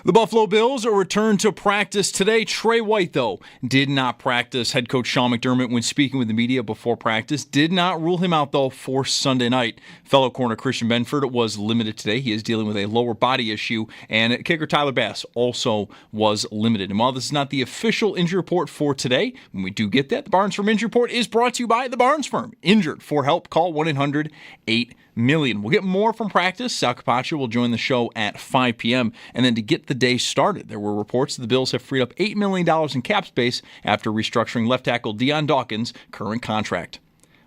The Buffalo Bills are returned to practice today. Trey White, though, did not practice. Head coach Sean McDermott, when speaking with the media before practice, did not rule him out, though, for Sunday night. Fellow corner Christian Benford was limited today. He is dealing with a lower body issue, and kicker Tyler Bass also was limited. And while this is not the official injury report for today, when we do get that, the Barnes Firm Injury Report is brought to you by the Barnes Firm. Injured for help, call 1-800-8-million. We'll get more from practice. Sal Capaccio will join the show at 5 p.m. And then to get the day started, there were reports that the Bills have freed up $8 million in cap space after restructuring left tackle Dion Dawkins' current contract.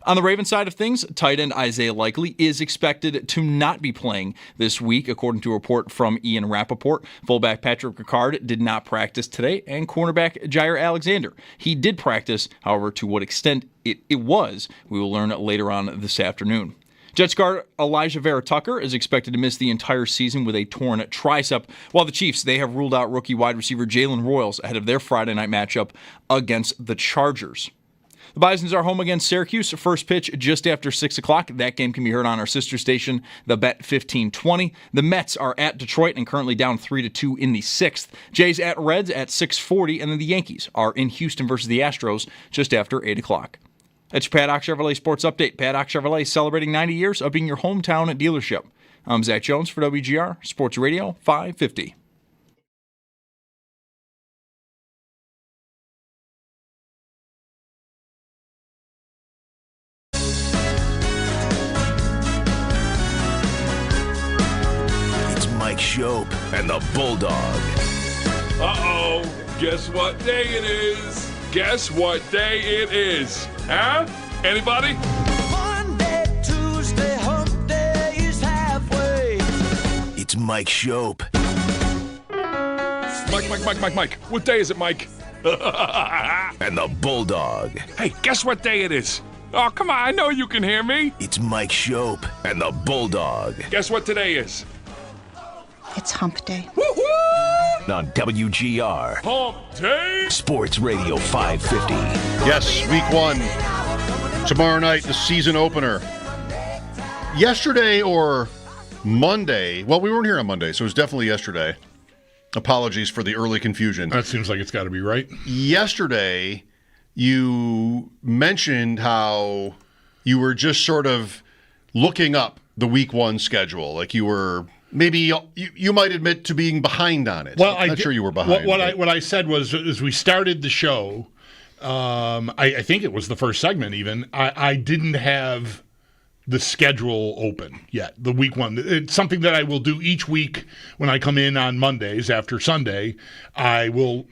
On the Ravens side of things, tight end Isaiah Likely is expected to not be playing this week, according to a report from Ian Rappaport. Fullback Patrick Ricard did not practice today, and cornerback Jair Alexander. He did practice, however, to what extent it was, we will learn later on this afternoon. Jets guard Elijah Vera Tucker is expected to miss the entire season with a torn tricep, while the Chiefs, they have ruled out rookie wide receiver Jalen Royals ahead of their Friday night matchup against the Chargers. The Bisons are home against Syracuse. First pitch just after 6 o'clock. That game can be heard on our sister station, the Bet 1520. The Mets are at Detroit and currently down 3-2 in the sixth. Jays at Reds at 6:40, and then the Yankees are in Houston versus the Astros just after 8 o'clock. That's your Paddock Chevrolet Sports Update. Paddock Chevrolet celebrating 90 years of being your hometown dealership. I'm Zach Jones for WGR Sports Radio 550. It's Mike Schopp and the Bulldog. Uh-oh. Guess what day it is? Guess what day it is? Huh? Anybody? Monday, Tuesday, hump day is halfway. It's Mike Schopp. Mike. What day is it, Mike? And the Bulldog. Hey, guess what day it is? Oh, come on. I know you can hear me. It's Mike Schopp and the Bulldog. Guess what today is? It's hump day. Woo-hoo! On WGR Hump day. Sports Radio 550. Yes, week one. Tomorrow night, the season opener. Yesterday or Monday, well, we weren't here on Monday, so it was definitely yesterday. Apologies for the early confusion. That seems like it's got to be right. Yesterday, you mentioned how you were just sort of looking up the week one schedule. Like you were, maybe you might admit to being behind on it. Well, I'm not sure you were behind. What I said was, as we started the show, I think it was the first segment even, I didn't have the schedule open yet, the week one. It's something that I will do each week when I come in on Mondays after Sunday. I will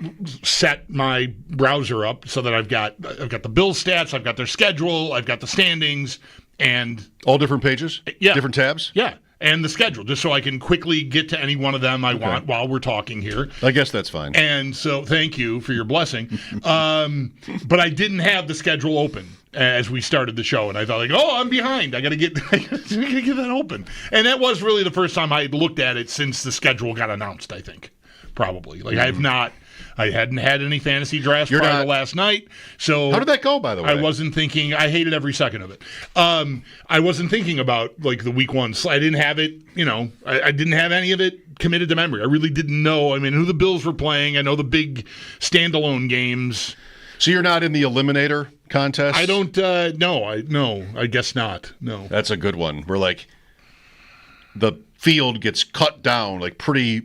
set my browser up so that I've got the Bills stats, I've got their schedule, I've got the standings, and all different pages? Yeah. Different tabs? Yeah. And the schedule, just so I can quickly get to any one of them I want while we're talking here. I guess that's fine. And so thank you for your blessing. But I didn't have the schedule open as we started the show. And I thought, I'm behind. I got to get that open. And that was really the first time I had looked at it since the schedule got announced, I think. Probably. I hadn't had any fantasy drafts prior to last night. So how did that go, by the way? I wasn't thinking. I hated every second of it. I wasn't thinking about the week one. I didn't have it. I didn't have any of it committed to memory. I really didn't know. I mean, who the Bills were playing. I know the big standalone games. So you're not in the Eliminator contest? I don't. No. I guess not. No. That's a good one. Where the field gets cut down pretty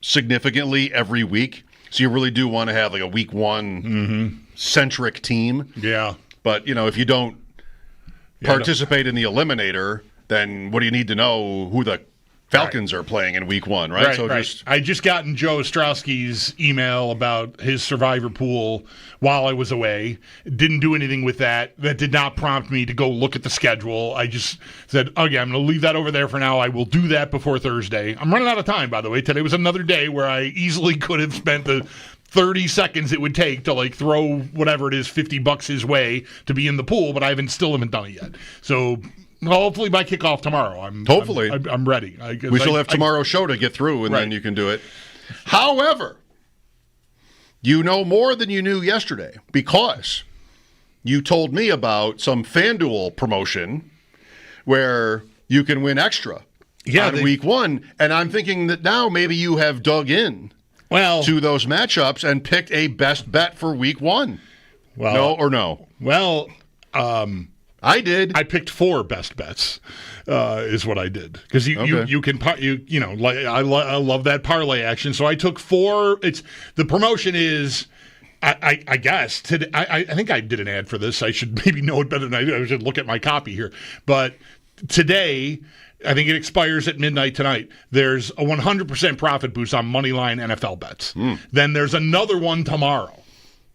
significantly every week. So you really do want to have a week one centric team. Yeah. But, if you don't participate in the Eliminator, then what do you need to know who the Falcons are playing in week one, right? Right. I just gotten Joe Ostrowski's email about his survivor pool while I was away. Didn't do anything with that. That did not prompt me to go look at the schedule. I just said, okay, I'm going to leave that over there for now. I will do that before Thursday. I'm running out of time, by the way. Today was another day where I easily could have spent the 30 seconds it would take to throw whatever it is, $50 his way to be in the pool, but I still haven't done it yet. So hopefully by kickoff tomorrow, I'm ready. We still have tomorrow's show to get through, and then you can do it. However, you know more than you knew yesterday because you told me about some FanDuel promotion where you can win extra on week one, and I'm thinking that now maybe you have dug in to those matchups and picked a best bet for week 1. Well, no or no? Well, I did. I picked 4 best bets. Is what I did because you can like I love that parlay action. So I took 4. It's the promotion is. I guess today, I think I did an ad for this. I should maybe know it better than I do. I should look at my copy here. But today, I think it expires at midnight tonight. There's a 100% profit boost on Moneyline NFL bets. Then there's another one tomorrow.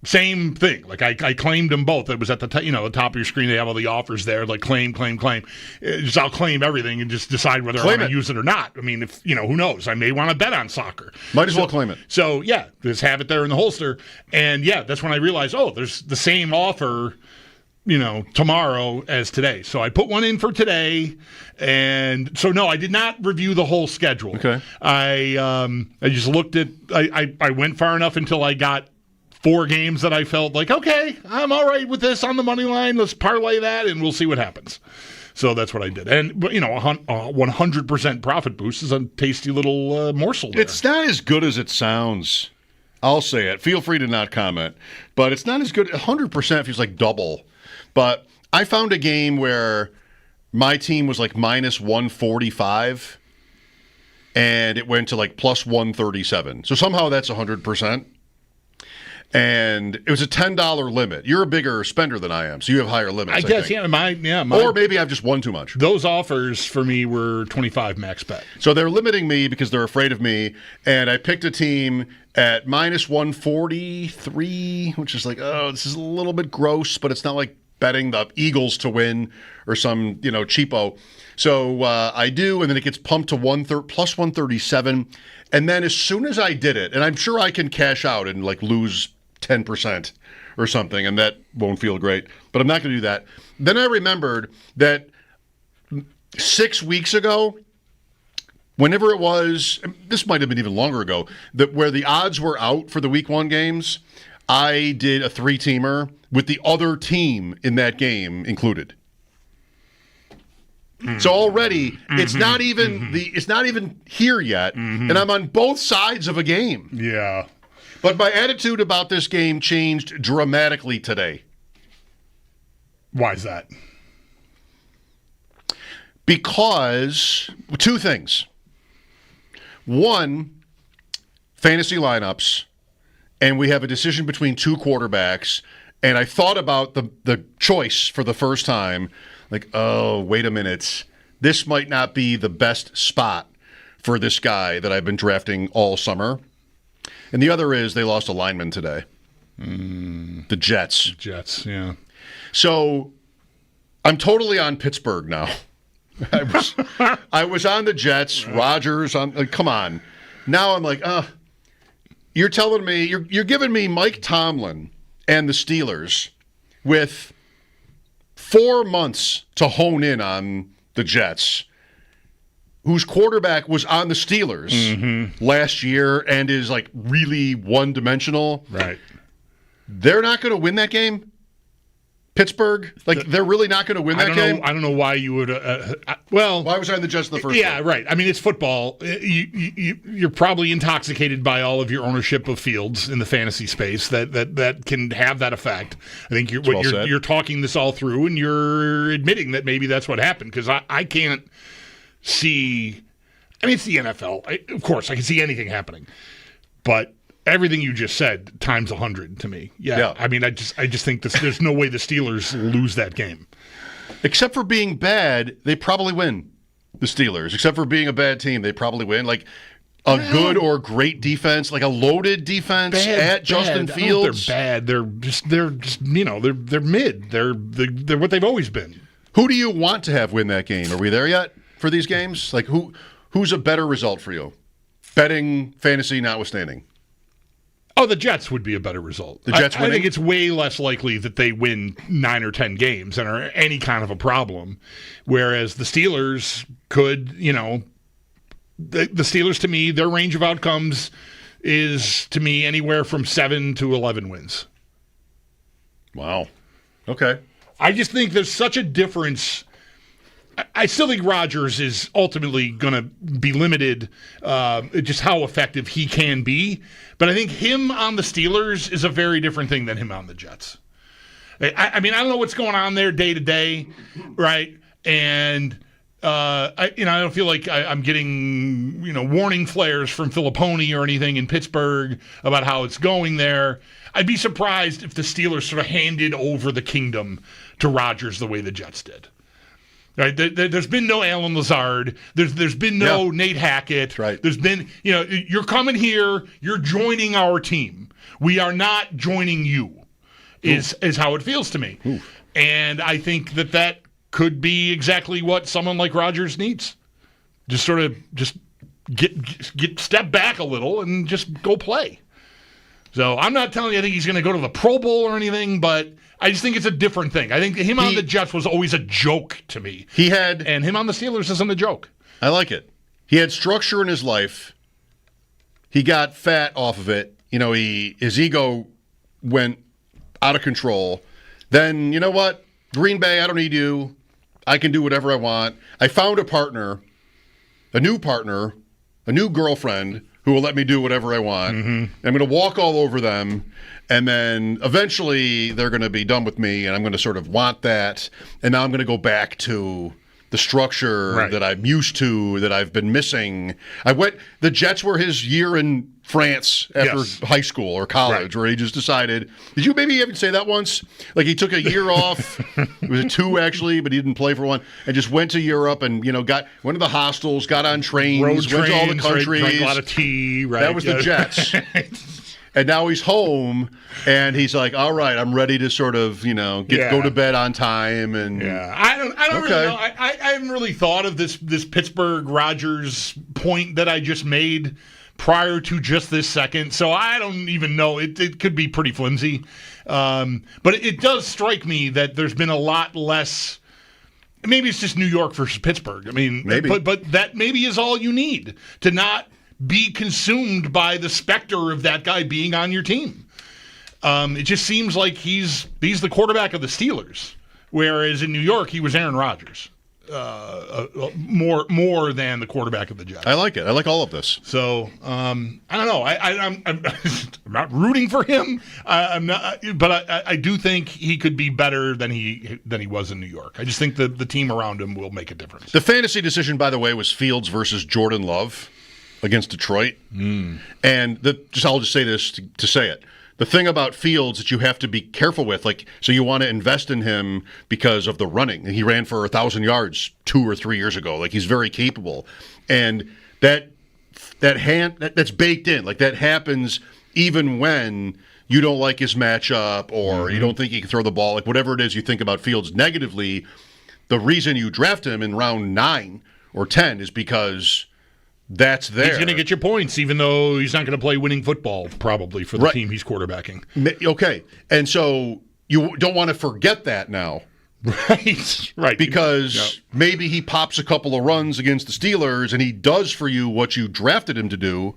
Same thing. Like I claimed them both. It was at the the top of your screen. They have all the offers there. Like claim. I'll claim everything and just decide whether I want to use it or not. I mean, if who knows? I may want to bet on soccer. Might as well claim it. So yeah, just have it there in the holster. And yeah, that's when I realized, there's the same offer, tomorrow as today. So I put one in for today. And so no, I did not review the whole schedule. Okay. I just looked at. I went far enough until I got 4 games that I felt like, okay, I'm all right with this on the money line. Let's parlay that, and we'll see what happens. So that's what I did. And, 100% profit boost is a tasty little morsel there. It's not as good as it sounds. I'll say it. Feel free to not comment. But it's not as good. 100% feels like double. But I found a game where my team was like minus 145, and it went to like plus 137. So somehow that's 100%. And it was a $10 limit. You're a bigger spender than I am, so you have higher limits. I guess, think. Or maybe I've just won too much. Those offers for me were 25 max bet. So they're limiting me because they're afraid of me, and I picked a team at minus 143, which is like, this is a little bit gross, but it's not like betting the Eagles to win or some, cheapo. So I do, and then it gets pumped to plus 137. And then as soon as I did it, and I'm sure I can cash out and like lose 10% or something, and that won't feel great, but I'm not going to do that. Then I remembered that 6 weeks ago, whenever it was, this might have been even longer ago, that where the odds were out for the week 1 games, I did a 3-teamer with the other team in that game included. So already it's not even it's not even here yet, and I'm on both sides of a game. Yeah. But my attitude about this game changed dramatically today. Why is that? Because 2 things. 1, fantasy lineups, and we have a decision between 2 quarterbacks, and I thought about the choice for the first time, like, oh, wait a minute. This might not be the best spot for this guy that I've been drafting all summer. And the other is they lost a lineman today. The Jets. Jets, yeah. So I'm totally on Pittsburgh now. I was on the Jets, Rodgers on. Come on. Now I'm like, you're telling me, you're giving me Mike Tomlin and the Steelers with 4 months to hone in on the Jets, whose quarterback was on the Steelers last year and is like really one-dimensional. Right. They're not going to win that game? Pittsburgh? They're really not going to win that game? I don't know why you would. Why was I on the Jets in the first Yeah, one? right. I mean, it's football. You're probably intoxicated by all of your ownership of fields in the fantasy space that can have that effect. I think you're talking this all through, and you're admitting that maybe that's what happened, because I can't see. I mean, it's the NFL. Of course, I can see anything happening, but everything you just said times 100 to me. Yeah. I mean, I just think there's no way the Steelers lose that game. Except for being bad, they probably win. The Steelers. Except for being a bad team, they probably win. Like a good or great defense, like a loaded defense at Justin Fields. They're bad. They're just they're mid. They're what they've always been. Who do you want to have win that game? Are we there yet for these games? Like who's a better result for you? Betting fantasy notwithstanding. Oh, the Jets would be a better result. The Jets winning? I think it's way less likely that they win 9 or 10 games and are any kind of a problem, whereas the Steelers could, the Steelers, to me, their range of outcomes is, to me, anywhere from 7 to 11 wins. Wow. Okay. I just think there's such a difference I still think Rodgers is ultimately going to be limited, just how effective he can be. But I think him on the Steelers is a very different thing than him on the Jets. I mean, I don't know what's going on there day to day, right? And I don't feel like I'm getting warning flares from Filipponi or anything in Pittsburgh about how it's going there. I'd be surprised if the Steelers sort of handed over the kingdom to Rodgers the way the Jets did. Right? There's been no Alan Lazard. There's been no Nate Hackett. Right. There's been, you're coming here. You're joining our team. We are not joining you. Is how it feels to me. Oof. And I think that could be exactly what someone like Rodgers needs. Just sort of get step back a little and just go play. So I'm not telling you I think he's going to go to the Pro Bowl or anything, but I just think it's a different thing. I think him on the Jets was always a joke to me. And him on the Steelers isn't a joke. I like it. He had structure in his life. He got fat off of it. His ego went out of control. Then, you know what? Green Bay, I don't need you. I can do whatever I want. I found a new girlfriend who will let me do whatever I want. Mm-hmm. I'm going to walk all over them, and then eventually they're going to be done with me, and I'm going to sort of want that, and now I'm going to go back to the structure that I'm used to, that I've been missing. The Jets were his year in France after high school or college, where he just decided. Did you maybe even say that once? Like he took a year off. It was 2 actually, but he didn't play for 1, and just went to Europe and went to the hostels, got on trains, went to all the countries, drank a lot of tea. Right, that was the Jets. And now he's home, and he's like, "All right, I'm ready to sort of, go to bed on time." And I don't really know. I haven't really thought of this Pittsburgh Rodgers point that I just made prior to just this second, so I don't even know. It could be pretty flimsy, but it does strike me that there's been a lot less. Maybe it's just New York versus Pittsburgh. I mean, maybe, but that maybe is all you need to not be consumed by the specter of that guy being on your team. It just seems like he's the quarterback of the Steelers, whereas in New York he was Aaron Rodgers, more than the quarterback of the Jets. I like it. I like all of this. So I don't know. I'm not rooting for him. I'm not, but I do think he could be better than he was in New York. I just think the team around him will make a difference. The fantasy decision, by the way, was Fields versus Jordan Love against Detroit. And I'll just say this to say it. The thing about Fields that you have to be careful with, so you want to invest in him because of the running. He ran for 1,000 yards 2 or 3 years ago. He's very capable. And that's baked in. That happens even when you don't like his matchup or you don't think he can throw the ball. Whatever it is you think about Fields negatively, the reason you draft him in round 9 or 10 is because that's there. He's going to get your points, even though he's not going to play winning football, probably, for the team he's quarterbacking. Okay. And so you don't want to forget that now. Right. Because maybe he pops a couple of runs against the Steelers and he does for you what you drafted him to do,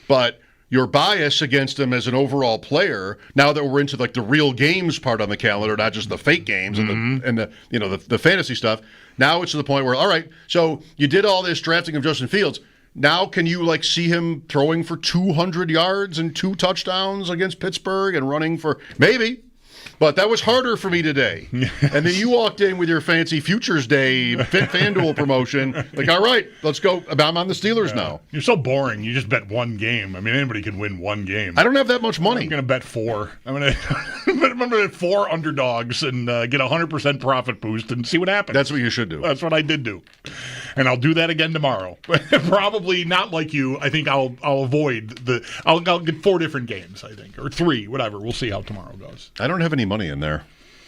but your bias against him as an overall player, now that we're into the real games part on the calendar, not just the fake games and the fantasy stuff, now it's to the point where, all right, so you did all this drafting of Justin Fields. Now, can you see him throwing for 200 yards and 2 touchdowns against Pittsburgh and running for maybe? But that was harder for me today. And then you walked in with your fancy Futures Day FanDuel promotion. All right, let's go. I'm on the Steelers now. You're so boring. You just bet one game. I mean, anybody can win one game. I don't have that much money. I'm going to bet 4. I'm going to bet 4 underdogs and get 100% profit boost and see what happens. That's what you should do. That's what I did do. And I'll do that again tomorrow. Probably not like you. I think I'll avoid I'll get 4 different games, I think, or 3, whatever. We'll see how tomorrow goes. I don't have any money in there,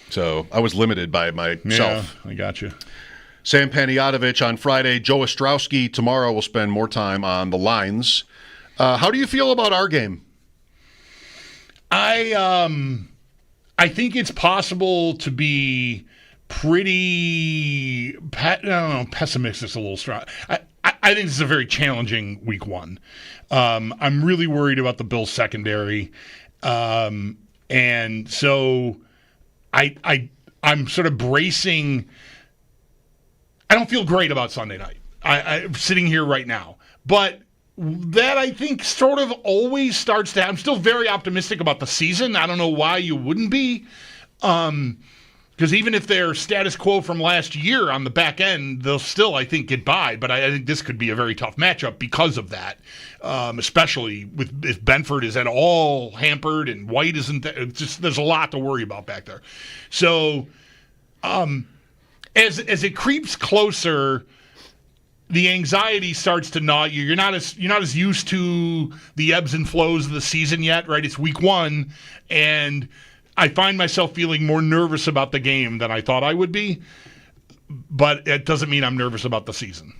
so I was limited by myself. Yeah, I got you. Sam Panayotovich on Friday. Joe Ostrowski tomorrow will spend more time on the lines. How do you feel about our game? I think it's possible to be pretty pessimistic is a little strong. I think this is a very challenging week 1. I'm really worried about the Bills secondary. And so I'm sort of bracing. I don't feel great about Sunday night. I'm sitting here right now. But that, I think, sort of always starts to... I'm still very optimistic about the season. I don't know why you wouldn't be. Because even if they're status quo from last year on the back end, they'll still, I think, get by. But I think this could be a very tough matchup because of that, especially if Benford is at all hampered and White isn't there. There's a lot to worry about back there. So as it creeps closer, the anxiety starts to gnaw you. You're not as used to the ebbs and flows of the season yet, right? It's week 1, and I find myself feeling more nervous about the game than I thought I would be, but it doesn't mean I'm nervous about the season.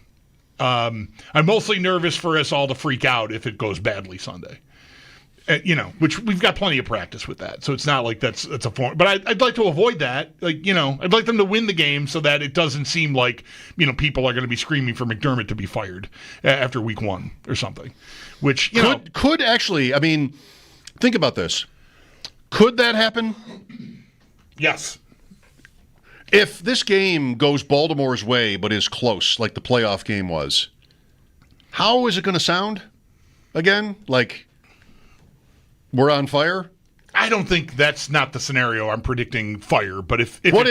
I'm mostly nervous for us all to freak out if it goes badly Sunday. Which we've got plenty of practice with that, so it's not like that's a form. But I'd like to avoid that. I'd like them to win the game so that it doesn't seem like people are going to be screaming for McDermott to be fired after week 1 or something. Which could actually. I mean, think about this. Could that happen? Yes. If this game goes Baltimore's way but is close, like the playoff game was, how is it going to sound again? Like we're on fire? I don't think that's not the scenario. I'm predicting fire, but if what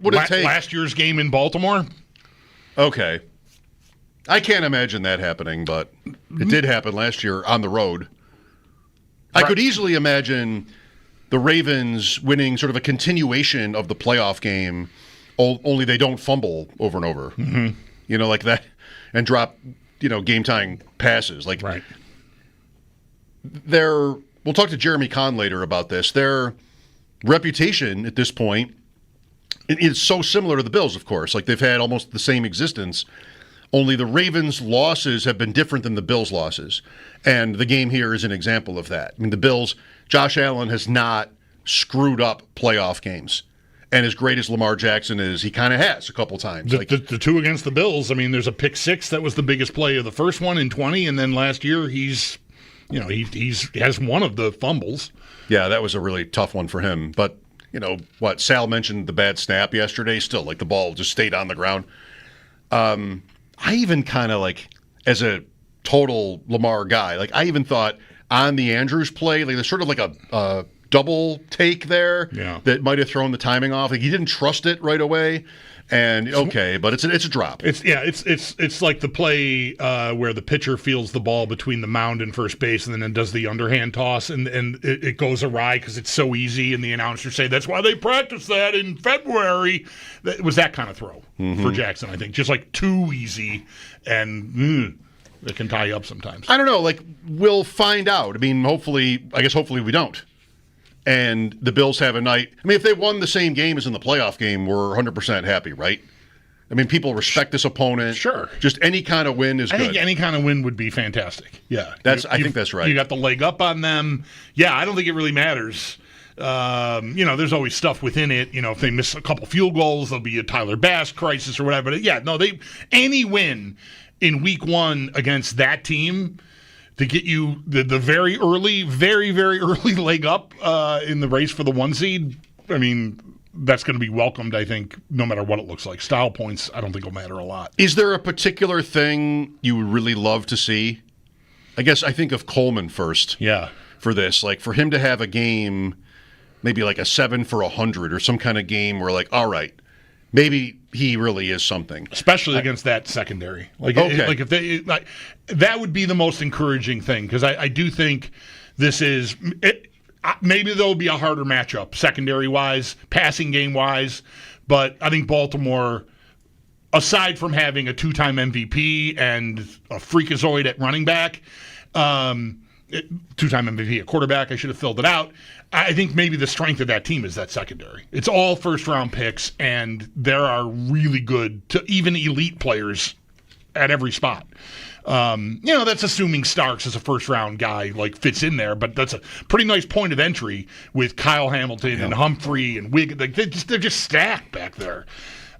would it take? Last year's game in Baltimore? Okay. I can't imagine that happening, but it did happen last year on the road. I could easily imagine the Ravens winning sort of a continuation of the playoff game, only they don't fumble over and over. Mm-hmm. Like that, and drop, game-tying passes. Like, right. We'll talk to Jeremy Kahn later about this. Their reputation at this point is so similar to the Bills, of course. Like, they've had almost the same existence, only the Ravens' losses have been different than the Bills' losses. And the game here is an example of that. I mean, the Bills, Josh Allen has not screwed up playoff games. And as great as Lamar Jackson is, he kind of has a couple times. The two against the Bills, I mean, there's a pick 6 that was the biggest play of the first one in 20, and then last year he has one of the fumbles. Yeah, that was a really tough one for him. But, Sal mentioned the bad snap yesterday. Still, like, the ball just stayed on the ground. I even kind of, like, as a total Lamar guy, like, I even thought on the Andrews play, like, there's sort of like a double take there that might have thrown the timing off. Like, he didn't trust it right away. And but it's a drop. It's like the play where the pitcher fields the ball between the mound and first base, and then does the underhand toss, and it goes awry because it's so easy. And the announcers say that's why they practiced that in February. It was that kind of throw for Jackson, I think, just like too easy, and it can tie you up sometimes. I don't know. Like, we'll find out. I mean, hopefully we don't. And the Bills have a night. I mean, if they won the same game as in the playoff game, we're 100% happy, right? I mean, people respect this opponent. Sure. Just any kind of win is good. I think any kind of win would be fantastic. Yeah. I think that's right. You got the leg up on them. Yeah, I don't think it really matters. There's always stuff within it. If they miss a couple field goals, there'll be a Tyler Bass crisis or whatever. But any win in week 1 against that team to get you the very early, very, very early leg up in the race for the 1 seed, I mean, that's going to be welcomed, I think, no matter what it looks like. Style points, I don't think will matter a lot. Is there a particular thing you would really love to see? I guess I think of Coleman first. Yeah. For this. Like, for him to have a game, maybe like a 7 for 100 or some kind of game where, like, all right, maybe he really is something, especially against that secondary. If they that would be the most encouraging thing, because I do think this is maybe there'll be a harder matchup secondary wise, passing game wise, but I think Baltimore, aside from having a 2-time MVP and a freakazoid at running back, 2-time MVP at quarterback, I should have filled it out. I think maybe the strength of that team is that secondary. It's all first-round picks, and there are really good to even elite players at every spot. That's assuming Starks as a first-round guy fits in there, but that's a pretty nice point of entry with Kyle Hamilton and Humphrey and Wig. They're just stacked back there.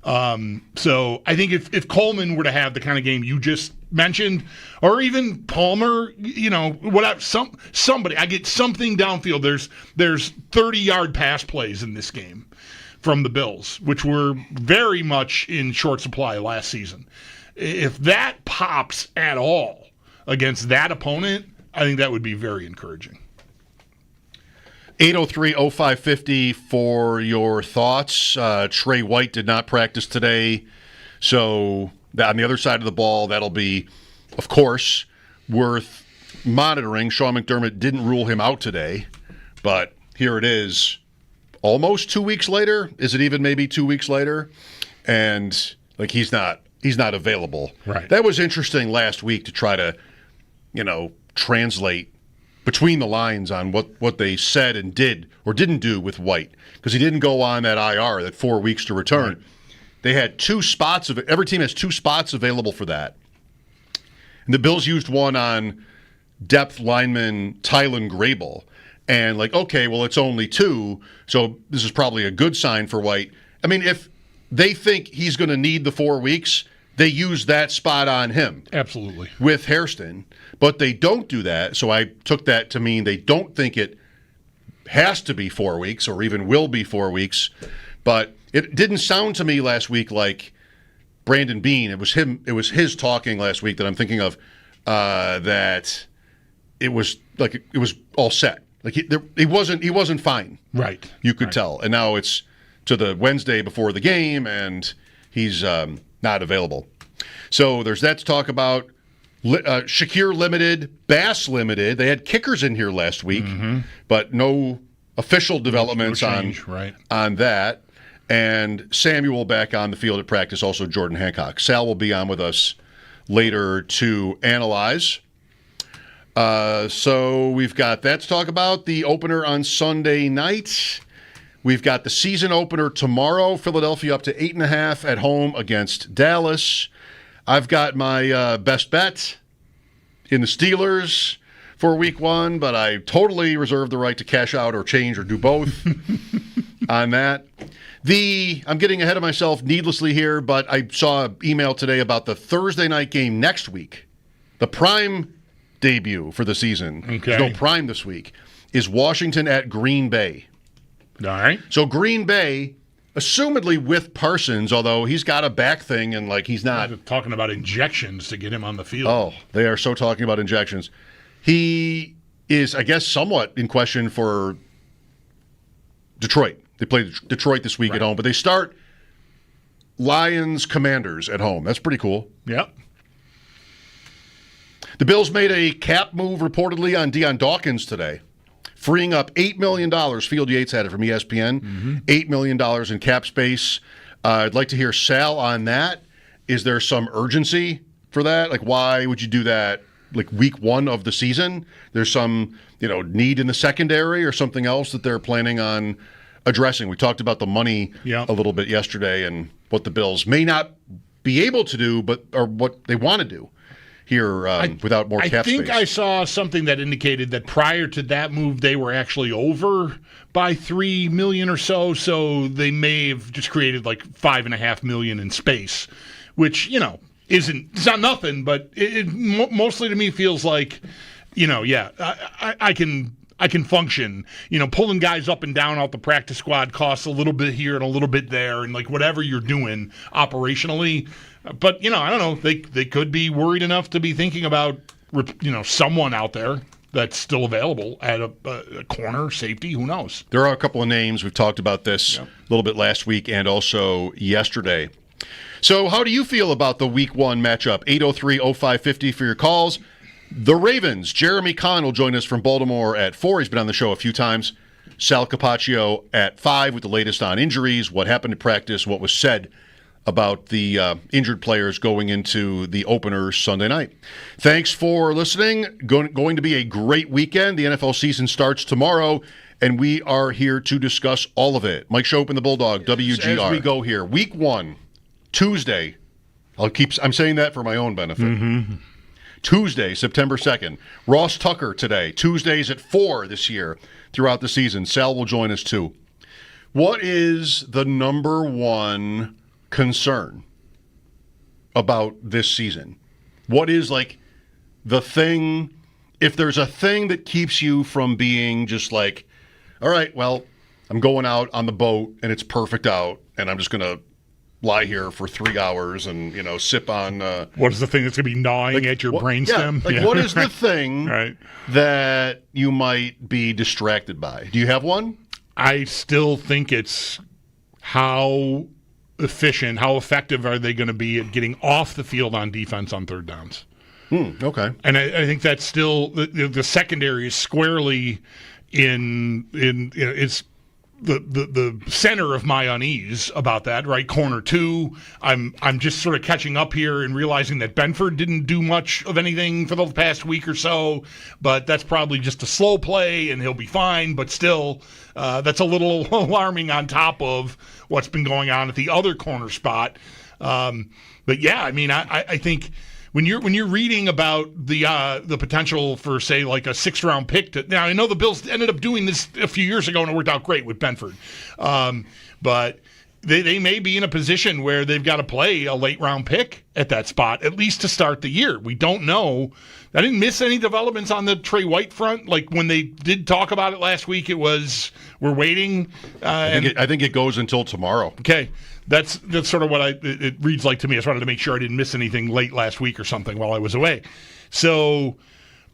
So I think if Coleman were to have the kind of game you just mentioned, or even Palmer, whatever, somebody, I get something downfield. There's 30-yard pass plays in this game from the Bills, which were very much in short supply last season. If that pops at all against that opponent, I think that would be very encouraging. 803-0550 for your thoughts. Trey White did not practice today, so on the other side of the ball, that'll be, of course, worth monitoring. Sean McDermott didn't rule him out today, but here it is almost 2 weeks later. Is it even maybe 2 weeks later? And like he's not available. Right. That was interesting last week to try to, translate between the lines on what they said and did or didn't do with White, because he didn't go on that IR, that 4 weeks to return. Right. They had 2 spots of it. Every team has 2 spots available for that. And the Bills used one on depth lineman Tylen Grable. And okay, well, it's only 2, so this is probably a good sign for White. I mean, if they think he's going to need the 4 weeks, they use that spot on him. Absolutely. With Hairston. But they don't do that, so I took that to mean they don't think it has to be 4 weeks or even will be 4 weeks. But it didn't sound to me last week like Brandon Beane. It was him. It was his talking last week that I'm thinking of, that it was all set. Like he wasn't fine. Right. You could tell. And now it's to the Wednesday before the game, and he's not available. So there's that to talk about. Shakir limited, Bass limited. They had kickers in here last week, but no official developments on that. And Samuel back on the field at practice, also Jordan Hancock. Sal will be on with us later to analyze. So we've got that to talk about. The opener on Sunday night. We've got the season opener tomorrow. Philadelphia up to 8.5 at home against Dallas. I've got my best bet in the Steelers for week 1, but I totally reserve the right to cash out or change or do both on that. I'm getting ahead of myself needlessly here, but I saw an email today about the Thursday night game next week. The prime debut for the season. Okay. There's no prime this week. Is Washington at Green Bay. All right. So Green Bay, assumedly with Parsons, although he's got a back thing and he's not. They're talking about injections to get him on the field. Oh, they are so talking about injections. He is, I guess, somewhat in question for Detroit. They play Detroit this week at home, but they start Lions Commanders at home. That's pretty cool. Yep. The Bills made a cap move reportedly on Deion Dawkins today, freeing up $8 million. Field Yates had it from ESPN. $8 million in cap space. I'd like to hear Sal on that. Is there some urgency for that? Why would you do that week 1 of the season? There's some need in the secondary or something else that they're planning on addressing. We talked about the money a little bit yesterday and what the Bills may not be able to do, or what they want to do here without more cap space. I think I saw something that indicated that prior to that move, they were actually over by $3 million or so they may have just created $5.5 million in space, which, it's not nothing, but it mostly to me feels like, I can function. Pulling guys up and down out the practice squad costs a little bit here and a little bit there, and whatever you're doing operationally. But I don't know. They could be worried enough to be thinking about someone out there that's still available at a corner safety. Who knows? There are a couple of names. We've talked about this a little bit last week and also yesterday. So how do you feel about the Week 1 matchup? 803-0550 for your calls. The Ravens, Jeremy Kahn will join us from Baltimore at 4. He's been on the show a few times. Sal Capaccio at 5 with the latest on injuries, what happened at practice, what was said about the injured players going into the opener Sunday night. Thanks for listening. Going to be a great weekend. The NFL season starts tomorrow, and we are here to discuss all of it. Mike Schopp and the Bulldog, WGR. As we go here, Week 1, Tuesday. I'm saying that for my own benefit. Tuesday, September 2nd. Ross Tucker today. Tuesdays at 4 this year throughout the season. Sal will join us too. What is the number one concern about this season? What is the thing, if there's a thing that keeps you from being just all right, well, I'm going out on the boat and it's perfect out, and I'm just going to lie here for 3 hours and, sip on... what is the thing that's going to be gnawing at your brainstem? What is the thing right. that you might be distracted by? Do you have one? I still think it's how efficient, how effective are they going to be at getting off the field on defense on third downs? Okay. And I think that's still the secondary is squarely in it's the center of my unease about that, right? Corner 2. I'm just sort of catching up here and realizing that Benford didn't do much of anything for the past week or so, but that's probably just a slow play and he'll be fine. But still, that's a little alarming on top of what's been going on at the other corner spot. But yeah, I mean, I think when you're reading about the potential for, say, like a 6th-round pick, now I know the Bills ended up doing this a few years ago and it worked out great with Benford, but they may be in a position where they've got to play a late-round pick at that spot, at least to start the year. We don't know. I didn't miss any developments on the Trey White front. Like when they did talk about it last week, it was we're waiting. I think it goes until tomorrow. Okay. That's sort of what it reads like to me. I just wanted to make sure I didn't miss anything late last week or something while I was away. So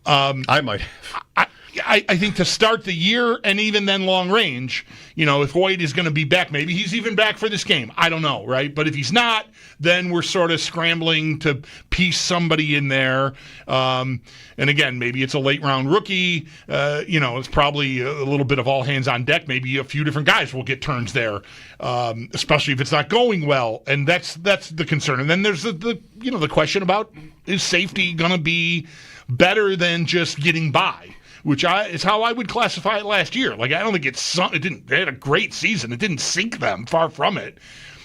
I might have. I think to start the year and even then long range, if Hoyt is going to be back, maybe he's even back for this game. I don't know, right? But if he's not, then we're sort of scrambling to piece somebody in there. And again, maybe it's a late round rookie. It's probably a little bit of all hands on deck. Maybe a few different guys will get turns there, especially if it's not going well. And that's the concern. And then there's the question about, is safety going to be better than just getting by? Which is how I would classify it last year. Like, I don't think they had a great season. It didn't sink them, far from it.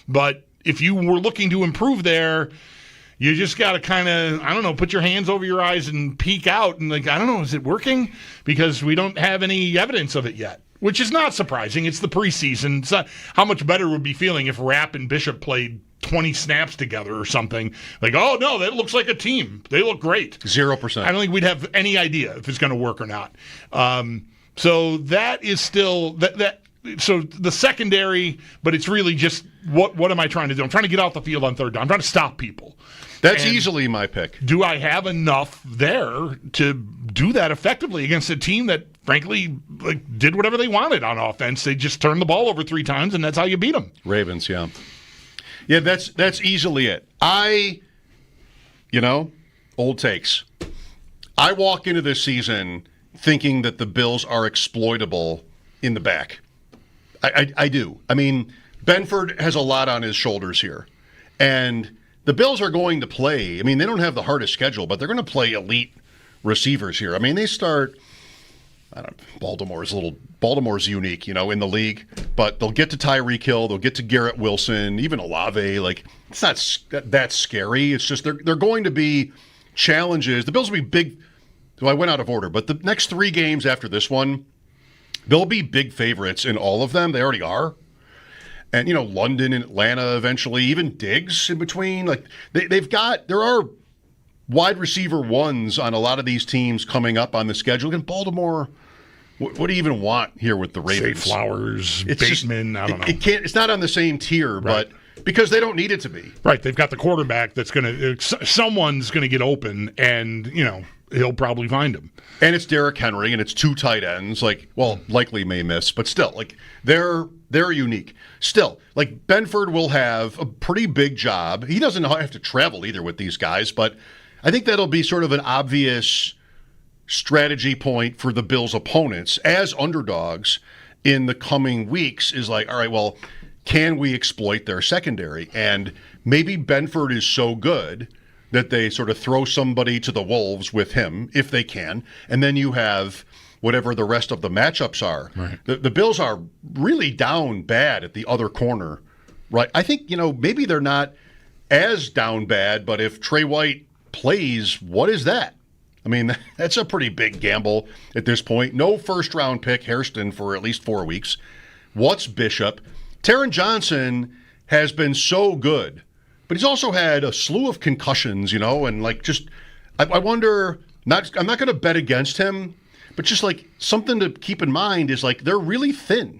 But if you were looking to improve there, you just got to kind of, put your hands over your eyes and peek out and is it working? Because we don't have any evidence of it yet, which is not surprising. It's the preseason. How much better would be feeling if Rapp and Bishop played 20 snaps together or something. Like, oh, no, that looks like a team. They look great. 0%. I don't think we'd have any idea if it's going to work or not. So that is still that. So the secondary, but it's really just what am I trying to do? I'm trying to get out the field on third down. I'm trying to stop people. That's easily my pick. Do I have enough there to do that effectively against a team that, frankly, did whatever they wanted on offense? They just turned the ball over 3 times, and that's how you beat them. Ravens, yeah. Yeah, that's easily it. Old takes. I walk into this season thinking that the Bills are exploitable in the back. I do. I mean, Benford has a lot on his shoulders here. And the Bills are going to play. I mean, they don't have the hardest schedule, but they're going to play elite receivers here. I mean, they start... Baltimore's unique, in the league, but they'll get to Tyreek Hill, they'll get to Garrett Wilson, even Olave. It's not that scary. It's just they're going to be challenges. The Bills will be big. So I went out of order, but the next 3 games after this one, they'll be big favorites in all of them. They already are. And London and Atlanta eventually, even Diggs in between. There are wide receiver ones on a lot of these teams coming up on the schedule. And Baltimore, what do you even want here with the Ravens? Say Flowers, Bateman, I don't know. It's not on the same tier, right. But because they don't need it to be. Right. They've got the quarterback that's someone's going to get open, and, he'll probably find him. And it's Derrick Henry, and it's 2 tight ends. Likely may miss, but still, they're unique. Still, Benford will have a pretty big job. He doesn't have to travel either with these guys, but I think that'll be sort of an obvious strategy point for the Bills' opponents as underdogs in the coming weeks is all right, well, can we exploit their secondary? And maybe Benford is so good that they sort of throw somebody to the wolves with him, if they can, and then you have whatever the rest of the matchups are. Right. The Bills are really down bad at the other corner, right? I think, maybe they're not as down bad, but if Trey White plays, what is that? I mean, that's a pretty big gamble at this point. No first-round pick, Hairston, for at least 4 weeks. What's Bishop? Taron Johnson has been so good, but he's also had a slew of concussions, and I wonder, I'm not going to bet against him, but just something to keep in mind is they're really thin.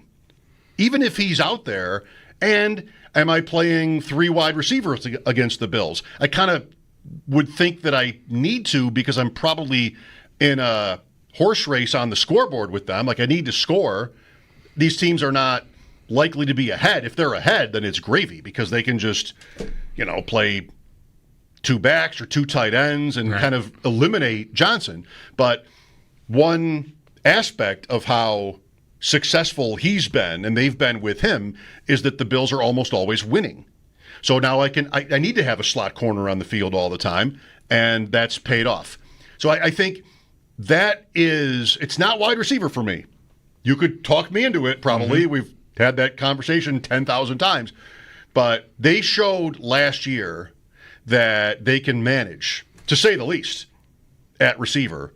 even if he's out there, and am I playing 3 wide receivers against the Bills? I kind of would think that I need to because I'm probably in a horse race on the scoreboard with them. Like, I need to score. These teams are not likely to be ahead. If they're ahead, then it's gravy because they can just, play 2 backs or 2 tight ends and kind of eliminate Johnson. But one aspect of how successful he's been, and they've been with him, is that the Bills are almost always winning. So now I need to have a slot corner on the field all the time, and that's paid off. So I think it's not wide receiver for me. You could talk me into it, probably. Mm-hmm. We've had that conversation 10,000 times. But they showed last year that they can manage, to say the least, at receiver.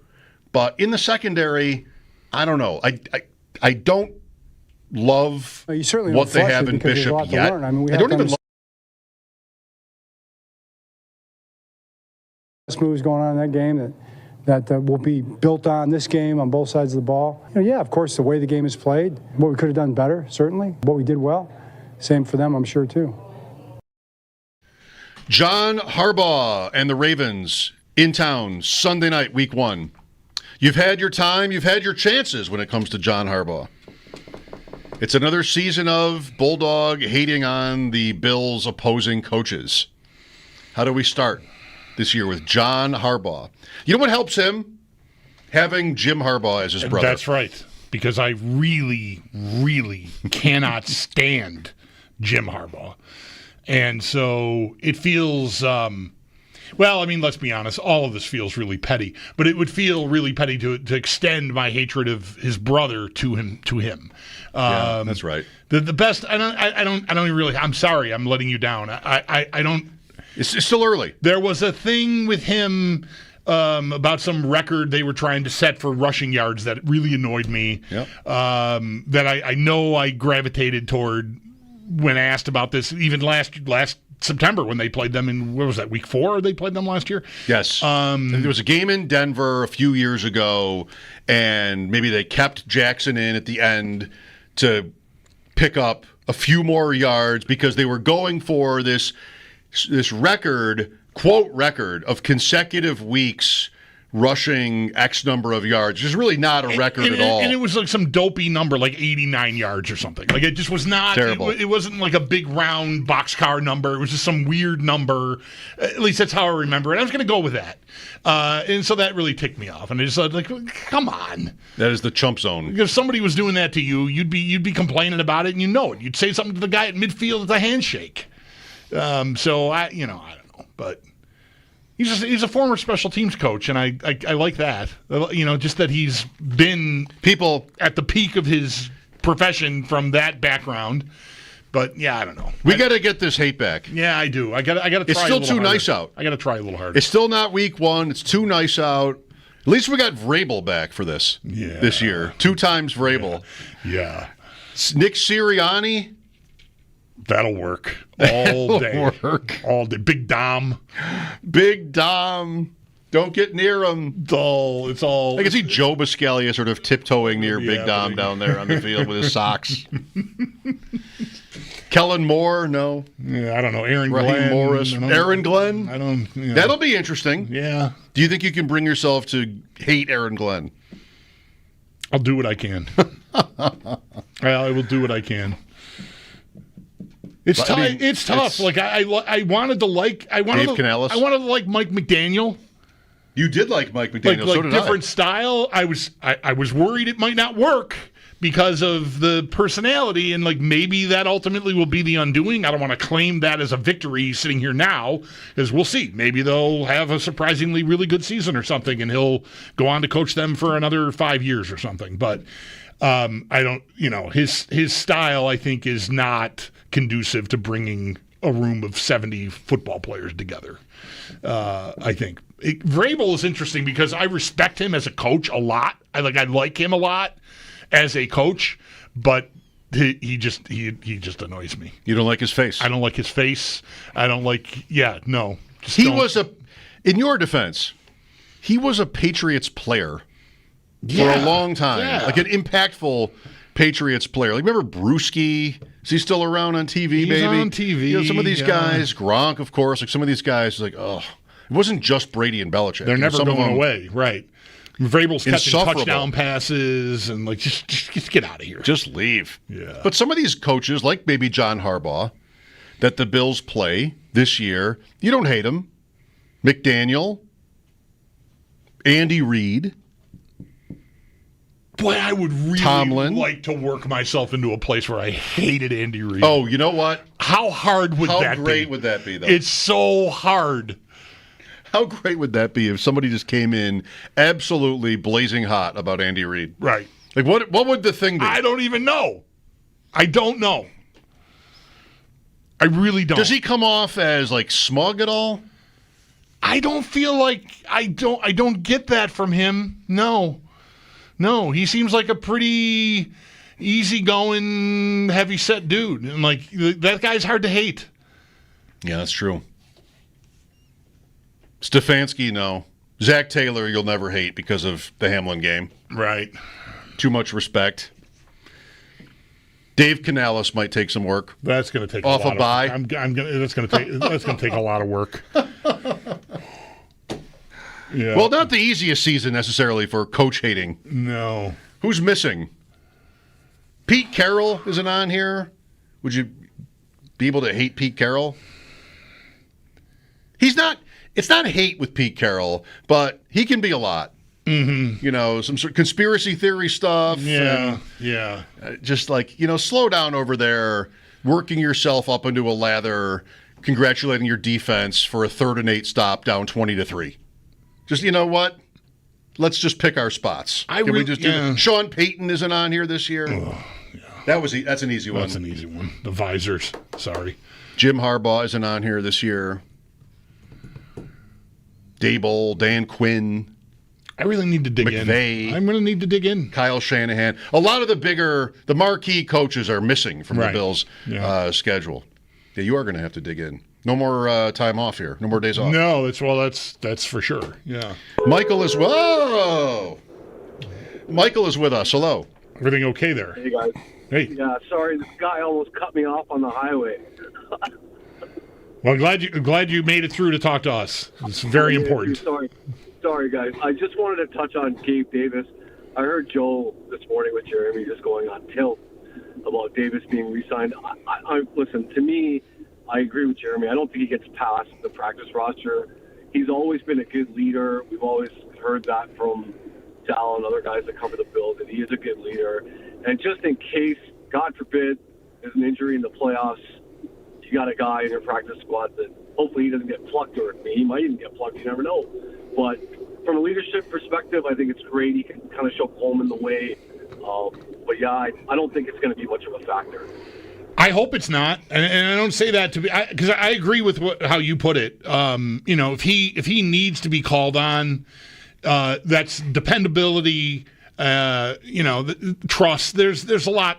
But in the secondary, I don't know. I don't love what they have in Bishop yet. I don't even love moves going on in that game that will be built on this game on both sides of the ball. Yeah, of course, the way the game is played, what we could have done better, certainly. What we did well, same for them, I'm sure, too. John Harbaugh and the Ravens in town Sunday night, week 1. You've had your time, you've had your chances when it comes to John Harbaugh. It's another season of Bulldog hating on the Bills' opposing coaches. How do we start this year with John Harbaugh? You know what helps him? Having Jim Harbaugh as his brother. That's right, because I really, really cannot stand Jim Harbaugh. And so it feels, let's be honest, all of this feels really petty, but it would feel really petty to extend my hatred of his brother to him. Yeah, that's right. The best, I don't really, I'm sorry, I'm letting you down. I don't. It's still early. There was a thing with him about some record they were trying to set for rushing yards that really annoyed me. Yep. That I know I gravitated toward when asked about this, even last September when they played them in, what was that, week 4 they played them last year? Yes. There was a game in Denver a few years ago, and maybe they kept Jackson in at the end to pick up a few more yards because they were going for this record, quote record, of consecutive weeks rushing X number of yards, which is really not a record at all. And it was like some dopey number, like 89 yards or something. Like, it just was not terrible. It wasn't like a big round boxcar number. It was just some weird number. At least that's how I remember it. I was going to go with that. And so that really ticked me off. And I just like, come on. That is the chump zone. If somebody was doing that to you, you'd be complaining about it, and you know it. You'd say something to the guy at midfield at the handshake. So I don't know, but he's a former special teams coach, and I like that. Just that he's been at the peak of his profession from that background. But yeah, I don't know. We got to get this hate back. Yeah, I do. I got to try. It's still too nice out. I got to try a little harder. It's still not week 1. It's too nice out. At least we got Vrabel back for this year. 2 times Vrabel. Yeah. Nick Sirianni. That'll work all day. All day. Big Dom. Don't get near him. It's all. I can see Joe Biscaglia sort of tiptoeing near Big Dom down there on the field with his socks. Kellen Moore, no. Yeah, I don't know. Aaron Raheem Glenn. Morris. Aaron Glenn. I don't. That'll be interesting. Yeah. Do you think you can bring yourself to hate Aaron Glenn? I'll do what I can. I will do what I can. It's tough. It's tough. Like I wanted to like. I wanted Dave Canales? I wanted to like Mike McDaniel. You did like Mike McDaniel. Like so did different I. style. I was worried it might not work because of the personality, and like maybe that ultimately will be the undoing. I don't want to claim that as a victory sitting here now, because we'll see. Maybe they'll have a surprisingly really good season or something, and he'll go on to coach them for another 5 years or something. But I don't. His style, I think, is not conducive to bringing a room of 70 football players together. I think Vrabel is interesting because I respect him as a coach a lot. I like him a lot as a coach, but he just annoys me. You don't like his face? I don't like his face. I don't like. Yeah, no. In your defense, he was a Patriots player for a long time, like an impactful Patriots player. Like, remember Brewski? Is he still around on TV, He's maybe? on TV, You know, some of these yeah. guys, Gronk, of course, like some of these guys, like, oh, it wasn't just Brady and Belichick. They're never Some of going them- away, right? Vrabel's catching Insufferable. touchdown passes and like just get out of here. Just leave. Yeah. But some of these coaches, like maybe John Harbaugh, that the Bills play this year, you don't hate them. McDaniel, Andy Reid. Boy, I would really Tomlin. like to work myself into a place where I hated Andy Reid. Oh, you know what? How hard would that be? How great would that be, though? It's so hard. How great would that be if somebody just came in absolutely blazing hot about Andy Reid? Right. Like, what would the thing be? I don't even know. I don't know. I really don't. Does he come off as, like, smug at all? I don't feel like I don't get that from him. No, he seems like a pretty easygoing, heavy-set dude, and like that guy's hard to hate. Yeah, that's true. Stefanski, no. Zach Taylor, you'll never hate because of the Hamlin game. Right. Too much respect. Dave Canales might take some work. That's going to take Off a lot a bye? Of, that's going to take a lot of work. Yeah. Well, not the easiest season necessarily for coach hating. No. Who's missing? Pete Carroll isn't on here. Would you be able to hate Pete Carroll? He's not. It's not hate with Pete Carroll, but he can be a lot. Mm-hmm. You know, some sort of conspiracy theory stuff. Yeah. Just like, slow down over there, working yourself up into a lather, congratulating your defense for a 3rd and 8 stop down 20-3. Just, you know what? Let's just pick our spots. Can we just do that? Sean Payton isn't on here this year. Oh, yeah. That's an easy one. That's an easy one. The visors. Sorry. Jim Harbaugh isn't on here this year. Dable, Dan Quinn. I really need to dig McVay. in. I'm going to need to dig in. Kyle Shanahan. A lot of the marquee coaches are missing from the Bills' schedule. Yeah, you are going to have to dig in. No more time off here. No more days off. No, that's for sure. Yeah. Michael is Michael is with us. Hello. Everything okay there? Hey guys. Hey. Yeah, sorry, this guy almost cut me off on the highway. Well, glad you made it through to talk to us. It's very important. Sorry, guys. I just wanted to touch on Gabe Davis. I heard Joe this morning with Jeremy just going on tilt about Davis being re-signed. Listen, to me, I agree with Jeremy. I don't think he gets past the practice roster. He's always been a good leader. We've always heard that from Sal and other guys that cover the Bills, that he is a good leader. And just in case, God forbid, there's an injury in the playoffs, you got a guy in your practice squad that hopefully he doesn't get plucked, or he might even get plucked. You never know. But from a leadership perspective, I think it's great. He can kind of show Coleman the way. But yeah, I don't think it's going to be much of a factor. I hope it's not, and I don't say that to be because I agree with how you put it. If he needs to be called on, that's dependability. Trust. There's a lot,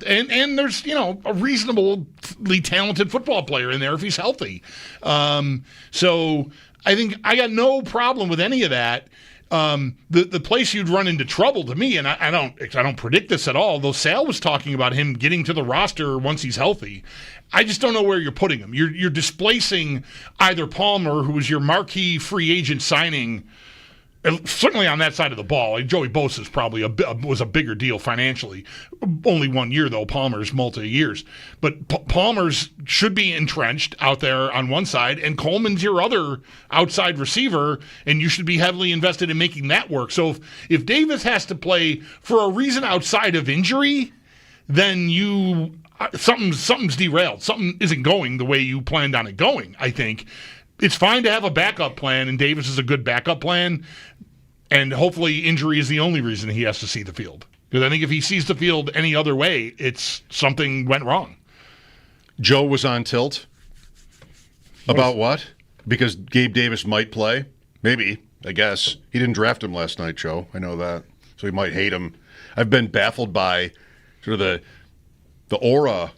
and there's a reasonably talented football player in there if he's healthy. So I think I got no problem with any of that. The place you'd run into trouble to me, and I don't predict this at all, though Sal was talking about him getting to the roster once he's healthy. I just don't know where you're putting him. You're displacing either Palmer, who was your marquee free agent signing, certainly on that side of the ball. Like Joey Bosa's probably was a bigger deal financially. Only 1 year, though. Palmer's multi-years. But Palmer's should be entrenched out there on one side, and Coleman's your other outside receiver, and you should be heavily invested in making that work. So if Davis has to play for a reason outside of injury, then something's derailed. Something isn't going the way you planned on it going, I think. It's fine to have a backup plan, and Davis is a good backup plan, and hopefully injury is the only reason he has to see the field. Because I think if he sees the field any other way, it's something went wrong. Joe was on tilt. About what? Because Gabe Davis might play? Maybe, I guess. He didn't draft him last night, Joe. I know that. So he might hate him. I've been baffled by sort of the aura,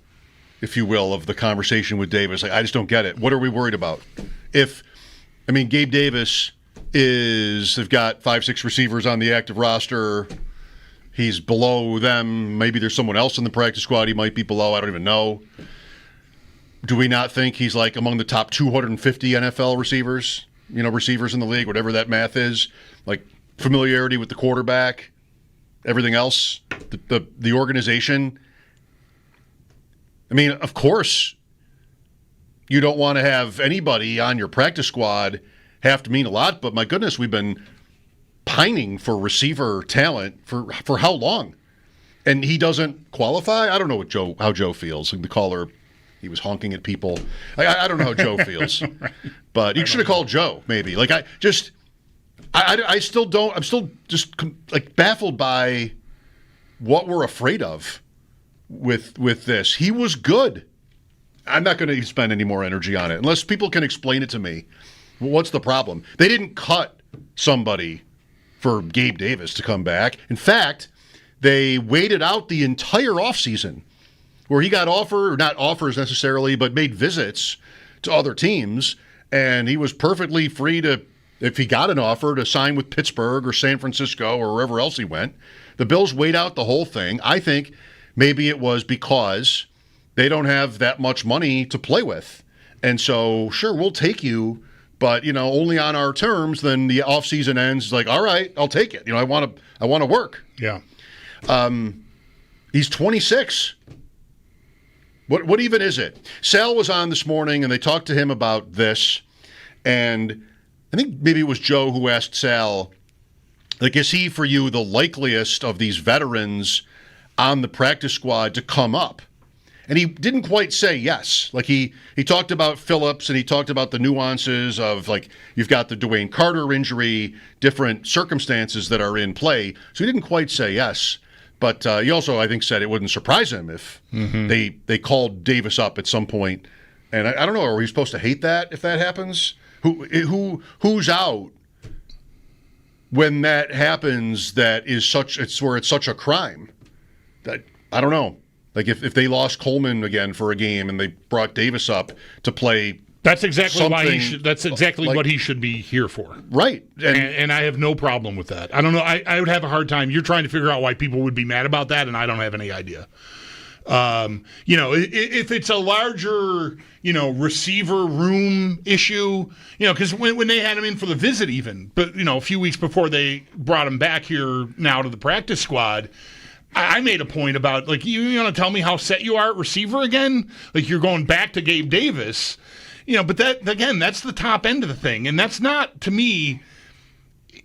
if you will, of the conversation with Davis. I just don't get it. What are we worried about? Gabe Davis they've got 5-6 receivers on the active roster. He's below them. Maybe there's someone else in the practice squad he might be below. I don't even know. Do we not think he's like among the top 250 NFL receivers? Receivers in the league, whatever that math is. Like familiarity with the quarterback, everything else, the organization. I mean, of course, you don't want to have anybody on your practice squad have to mean a lot, but my goodness, we've been pining for receiver talent for how long? And he doesn't qualify? I don't know how Joe feels. The caller, he was honking at people. I don't know how Joe feels. Right. But you should have called Joe, maybe. I still don't. I'm still just baffled by what we're afraid of with this. He was good. I'm not going to spend any more energy on it unless people can explain it to me. What's the problem? They didn't cut somebody for Gabe Davis to come back. In fact, they waited out the entire offseason where he got not offers necessarily, but made visits to other teams, and he was perfectly free to, if he got an offer, to sign with Pittsburgh or San Francisco or wherever else he went. The Bills wait out the whole thing. I think maybe it was because they don't have that much money to play with. And so, sure, we'll take you, but, only on our terms. Then the offseason ends like, all right, I'll take it. I want to work. Yeah. He's 26. What even is it? Sal was on this morning, and they talked to him about this. And I think maybe it was Joe who asked Sal, is he for you the likeliest of these veterans on the practice squad to come up? And he didn't quite say yes. He talked about Phillips, and he talked about the nuances of, you've got the Dwayne Carter injury, different circumstances that are in play. So he didn't quite say yes. But he also, I think, said it wouldn't surprise him if they called Davis up at some point. And I don't know, are we supposed to hate that if that happens? Who's out when that happens? It's where it's such a crime. That I don't know. If they lost Coleman again for a game and they brought Davis up to play, that's exactly why that's exactly what he should be here for. Right. And I have no problem with that. I don't know. I would have a hard time. You're trying to figure out why people would be mad about that, and I don't have any idea. If it's a larger, receiver room issue, because when they had him in for the visit even, but, a few weeks before they brought him back here now to the practice squad, I made a point about, you want to tell me how set you are at receiver again? You're going back to Gabe Davis, but that, again, that's the top end of the thing. And that's not, to me,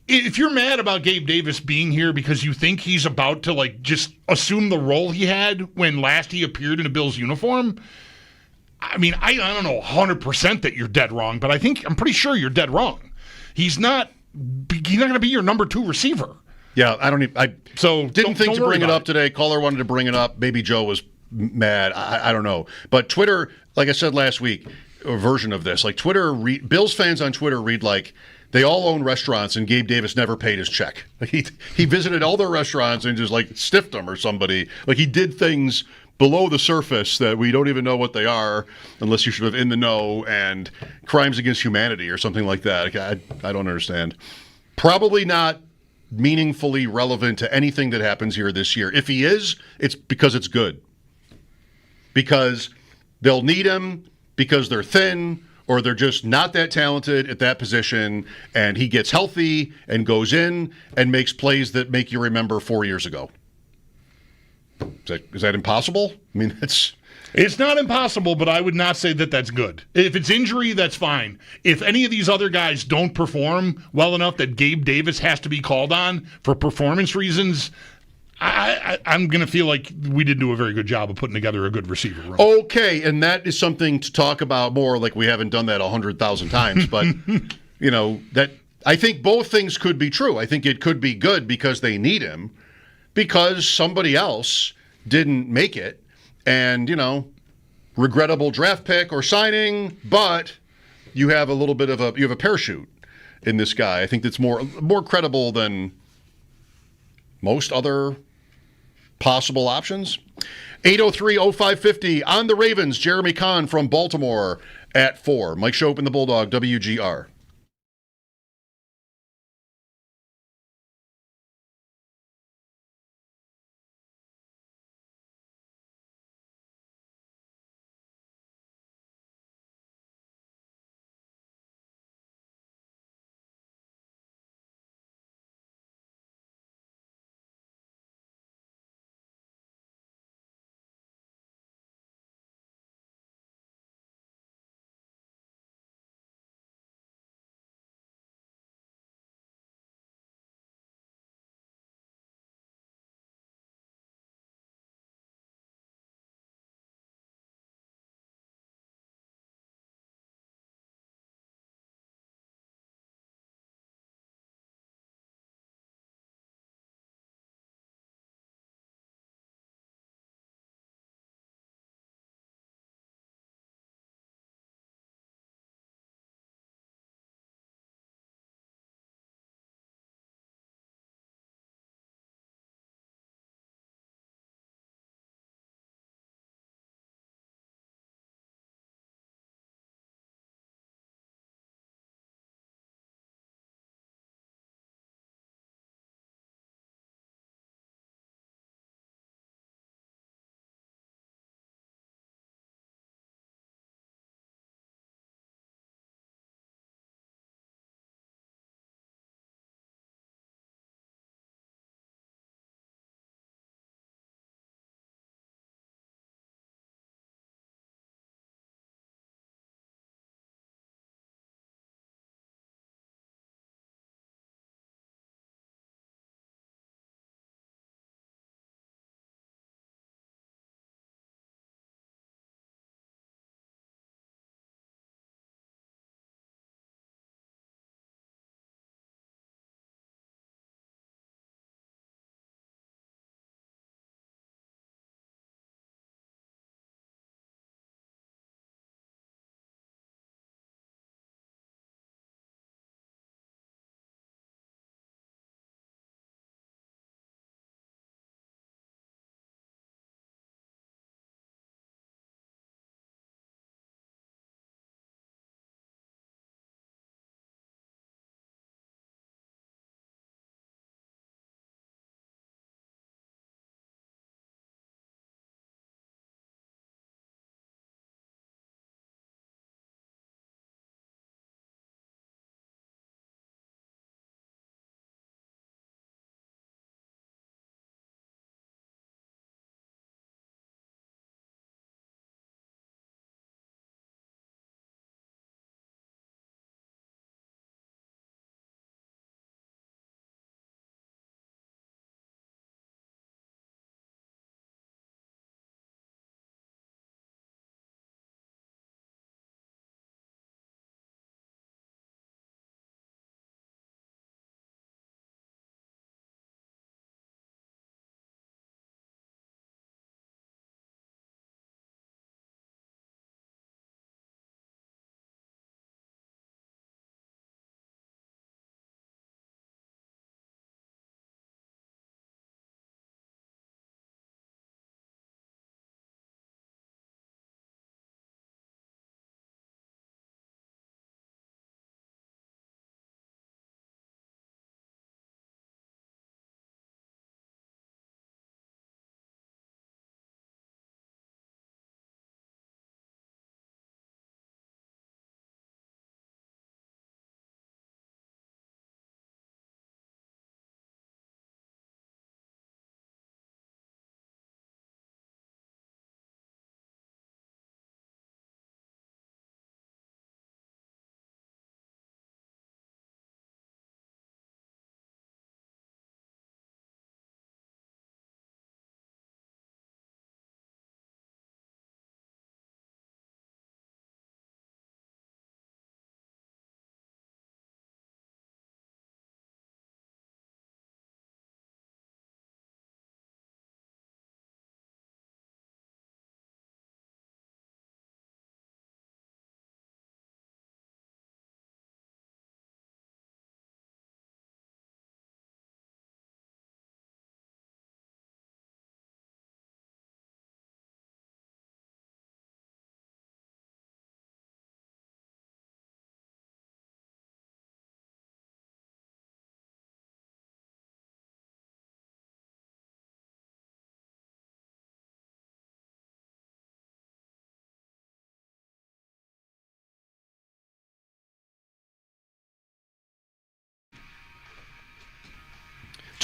if you're mad about Gabe Davis being here because you think he's about to, just assume the role he had when last he appeared in a Bills uniform, I mean, I don't know 100% that you're dead wrong, but I'm pretty sure you're dead wrong. He's not going to be your number 2 receiver. Yeah, I didn't think to bring it up today. Caller wanted to bring it up. Maybe Joe was mad. I don't know. But Twitter, like I said last week, a version of this. Twitter, Bills fans on Twitter read they all own restaurants and Gabe Davis never paid his check. He visited all their restaurants and just stiffed them or somebody. He did things below the surface that we don't even know what they are unless you should have in the know, and crimes against humanity or something like that. I don't understand. Probably not meaningfully relevant to anything that happens here this year. If he is, it's because it's good. Because they'll need him, because they're thin, or they're just not that talented at that position, and he gets healthy and goes in and makes plays that make you remember 4 years ago. Is that impossible? I mean, It's not impossible, but I would not say that that's good. If it's injury, that's fine. If any of these other guys don't perform well enough that Gabe Davis has to be called on for performance reasons, I'm going to feel like we didn't do a very good job of putting together a good receiver room. Okay, and that is something to talk about more. We haven't done that 100,000 times, but that I think both things could be true. I think it could be good because they need him, because somebody else didn't make it. And, regrettable draft pick or signing, but you have a little bit of a parachute in this guy. I think that's more credible than most other possible options. 803-0550 on the Ravens. Jeremy Kahn from Baltimore at 4. Mike Schopp and the Bulldog, WGR.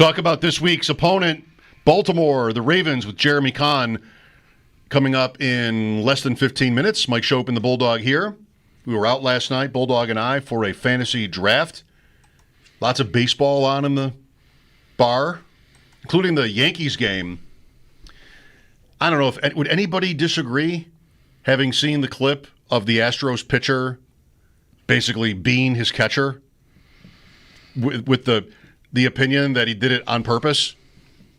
Talk about this week's opponent, Baltimore, the Ravens, with Jeremy Kahn coming up in less than 15 minutes. Mike Schopp and the Bulldog here. We were out last night, Bulldog and I, for a fantasy draft. Lots of baseball on in the bar, including the Yankees game. I don't know if would anybody disagree, having seen the clip of the Astros pitcher basically being his catcher, with the opinion that he did it on purpose.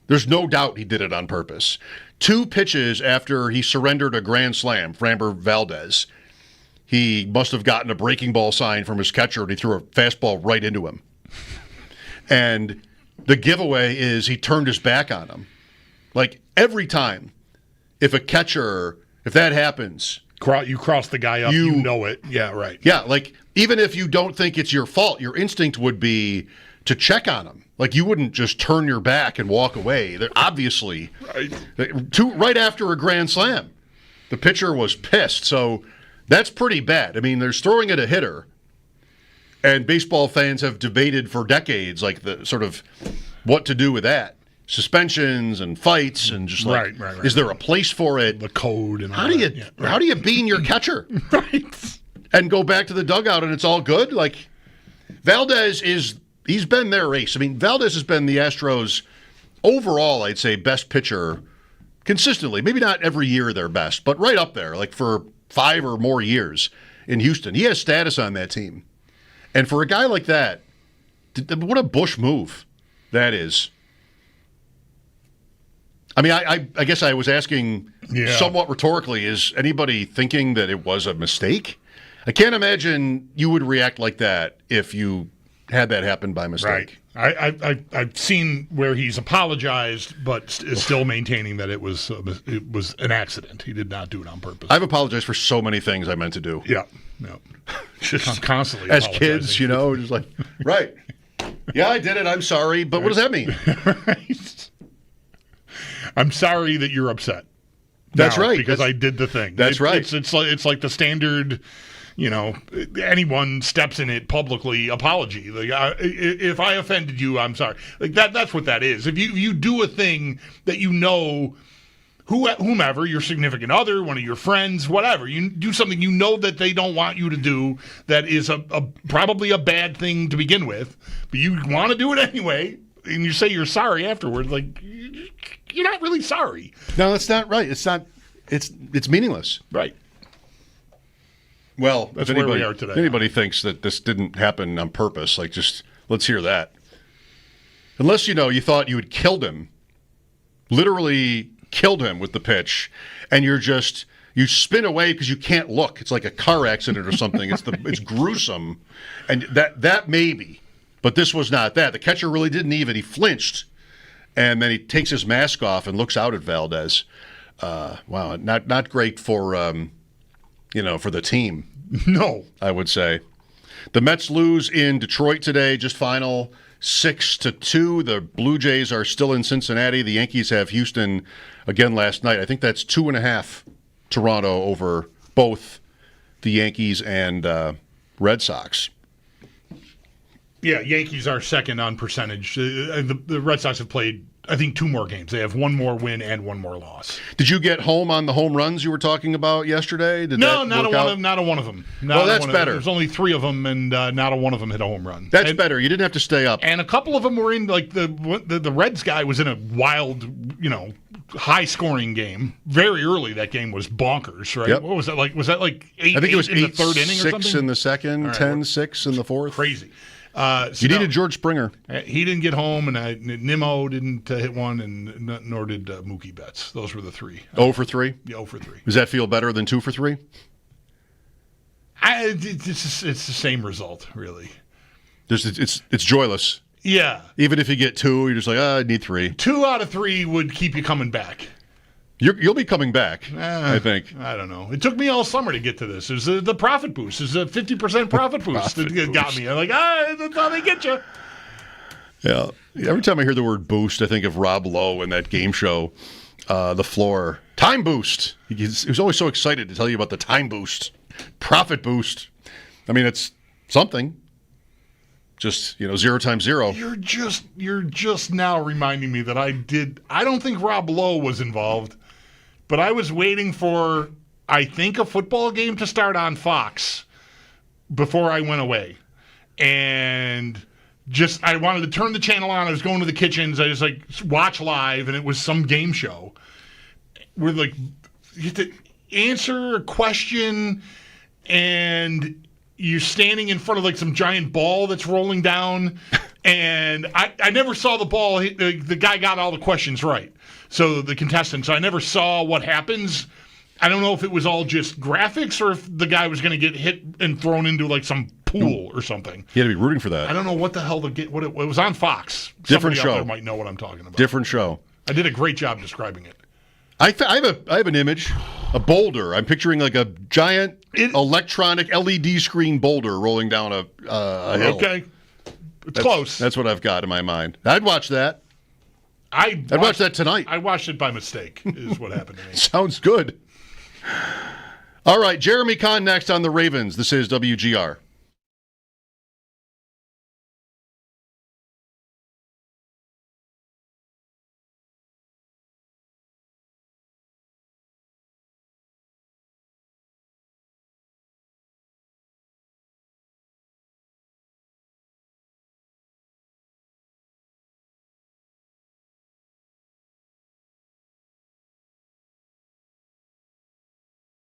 There's no doubt he did it on purpose. 2 pitches after he surrendered a grand slam, Framber Valdez, he must have gotten a breaking ball sign from his catcher, and he threw a fastball right into him. And the giveaway is he turned his back on him. Like, every time, if that happens... You cross the guy up, you know it. Yeah, right. Yeah, like, even if you don't think it's your fault, your instinct would be to check on him. Like, you wouldn't just turn your back and walk away. They're obviously, right after a grand slam, the pitcher was pissed. So that's pretty bad. I mean, there's throwing at a hitter, and baseball fans have debated for decades, like, the sort of what to do with that. Suspensions and fights and just like, is there a place for it? The code and all how do you how do you bean your catcher? Right. And go back to the dugout and it's all good? Like, Valdez he's been their ace. I mean, Valdez has been the Astros' overall, I'd say, best pitcher consistently. Maybe not every year their best, but right up there, like for 5 or more years in Houston. He has status on that team. And for a guy like that, what a Bush move that is. I mean, I guess I was asking somewhat rhetorically, is anybody thinking that it was a mistake? I can't imagine you would react like that if you had that happen by mistake. Right. I've seen where he's apologized, but is still maintaining that it was an accident. He did not do it on purpose. I've apologized for so many things I meant to do. Yeah. No. Just constantly as kids, just like, right. Yeah, I did it. I'm sorry. But what does that mean? Right. I'm sorry that you're upset. That's right. Because I did the thing. That's right. It's like the standard, anyone steps in it publicly apology. Like, if I offended you, I'm sorry. Like that's what that is. If you do a thing that whomever, your significant other, one of your friends, whatever, you do something that they don't want you to do that is probably a bad thing to begin with, but you want to do it anyway, and you say you're sorry afterwards, like, you're not really sorry. No, that's not right. It's not. It's meaningless. Right. Well, that's where we are today. If anybody thinks that this didn't happen on purpose, like, just let's hear that. Unless you thought you had killed him, literally killed him with the pitch, and you spin away because you can't look. It's like a car accident or something. It's gruesome, and that maybe, but this was not that. The catcher really didn't even. He flinched. And then he takes his mask off and looks out at Valdez. Wow, not great for for the team. No, I would say. The Mets lose in Detroit today, just final 6-2. The Blue Jays are still in Cincinnati. The Yankees have Houston again last night. I think that's 2.5 Toronto over both the Yankees and Red Sox. Yeah, Yankees are second on percentage. The Red Sox have played, I think, 2 more games. They have 1 more win and 1 more loss. Did you get home on the home runs you were talking about yesterday? No, not a one of them. Well, that's better. There's only 3 of them, and not a one of them hit a home run. That's better. You didn't have to stay up. And a couple of them were in, like, the Reds guy was in a wild, high-scoring game. Very early, that game was bonkers, right? Yep. What was that like? Was that like 8 I think it was in the third inning or something? 6 in the second, 10-6 in the fourth. Crazy. You needed George Springer. He didn't get home, and Nimmo didn't hit one, and nor did Mookie Betts. Those were the 3. 0 for 3? Yeah, 0 for 3. Does that feel better than 2 for 3? It's the same result, really. It's joyless. Yeah. Even if you get 2, you're just like, I need 3. 2 out of 3 would keep you coming back. You'll be coming back, I think. I don't know. It took me all summer to get to this. It was the profit boost. It was a 50% profit boost that got me. I'm like, that's how they get you. Yeah. Every time I hear the word boost, I think of Rob Lowe in that game show, The Floor. Time boost. He was always so excited to tell you about the time boost, profit boost. I mean, it's something. Just 0 times 0. You're just now reminding me that I don't think Rob Lowe was involved, but I was waiting for, I think, a football game to start on Fox before I went away. And I wanted to turn the channel on. I was going to the kitchens. I just watch live, and it was some game show where you have to answer a question, and you're standing in front of some giant ball that's rolling down, and I never saw the ball. The guy got all the questions right. So the contestant. So I never saw what happens. I don't know if it was all just graphics or if the guy was going to get hit and thrown into some pool or something. You had to be rooting for that. I don't know what the hell it was on Fox. Different Somebody show. out there might know what I'm talking about. Different show. I did a great job describing it. I have an image, a boulder. I'm picturing a giant electronic LED screen boulder rolling down a hill. Okay, it's close. That's what I've got in my mind. I'd watch that. I'd watch that tonight. I watched it by mistake. Is what happened to me. Sounds good. All right, Jeremy Kahn next on the Ravens. This is WGR.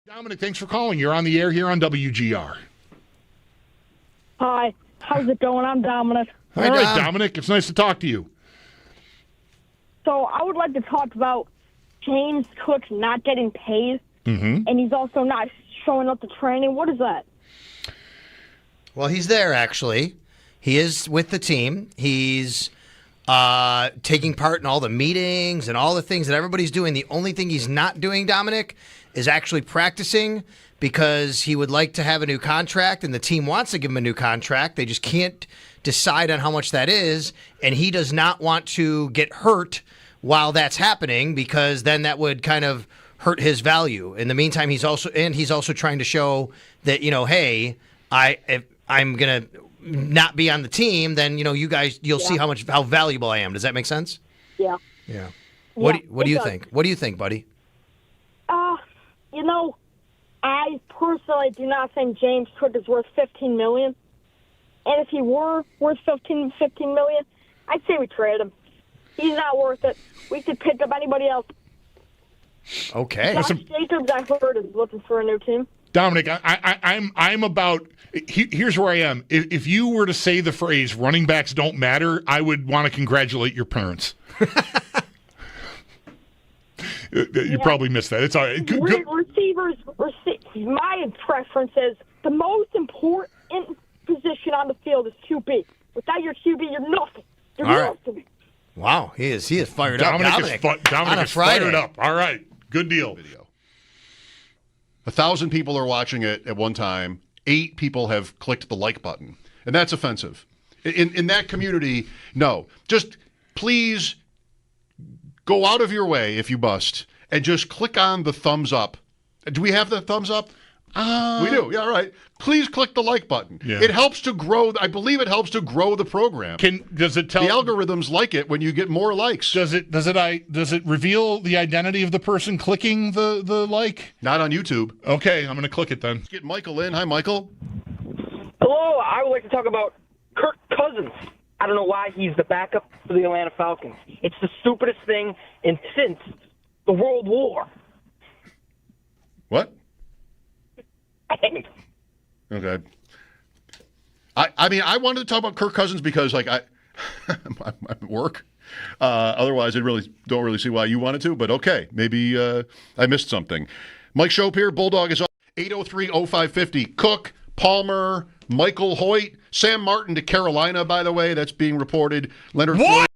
Dominic, thanks for calling. You're on the air here on WGR. Hi, how's it going? I'm Dominic. All right, Dominic, it's nice to talk to you. So I would like to talk about James Cook not getting paid, and he's also not showing up to training. What is that? Well, he's there, actually. He is with the team. He's taking part in all the meetings and all the things that everybody's doing. The only thing he's not doing, Dominic, is actually practicing because he would like to have a new contract, and the team wants to give him a new contract. They just can't decide on how much that is, and he does not want to get hurt while that's happening because then that would kind of hurt his value. In the meantime, he's also trying to show that, hey, if I'm going to not be on the team, then, you guys, you'll see how valuable I am. Does that make sense? Yeah. Yeah. What do you think? What do you think, buddy? I personally do not think James Cook is worth $15 million. And if he were worth $15 million, I'd say we trade him. He's not worth it. We could pick up anybody else. Okay. Josh Jacobs, I heard, is looking for a new team. Dominic, I'm about. Here's where I am. If you were to say the phrase "running backs don't matter," I would want to congratulate your parents. You probably missed that. It's all right. Receivers. My preference is the most important position on the field is QB. Without your QB, you're nothing. You're nothing. Wow, he is fired Dominic up. Dominic is fired up. All right, good deal. 1,000 people are watching it at one time. 8 people have clicked the like button, and that's offensive. In that community, no. Just please go out of your way if you must, and just click on the thumbs up. Do we have the thumbs up? We do. Yeah, all right. Please click the like button. Yeah. It helps to grow. I believe it helps to grow the program. Does it tell the algorithms like it when you get more likes? Does it reveal the identity of the person clicking the like? Not on YouTube. Okay, I'm going to click it then. Let's get Michael in. Hi, Michael. Hello. I would like to talk about Kirk Cousins. I don't know why he's the backup for the Atlanta Falcons. It's the stupidest thing since the World War. What? Okay. I mean, I wanted to talk about Kirk Cousins because, I'm at work. Otherwise, I don't really see why you wanted to. But okay, maybe I missed something. Mike Schopp here. Bulldog is up 803-0550. Cook, Palmer, Michael Hoyt, Sam Martin to Carolina. By the way, that's being reported. Leonard Floyd.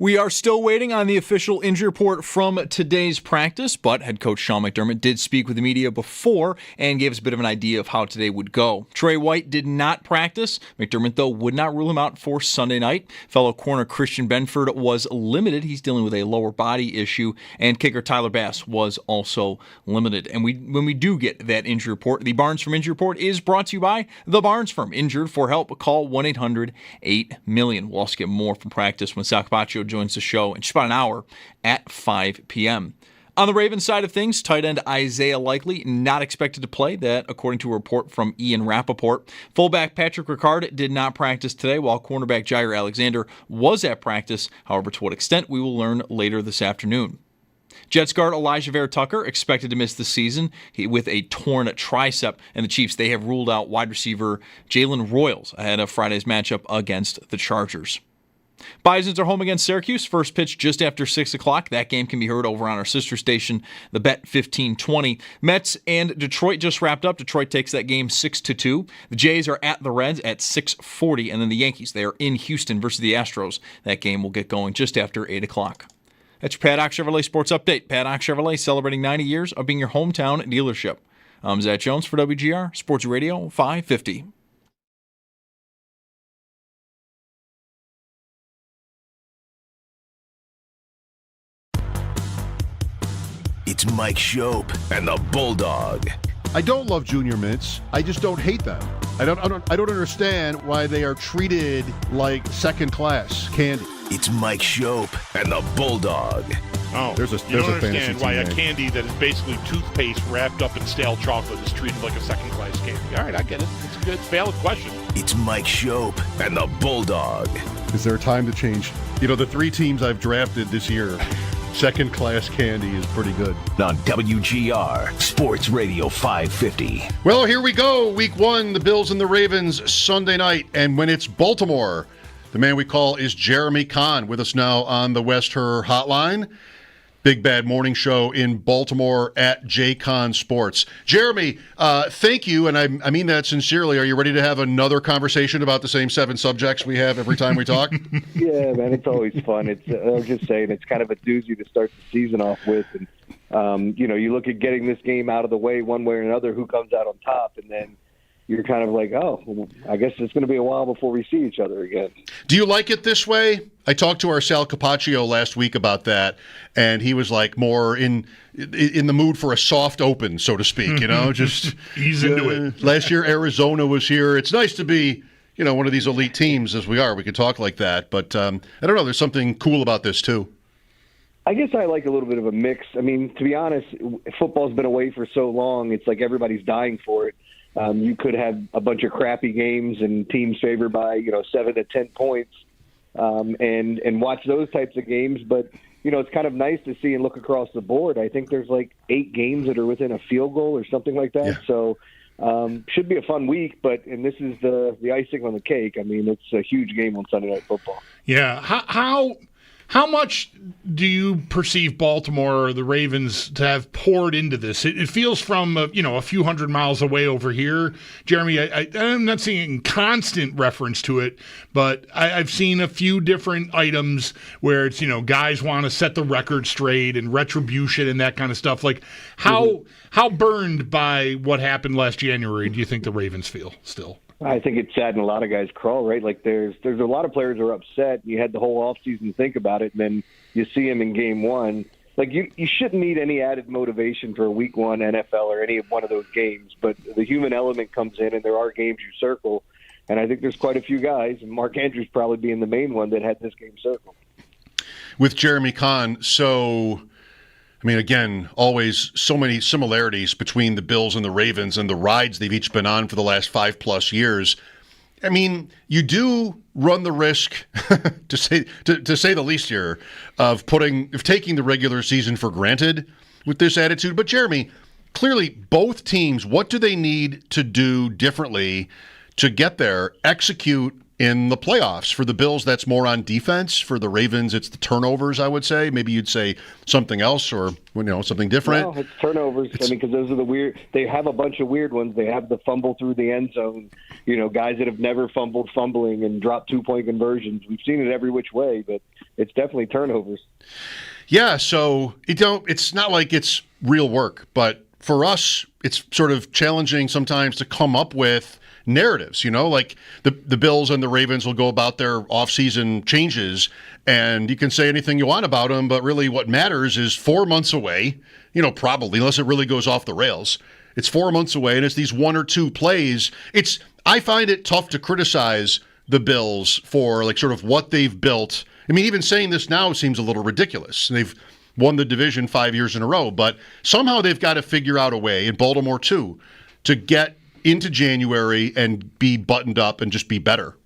We are still waiting on the official injury report from today's practice, but head coach Sean McDermott did speak with the media before and gave us a bit of an idea of how today would go. Trey White did not practice. McDermott, though, would not rule him out for Sunday night. Fellow corner Christian Benford was limited. He's dealing with a lower body issue, and kicker Tyler Bass was also limited. And when we do get that injury report, the Barnes Firm injury report is brought to you by the Barnes Firm. Injured for help, call 1-800-8-MILLION. We'll also get more from practice when Sal Capaccio joins the show in just about an hour at 5 p.m. On the Ravens side of things, tight end Isaiah Likely not expected to play. That, according to a report from Ian Rappaport. Fullback Patrick Ricard did not practice today, while cornerback Jair Alexander was at practice. However, to what extent, we will learn later this afternoon. Jets guard Elijah Vera-Tucker expected to miss the season with a torn tricep, and the Chiefs, they have ruled out wide receiver Jalen Royals ahead of Friday's matchup against the Chargers. Bisons are home against Syracuse. First pitch just after 6 o'clock. That game can be heard over on our sister station, the Bet 1520. Mets and Detroit just wrapped up. Detroit takes that game 6-2. The Jays are at the Reds at 6:40, and then the Yankees, they are in Houston versus the Astros. That game will get going just after 8 o'clock. That's your Paddock Chevrolet Sports Update. Paddock Chevrolet celebrating 90 years of being your hometown dealership. I'm Zach Jones for WGR Sports Radio 550. It's Mike Schopp and the Bulldog. I don't love junior mints. I just don't hate them. I don't understand why they are treated like second-class candy. It's Mike Schopp and the Bulldog. Oh, there's you don't a understand fantasy why a team candy that is basically toothpaste wrapped up in stale chocolate is treated like a second-class candy. All right, I get it. It's a good, valid question. It's Mike Schopp and the Bulldog. Is there a time to change? The 3 teams I've drafted this year, second-class candy is pretty good. On WGR Sports Radio 550. Well, here we go. Week 1, the Bills and the Ravens, Sunday night. And when it's Baltimore, the man we call is Jeremy Kahn, with us now on the West Her Hotline. Big Bad Morning Show in Baltimore at JCon Sports. Jeremy, thank you, and I mean that sincerely. Are you ready to have another conversation about the same 7 subjects we have every time we talk? Yeah, man, it's always fun. I was just saying, it's kind of a doozy to start the season off with. And, you look at getting this game out of the way one way or another, who comes out on top, and then you're kind of like, oh, I guess it's going to be a while before we see each other again. Do you like it this way? I talked to our Sal Capaccio last week about that, and he was like more in the mood for a soft open, so to speak. Just ease into it. Last year, Arizona was here. It's nice to be, one of these elite teams as we are. We could talk like that, but I don't know. There's something cool about this too. I guess I like a little bit of a mix. I mean, to be honest, football's been away for so long. It's like everybody's dying for it. You could have a bunch of crappy games and teams favored by 7 to 10 points, and watch those types of games. But it's kind of nice to see and look across the board. I think there's like 8 games that are within a field goal or something like that. Yeah. So should be a fun week. And this is the icing on the cake. I mean, it's a huge game on Sunday Night Football. Yeah. How much do you perceive Baltimore or the Ravens to have poured into this? It feels from a few hundred miles away over here. Jeremy, I'm not seeing constant reference to it, but I've seen a few different items where it's guys want to set the record straight and retribution and that kind of stuff. Like how burned by what happened last January do you think the Ravens feel still? I think it's saddened a lot of guys crawl, right? Like there's a lot of players who are upset. You had the whole offseason to think about it, and then you see them in game 1. Like you shouldn't need any added motivation for a week 1 NFL or any one of those games, but the human element comes in, and there are games you circle. And I think there's quite a few guys, and Mark Andrews probably being the main one, that had this game circled. With Jeremy Kahn, again, always so many similarities between the Bills and the Ravens and the rides they've each been on for the last 5+ years. You do run the risk, to say the least here, of taking the regular season for granted with this attitude. But Jeremy, clearly both teams, what do they need to do differently to get there, execute in the playoffs. For the Bills, that's more on defense. For the Ravens, it's the turnovers, I would say. Maybe you'd say something else or something different. No, it's turnovers. Because those are the weird – they have a bunch of weird ones. They have the fumble through the end zone, guys that have never fumbling and dropped 2-point conversions. We've seen it every which way, but it's definitely turnovers. Yeah, so it's not like it's real work, but for us, it's sort of challenging sometimes to come up with narratives, like the Bills and the Ravens will go about their offseason changes, and you can say anything you want about them, but really what matters is 4 months away, probably, unless it really goes off the rails. It's 4 months away, and it's these 1 or 2 plays. I find it tough to criticize the Bills for sort of what they've built. I mean, even saying this now seems a little ridiculous. They've won the division 5 years in a row, but somehow they've got to figure out a way, in Baltimore too, to get into January and be buttoned up and just be better.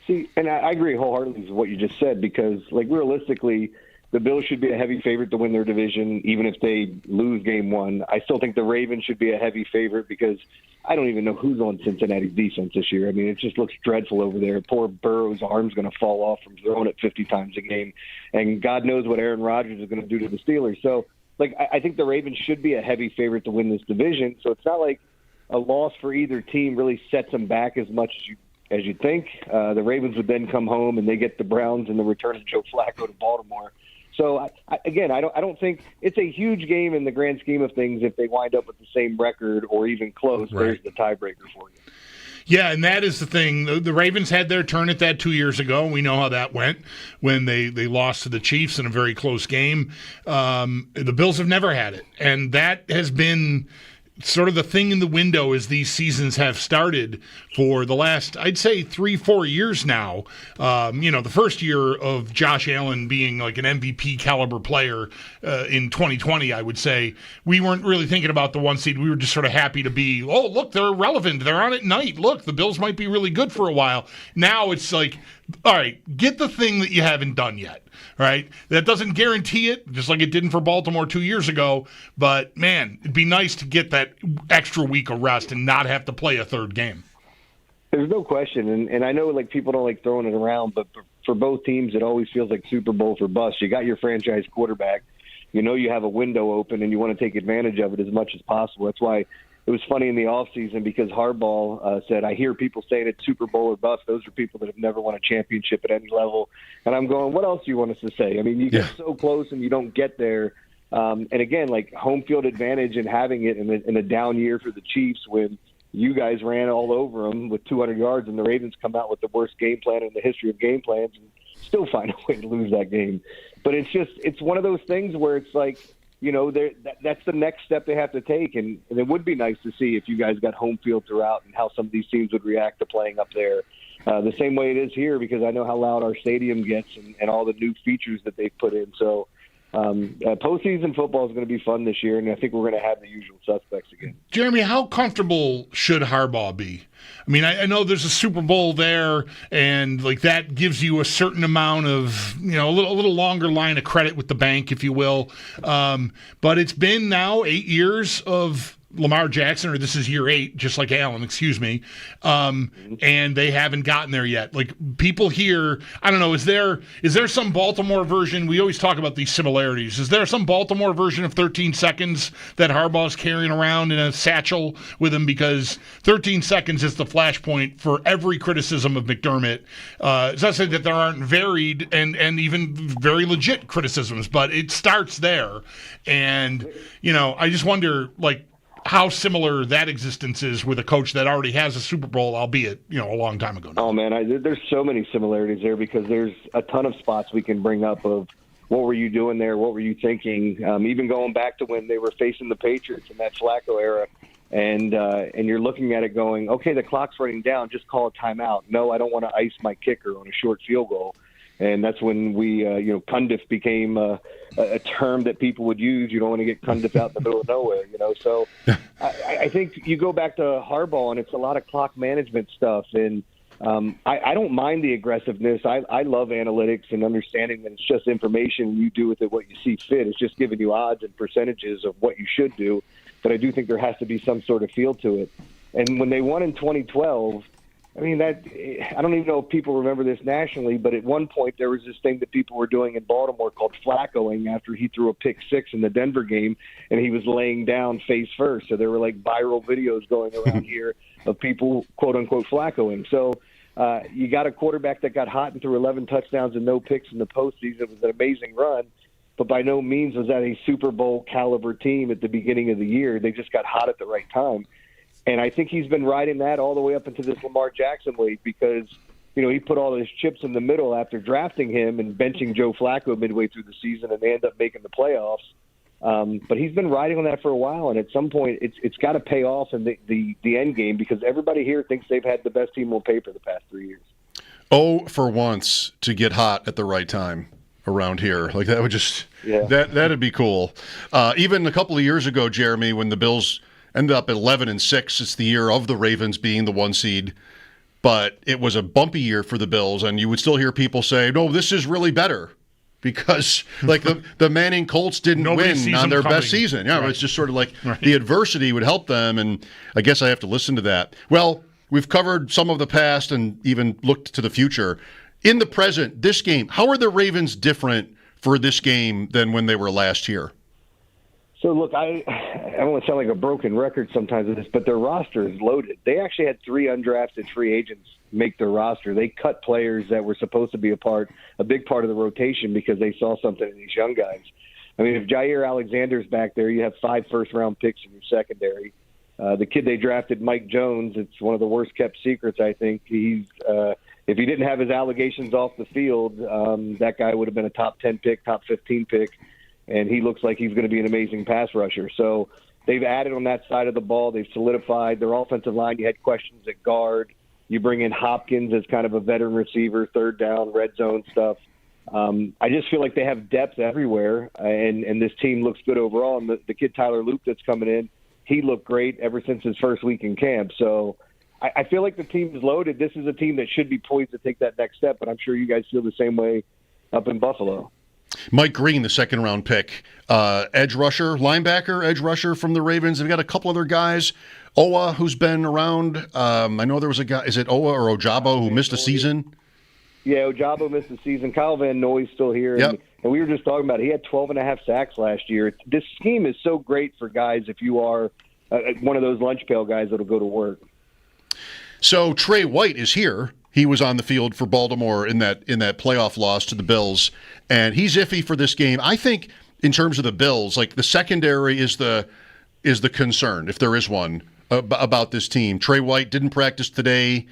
See, and I agree wholeheartedly with what you just said, because realistically, the Bills should be a heavy favorite to win their division, even if they lose game 1. I still think the Ravens should be a heavy favorite because I don't even know who's on Cincinnati's defense this year. I mean, it just looks dreadful over there. Poor Burrow's arm's going to fall off from throwing it 50 times a game, and God knows what Aaron Rodgers is going to do to the Steelers. So, I think the Ravens should be a heavy favorite to win this division. So it's not like a loss for either team really sets them back as much as you think. The Ravens would then come home and they get the Browns and the return of Joe Flacco to Baltimore. So I don't think it's a huge game in the grand scheme of things if they wind up with the same record or even close. Right. There's the tiebreaker for you. Yeah, and that is the thing. The Ravens had their turn at that 2 years ago. We know how that went when they lost to the Chiefs in a very close game. The Bills have never had it, and that has been sort of the thing in the window as these seasons have started for the last, I'd say, 3-4 years now. The first year of Josh Allen being like an MVP caliber player in 2020, I would say, we weren't really thinking about the 1 seed. We were just sort of happy to be, oh, look, they're relevant. They're on at night. Look, the Bills might be really good for a while. Now it's like, all right, get the thing that you haven't done yet, right? That doesn't guarantee it, just like it didn't for Baltimore 2 years ago. But, man, it'd be nice to get that extra week of rest and not have to play a third game. There's no question, and I know people don't like throwing it around, but for both teams, it always feels like Super Bowl for bust. You got your franchise quarterback. You have a window open, and you want to take advantage of it as much as possible. That's why it was funny in the offseason because Harbaugh said, I hear people saying it's Super Bowl or bust. Those are people that have never won a championship at any level. And I'm going, what else do you want us to say? I mean, you get so close and you don't get there. And again, home field advantage and having it in a down year for the Chiefs when you guys ran all over them with 200 yards and the Ravens come out with the worst game plan in the history of game plans and still find a way to lose that game. But it's one of those things where it's like, that's the next step they have to take. And it would be nice to see if you guys got home field throughout and how some of these teams would react to playing up there the same way it is here, because I know how loud our stadium gets and all the new features that they've put in. So postseason football is going to be fun this year, and I think we're going to have the usual suspects again. Jeremy, how comfortable should Harbaugh be? I mean, I know there's a Super Bowl there, and that gives you a certain amount of, a little longer line of credit with the bank, if you will. But it's been now 8 years of Lamar Jackson, or this is year 8, just like Allen, excuse me, and they haven't gotten there yet. People here, I don't know, is there some Baltimore version? We always talk about these similarities. Is there some Baltimore version of 13 seconds that Harbaugh's carrying around in a satchel with him? Because 13 seconds is the flashpoint for every criticism of McDermott. It's not saying that there aren't varied and even very legit criticisms, but it starts there. And, I just wonder, how similar that existence is with a coach that already has a Super Bowl, albeit, a long time ago now. Oh, man, there's so many similarities there because there's a ton of spots we can bring up of what were you doing there, what were you thinking, even going back to when they were facing the Patriots in that Flacco era, and you're looking at it going, okay, the clock's running down, just call a timeout. No, I don't want to ice my kicker on a short field goal. And that's when we, Cundiff became a term that people would use. You don't want to get Cundiff out in the middle of nowhere, So I think you go back to Harbaugh, and it's a lot of clock management stuff. And I don't mind the aggressiveness. I love analytics and understanding that it's just information. You do with it what you see fit. It's just giving you odds and percentages of what you should do. But I do think there has to be some sort of feel to it. And when they won in 2012, I mean, I don't even know if people remember this nationally, but at one point there was this thing that people were doing in Baltimore called flaccoing after he threw a pick six in the Denver game, and he was laying down face first. So there were like viral videos going around here of people, quote unquote, flaccoing. So you got a quarterback that got hot and threw 11 touchdowns and no picks in the postseason. It was an amazing run, but by no means was that a Super Bowl caliber team at the beginning of the year. They just got hot at the right time. And I think he's been riding that all the way up into this Lamar Jackson wave because, he put all his chips in the middle after drafting him and benching Joe Flacco midway through the season, and they end up making the playoffs. But he's been riding on that for a while, and at some point it's got to pay off in the end game because everybody here thinks they've had the best team on paper the past 3 years. Oh, for once to get hot at the right time around here. Like that would just that'd be cool. Even a couple of years ago, Jeremy, when the Bills ended up at 11-6. It's the year of the Ravens being the 1 seed, but it was a bumpy year for the Bills, and you would still hear people say, "No, this is really better," because like the Manning Colts didn't win on their best season. Yeah, it's just sort of like the adversity would help them, and I guess I have to listen to that. Well, we've covered some of the past and even looked to the future. In the present, this game, how are the Ravens different for this game than when they were last year? So, look, I don't want to sound like a broken record sometimes with this, but their roster is loaded. They actually had 3 undrafted free agents make their roster. They cut players that were supposed to be a big part of the rotation because they saw something in these young guys. I mean, if Jair Alexander's back there, you have 5 first-round picks in your secondary. The kid they drafted, Mike Jones, it's one of the worst-kept secrets, I think. He's if he didn't have his allegations off the field, that guy would have been a top 10 pick, top 15 pick. And he looks like he's going to be an amazing pass rusher. So they've added on that side of the ball. They've solidified their offensive line. You had questions at guard. You bring in Hopkins as kind of a veteran receiver, third down, red zone stuff. I just feel like they have depth everywhere, and this team looks good overall. And the kid Tyler Luke that's coming in, he looked great ever since his first week in camp. So I feel like the team is loaded. This is a team that should be poised to take that next step, but I'm sure you guys feel the same way up in Buffalo. Mike Green, the second-round pick, edge rusher, linebacker, edge rusher from the Ravens. They've got a couple other guys. Owa, who's been around. I know there was a guy, is it Owa or Ojabo, who missed a season? Yeah, Ojabo missed the season. Kyle Van Noy's still here. Yep. And we were just talking about it. He had 12.5 sacks last year. This scheme is so great for guys if you are one of those lunch pail guys that will go to work. So Trey White is here. He was on the field for Baltimore in that playoff loss to the Bills, and he's iffy for this game. I think in terms of the Bills, like the secondary is the concern, if there is one, about this team. Trey White didn't practice today.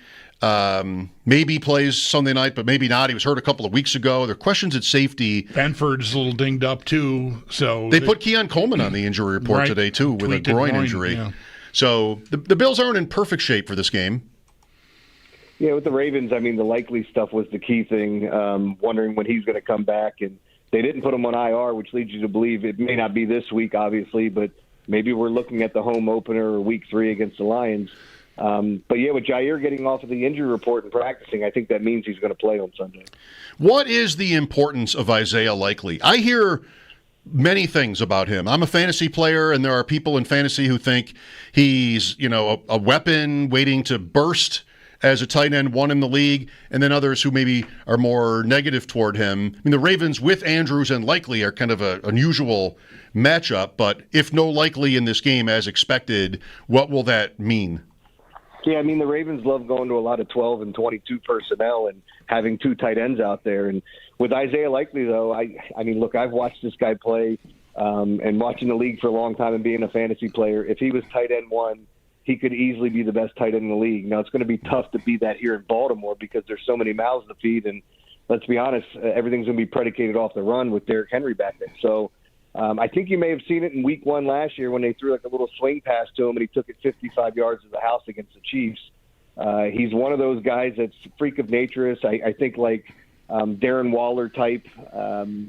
Maybe plays Sunday night, but maybe not. He was hurt a couple of weeks ago. There are questions at safety. Benford's a little dinged up too. So they put Keon Coleman on the injury report today too with a groin injury. Yeah. So the Bills aren't in perfect shape for this game. Yeah, with the Ravens, I mean, the likely stuff was the key thing, wondering when he's going to come back. And they didn't put him on IR, which leads you to believe it may not be this week, obviously, but maybe we're looking at the home opener or week 3 against the Lions. But, yeah, with Jair getting off of the injury report and practicing, I think that means he's going to play on Sunday. What is the importance of Isaiah Likely? I hear many things about him. I'm a fantasy player, and there are people in fantasy who think he's, a weapon waiting to burst as a tight end 1 in the league, and then others who maybe are more negative toward him. I mean, the Ravens with Andrews and Likely are kind of an unusual matchup, but if no Likely in this game as expected, what will that mean? Yeah, I mean, the Ravens love going to a lot of 12 and 22 personnel and having 2 tight ends out there. And with Isaiah Likely, though, I mean, look, I've watched this guy play and watching the league for a long time and being a fantasy player. If he was tight end 1, he could easily be the best tight end in the league. Now, it's going to be tough to be that here in Baltimore because there's so many mouths to feed. And let's be honest, everything's going to be predicated off the run with Derrick Henry back there. So I think you may have seen it in week 1 last year when they threw like a little swing pass to him and he took it 55 yards to the house against the Chiefs. He's one of those guys that's freak of nature. I think like Darren Waller type.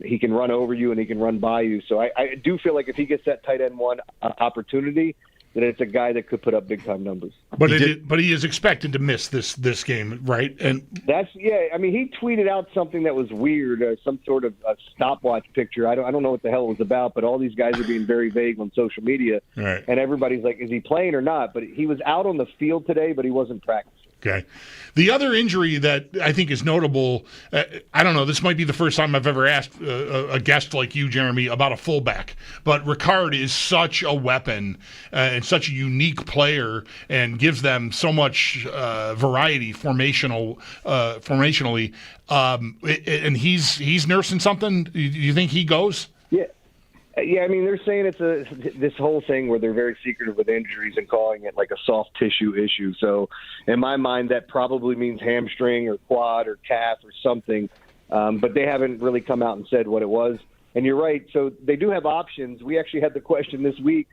He can run over you and he can run by you. So I do feel like if he gets that tight end 1 opportunity, that it's a guy that could put up big-time numbers. But he is expected to miss this game, right? And I mean, he tweeted out something that was weird, some sort of a stopwatch picture. I don't know what the hell it was about, but all these guys are being very vague on social media, right. And everybody's like, is he playing or not? But he was out on the field today, but he wasn't practicing. Okay. The other injury that I think is notable, I don't know, this might be the first time I've ever asked a guest like you, Jeremy, about a fullback. But Ricard is such a weapon and such a unique player and gives them so much variety formationally. And he's nursing something. Do you think he goes? Yeah, I mean, they're saying it's this whole thing where they're very secretive with injuries and calling it like a soft tissue issue. So in my mind, that probably means hamstring or quad or calf or something. But they haven't really come out and said what it was. And you're right. So they do have options. We actually had the question this week,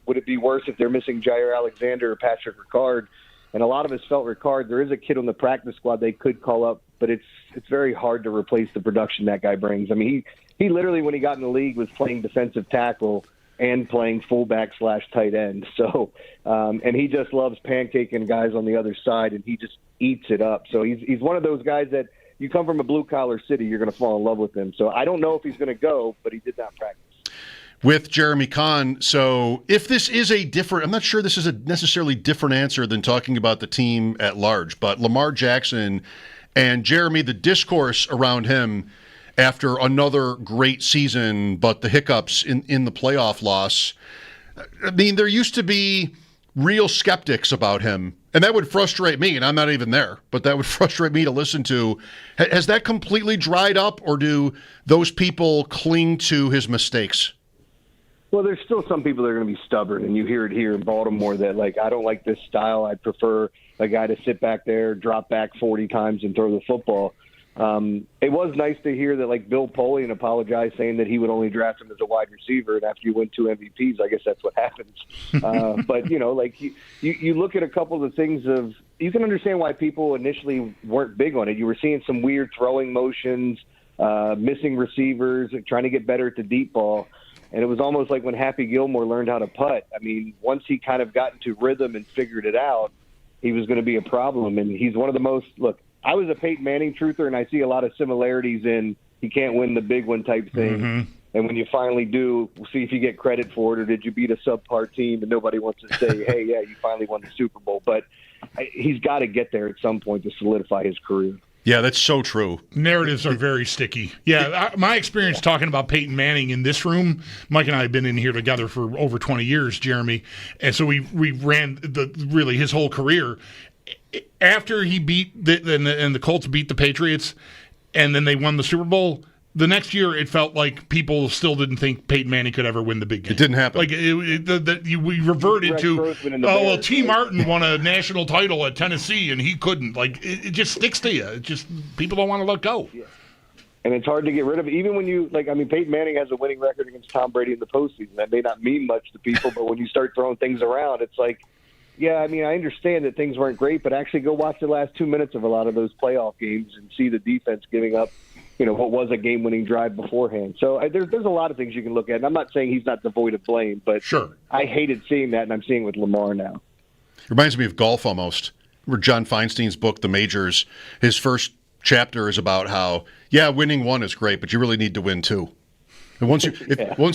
would it be worse if they're missing Jair Alexander or Patrick Ricard? And a lot of us felt Ricard. There is a kid on the practice squad they could call up, but it's very hard to replace the production that guy brings. I mean, he literally, when he got in the league, was playing defensive tackle and playing fullback / tight end. So, and he just loves pancaking guys on the other side, and he just eats it up. So he's one of those guys that you come from a blue-collar city, you're going to fall in love with him. So I don't know if he's going to go, but he did not practice. With Jeremy Kahn, so if this is a different, I'm not sure this is a necessarily different answer than talking about the team at large, but Lamar Jackson and Jeremy, the discourse around him after another great season, but the hiccups in the playoff loss, I mean, there used to be real skeptics about him, and that would frustrate me, and I'm not even there, but that would frustrate me to listen to. Has that completely dried up, or do those people cling to his mistakes? Well, there's still some people that are going to be stubborn, and you hear it here in Baltimore that, like, I don't like this style. I'd prefer a guy to sit back there, drop back 40 times, and throw the football. It was nice to hear that, like, Bill Polian apologized, saying that he would only draft him as a wide receiver, and after you win 2 MVPs, I guess that's what happens. But, you know, like, you look at a couple of the things of – you can understand why people initially weren't big on it. You were seeing some weird throwing motions, missing receivers, trying to get better at the deep ball. And it was almost like when Happy Gilmore learned how to putt. I mean, once he kind of got into rhythm and figured it out, he was going to be a problem. And he's one of the most – look, I was a Peyton Manning truther, and I see a lot of similarities in he can't win the big one type thing. Mm-hmm. And when you finally do, we'll see if you get credit for it, or did you beat a subpar team and nobody wants to say, hey, yeah, you finally won the Super Bowl. But he's got to get there at some point to solidify his career. Yeah, that's so true. Narratives are very sticky. Yeah, my experience talking about Peyton Manning in this room, Mike and I have been in here together for over 20 years, Jeremy, and so we ran really his whole career. After he beat the Colts beat the Patriots, and then they won the Super Bowl, the next year it felt like people still didn't think Peyton Manning could ever win the big game. It didn't happen. Like we reverted to, T. Martin won a national title at Tennessee and he couldn't. Like it just sticks to you. It just people don't want to let go. Yeah. And it's hard to get rid of it. Even when you Peyton Manning has a winning record against Tom Brady in the postseason. That may not mean much to people, but when you start throwing things around, it's like, yeah, I mean, I understand that things weren't great, but actually go watch the last 2 minutes of a lot of those playoff games and see the defense giving up, what was a game-winning drive beforehand. So there's a lot of things you can look at. And I'm not saying he's not devoid of blame, but sure. I hated seeing that, and I'm seeing it with Lamar now. Reminds me of golf almost. Where John Feinstein's book, The Majors, his first chapter is about how, winning one is great, but you really need to win two. And once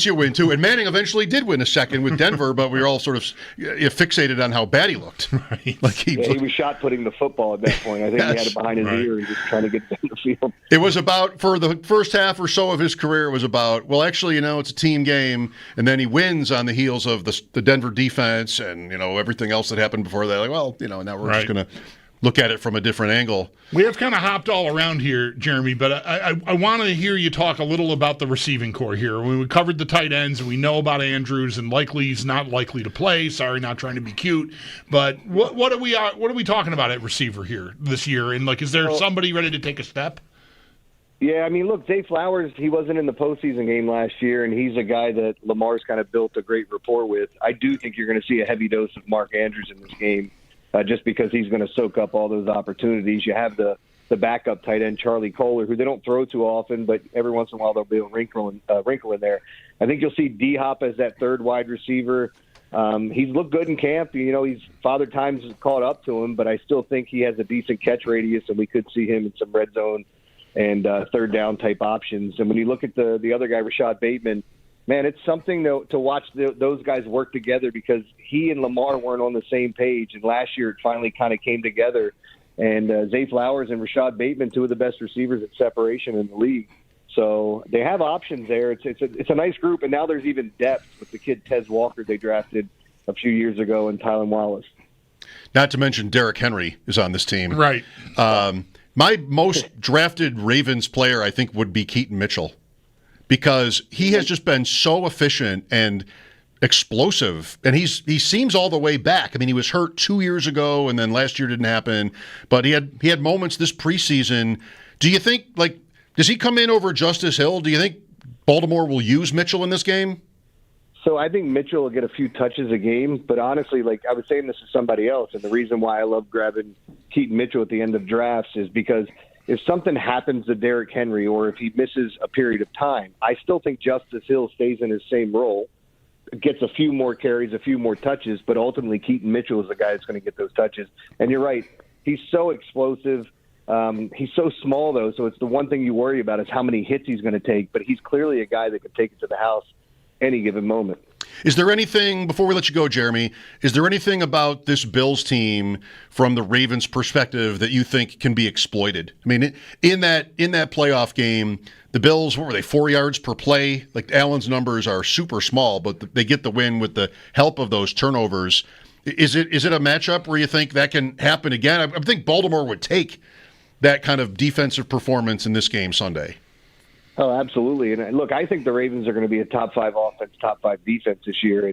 you win two, and Manning eventually did win a second with Denver, but we were all sort of fixated on how bad he looked. Right. Like he was shot putting the football at that point. I think he had it behind his ear and just trying to get it in the field. It was about, for the first half or so of his career, it was about, well, actually, it's a team game, and then he wins on the heels of the Denver defense and, everything else that happened before that. Like, well, now we're just going to look at it from a different angle. We have kind of hopped all around here, Jeremy, but I want to hear you talk a little about the receiving core here. We covered the tight ends, and we know about Andrews, and likely he's not likely to play. Sorry, not trying to be cute, but what are we talking about at receiver here this year? And is there somebody ready to take a step? Yeah, I mean, look, Zay Flowers, he wasn't in the postseason game last year, and he's a guy that Lamar's kind of built a great rapport with. I do think you're going to see a heavy dose of Mark Andrews in this game. Just because he's going to soak up all those opportunities. You have the backup tight end, Charlie Kohler, who they don't throw too often, but every once in a while there'll be a wrinkle in there. I think you'll see D-Hop as that third wide receiver. He's looked good in camp. He's Father Time's caught up to him, but I still think he has a decent catch radius, and we could see him in some red zone and third down type options. And when you look at the other guy, Rashad Bateman, man, it's something to watch those guys work together, because he and Lamar weren't on the same page, and last year it finally kind of came together. And Zay Flowers and Rashad Bateman, two of the best receivers at separation in the league. So they have options there. It's a nice group, and now there's even depth with the kid Tez Walker they drafted a few years ago and Tylan Wallace. Not to mention Derrick Henry is on this team. Right. My most drafted Ravens player, I think, would be Keaton Mitchell, because he has just been so efficient and explosive, and he seems all the way back. I mean, he was hurt 2 years ago, and then last year didn't happen, but he had moments this preseason. Do you think, like, does he come in over Justice Hill? Do you think Baltimore will use Mitchell in this game? So I think Mitchell will get a few touches a game, but honestly, like I was saying this to somebody else, and the reason why I love grabbing Keaton Mitchell at the end of drafts is because if something happens to Derrick Henry, or if he misses a period of time, I still think Justice Hill stays in his same role, gets a few more carries, a few more touches, but ultimately Keaton Mitchell is the guy that's going to get those touches. And you're right, he's so explosive. He's so small, though, so it's the one thing you worry about is how many hits he's going to take, but he's clearly a guy that can take it to the house any given moment. Is there anything, before we let you go, Jeremy, is there anything about this Bills team from the Ravens' perspective that you think can be exploited? I mean, in that playoff game, the Bills, what were they, 4 yards per play? Like, Allen's numbers are super small, but they get the win with the help of those turnovers. Is it a matchup where you think that can happen again? I think Baltimore would take that kind of defensive performance in this game Sunday. Oh, absolutely. And look, I think the Ravens are going to be a top 5 offense, top 5 defense this year.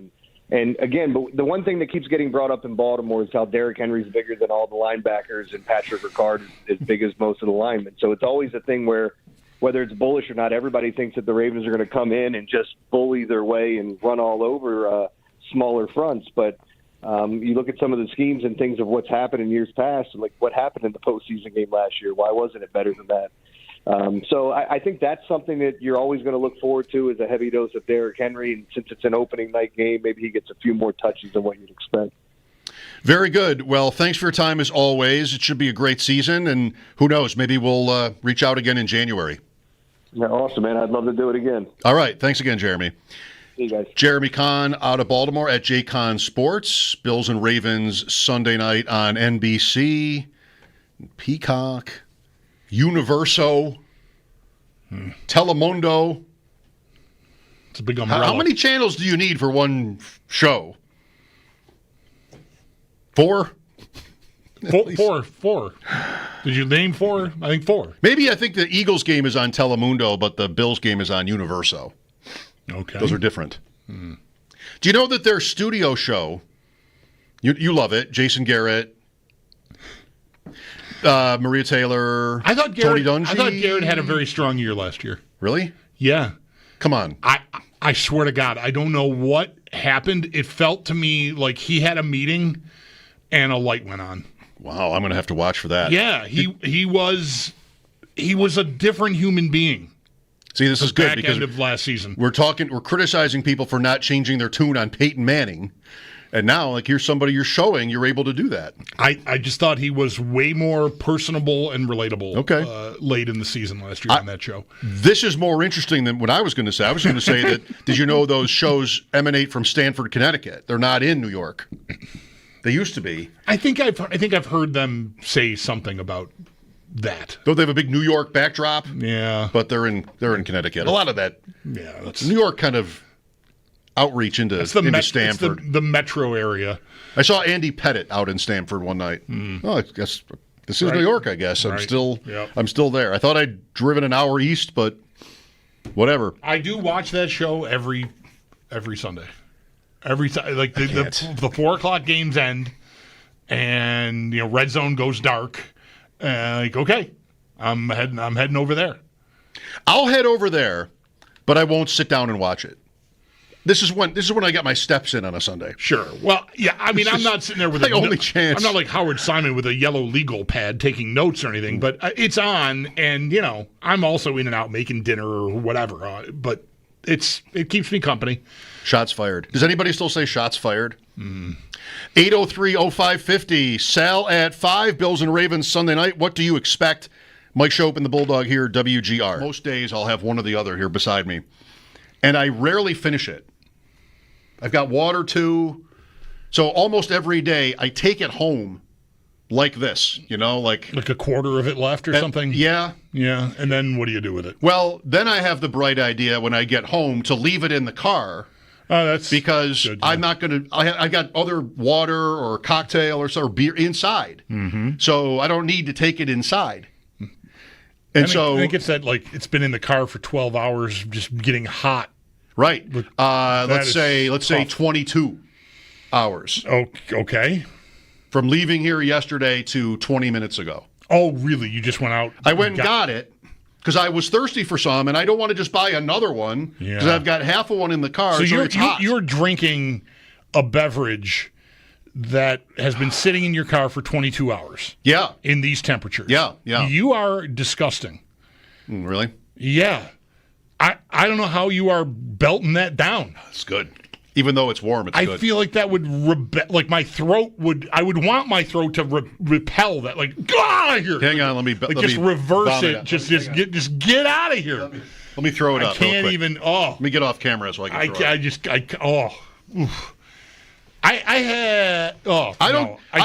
And again, but the one thing that keeps getting brought up in Baltimore is how Derrick Henry's bigger than all the linebackers, and Patrick Ricard is as big as most of the linemen. So it's always a thing where, whether it's bullish or not, everybody thinks that the Ravens are going to come in and just bully their way and run all over smaller fronts. But you look at some of the schemes and things of what's happened in years past, like what happened in the postseason game last year. Why wasn't it better than that? So I think that's something that you're always going to look forward to, is a heavy dose of Derrick Henry. And since it's an opening night game, maybe he gets a few more touches than what you'd expect. Very good. Well, thanks for your time as always. It should be a great season, and who knows, maybe we'll reach out again in January. Yeah, awesome, man. I'd love to do it again. All right. Thanks again, Jeremy. See you guys. Jeremy Kahn out of Baltimore at JCon Sports. Bills and Ravens Sunday night on NBC, Peacock, Universo, Telemundo. It's a big umbrella. How many channels do you need for one show? 4? Four. Did you name 4? I think 4. Maybe I think the Eagles game is on Telemundo, but the Bills game is on Universo. Okay. Those are different. Do you know that their studio show, you love it, Jason Garrett, Maria Taylor, Tony Dungy? I thought Garrett had a very strong year last year. Really? Yeah. Come on. I swear to God, I don't know what happened. It felt to me like he had a meeting and a light went on. Wow, I'm going to have to watch for that. Yeah, he was a different human being. See, this is good back because end of last season. We're criticizing people for not changing their tune on Peyton Manning. And now, like, here's somebody you're showing, you're able to do that. I just thought he was way more personable and relatable late in the season last year on that show. This is more interesting than what I was going to say. I was going to say that, did you know those shows emanate from Stamford, Connecticut? They're not in New York. They used to be. I think I've heard them say something about that. Though they have a big New York backdrop. Yeah. But they're in Connecticut. A lot of that. Yeah. That's New York kind of outreach into Stamford. It's the metro area. I saw Andy Pettit out in Stamford one night. Oh, I guess this is New York, I guess. I'm still there. I thought I'd driven an hour east, but whatever. I do watch that show every Sunday. Every time, like the 4:00 games end, and Red Zone goes dark. Like, okay, I'm heading over there. I'll head over there, but I won't sit down and watch it. This is when I get my steps in on a Sunday. Sure. Well, yeah. I mean, I'm not sitting there with my only chance. I'm not like Howard Simon with a yellow legal pad taking notes or anything. But it's on, and I'm also in and out making dinner or whatever. But it keeps me company. Shots fired. Does anybody still say shots fired? 803-0550. Sal at 5. Bills and Ravens Sunday night. What do you expect? Mike Schopp and the Bulldog here, WGR. Most days I'll have one or the other here beside me. and I rarely finish it. I've got water too. So almost every day I take it home like this, like a quarter of it left or something? Yeah. Yeah. And then what do you do with it? Well, then I have the bright idea when I get home to leave it in the car. Oh, that's because good, I'm not going to. I got other water or cocktail or beer inside, so I don't need to take it inside. And I think it's that it's been in the car for 12 hours, just getting hot. Right. Let's say 22 hours. Okay. From leaving here yesterday to 20 minutes ago. Oh, really? You just went out? I went and got it. Because I was thirsty for some, and I don't want to just buy another one because I've got half of one in the car. So it's hot. You're drinking a beverage that has been sitting in your car for 22 hours. Yeah. In these temperatures. Yeah. You are disgusting. Really? Yeah. I don't know how you are belting that down. It's good. Even though it's warm, it's good. I feel like that would my throat would. I would want my throat to repel that. Get out of here! Hang on, let me reverse it. Just get out of here. Let me throw it up. I can't even. Oh, let me get off camera so I can. I